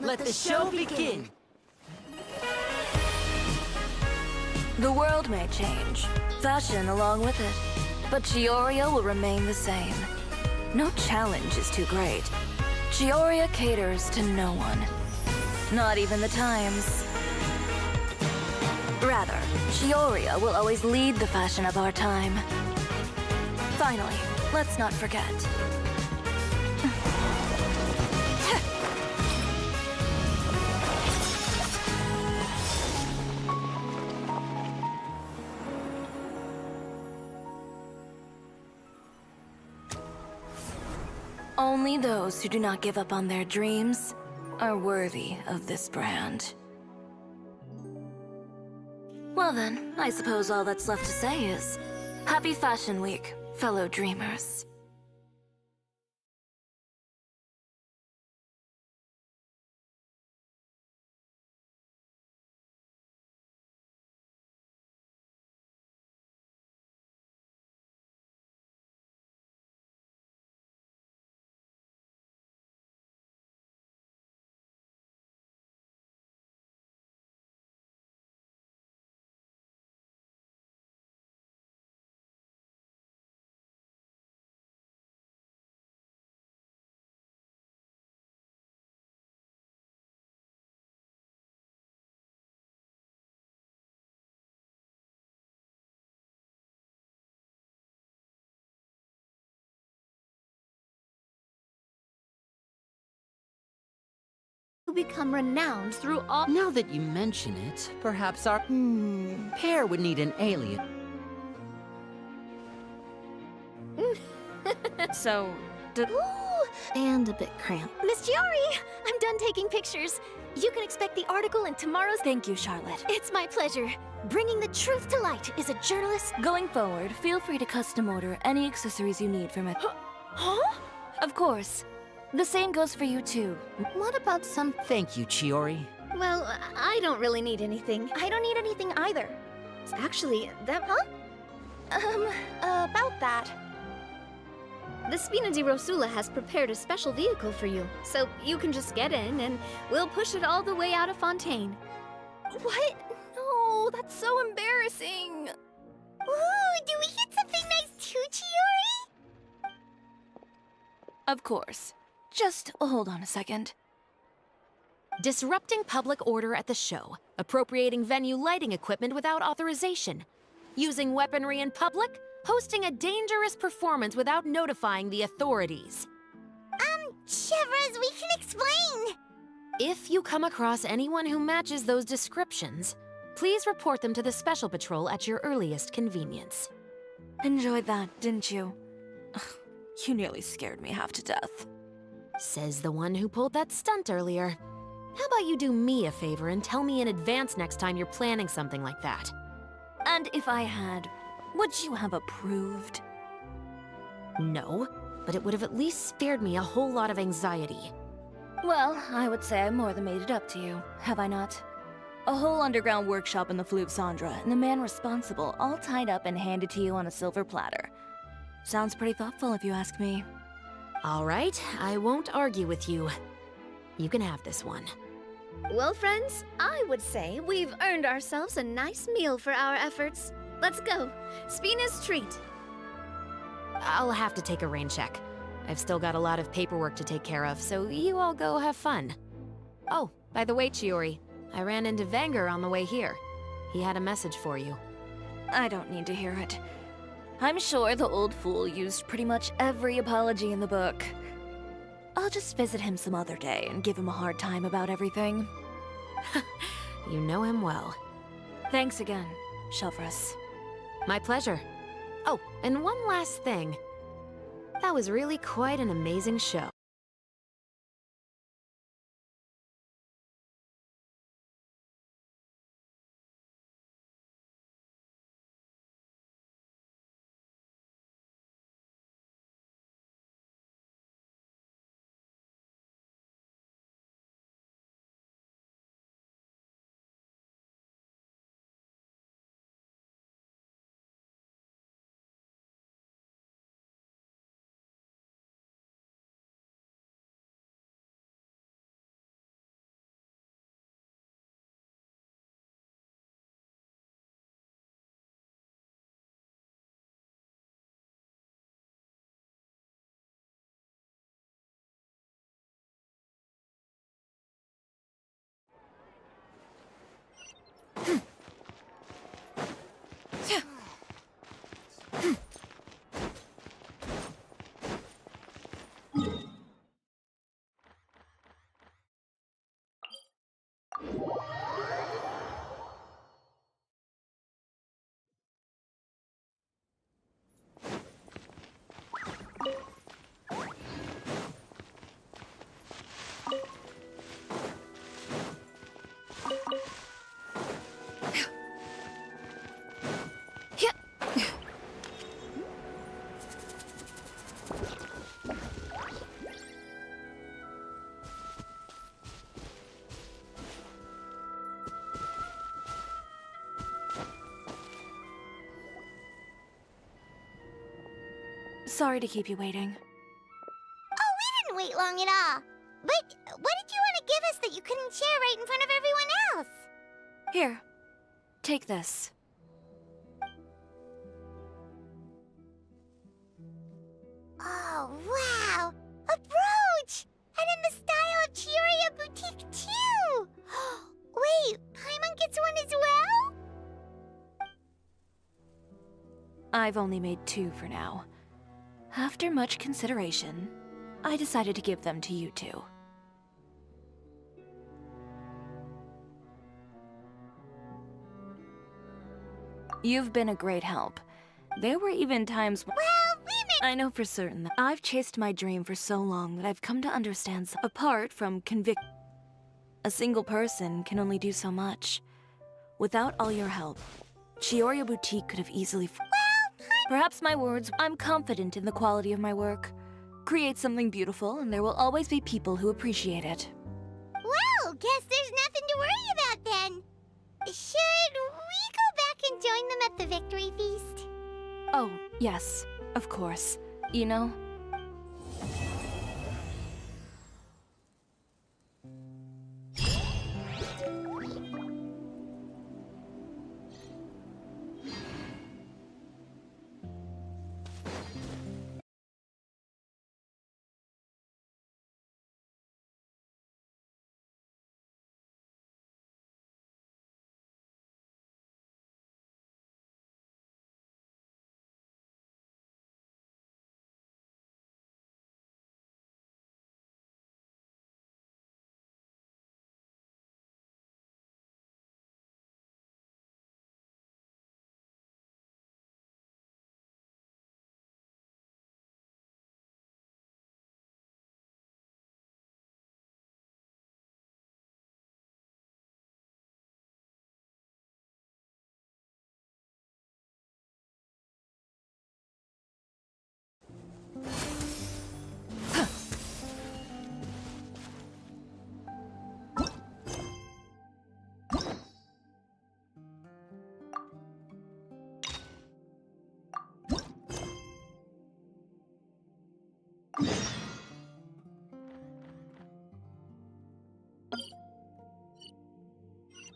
S12: Let the show begin!
S18: the world may change, fashion along with it, but Chioria will remain the same. No challenge is too great. Chioria caters to no one. Not even the times. Rather, Chioria will always lead the fashion of our time. Finally, let's not forget. Only those who do not give up on their dreams are worthy of this brand. Well then, I suppose all that's left to say is, Happy Fashion Week, fellow dreamers.
S5: Become renowned through all—
S12: Now that you mention it, perhaps our pair would need an alien.
S18: So,
S1: Ooh, and a bit cramped.
S14: Miss Chiori, I'm done taking pictures. You can expect the article in tomorrow's—
S18: Thank you, Charlotte.
S14: It's my pleasure. Bringing the truth to light is a journalist—
S18: Going forward, feel free to custom order any accessories you need for my—
S14: Huh?
S18: Of course. The same goes for you too.
S1: What about some—
S12: Thank you, Chiori.
S5: Well, I don't really need anything.
S14: I don't need anything either.
S5: Actually, that—
S14: About that.
S5: The Spina di Rosula has prepared a special vehicle for you, so you can just get in and we'll push it all the way out of Fontaine.
S14: What? No, that's so embarrassing.
S3: Ooh, do we get something nice too, Chiori?
S18: Of course. Just hold on a second.
S21: Disrupting public order at the show, appropriating venue lighting equipment without authorization. Using weaponry in public? Hosting a dangerous performance without notifying the authorities.
S3: Chevrolet, we can explain!
S21: If you come across anyone who matches those descriptions, please report them to the Special Patrol at your earliest convenience.
S18: Enjoyed that, didn't you? Ugh, you nearly scared me half to death.
S21: Says the one who pulled that stunt earlier. How about you do me a favor and tell me in advance next time you're planning something like that?
S18: And if I had, would you have approved?
S21: No, but it would have at least spared me a whole lot of anxiety.
S18: Well, I would say I more than made it up to you, have I not? A whole underground workshop in the Fleuve Sandra, and the man responsible all tied up and handed to you on a silver platter. Sounds pretty thoughtful if you ask me.
S21: All right, I won't argue with you. You can have this one.
S5: Well, friends, I would say we've earned ourselves a nice meal for our efforts. Let's go. Spina's treat.
S21: I'll have to take a rain check. I've still got a lot of paperwork to take care of, so you all go have fun. Oh, by the way, Chiori, I ran into Vanger on the way here. He had a message for you.
S18: I don't need to hear it. I'm sure the old fool used pretty much every apology in the book. I'll just visit him some other day and give him a hard time about everything.
S21: You know him well.
S18: Thanks again, Shelvrus.
S21: My pleasure. Oh, and one last thing. That was really quite an amazing show.
S18: Sorry to keep you waiting.
S3: Oh, we didn't wait long at all. But what did you want to give us that you couldn't share right in front of everyone else?
S18: Here, take this.
S3: Oh, wow! A brooch! And in the style of Chioria Boutique, too! Wait, Paimon gets one as well?
S18: I've only made 2 for now. After much consideration, I decided to give them to you two. You've been a great help. There were even times when— I know for certain that I've chased my dream for so long that I've come to understand apart from a single person can only do so much. Without all your help, Chioria Boutique could have easily— Perhaps my words— I'm confident in the quality of my work. Create something beautiful, and there will always be people who appreciate it.
S3: Well, guess there's nothing to worry about then. Should we go back and join them at the victory feast?
S18: Oh, yes, of course. You know,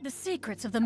S8: The secrets of the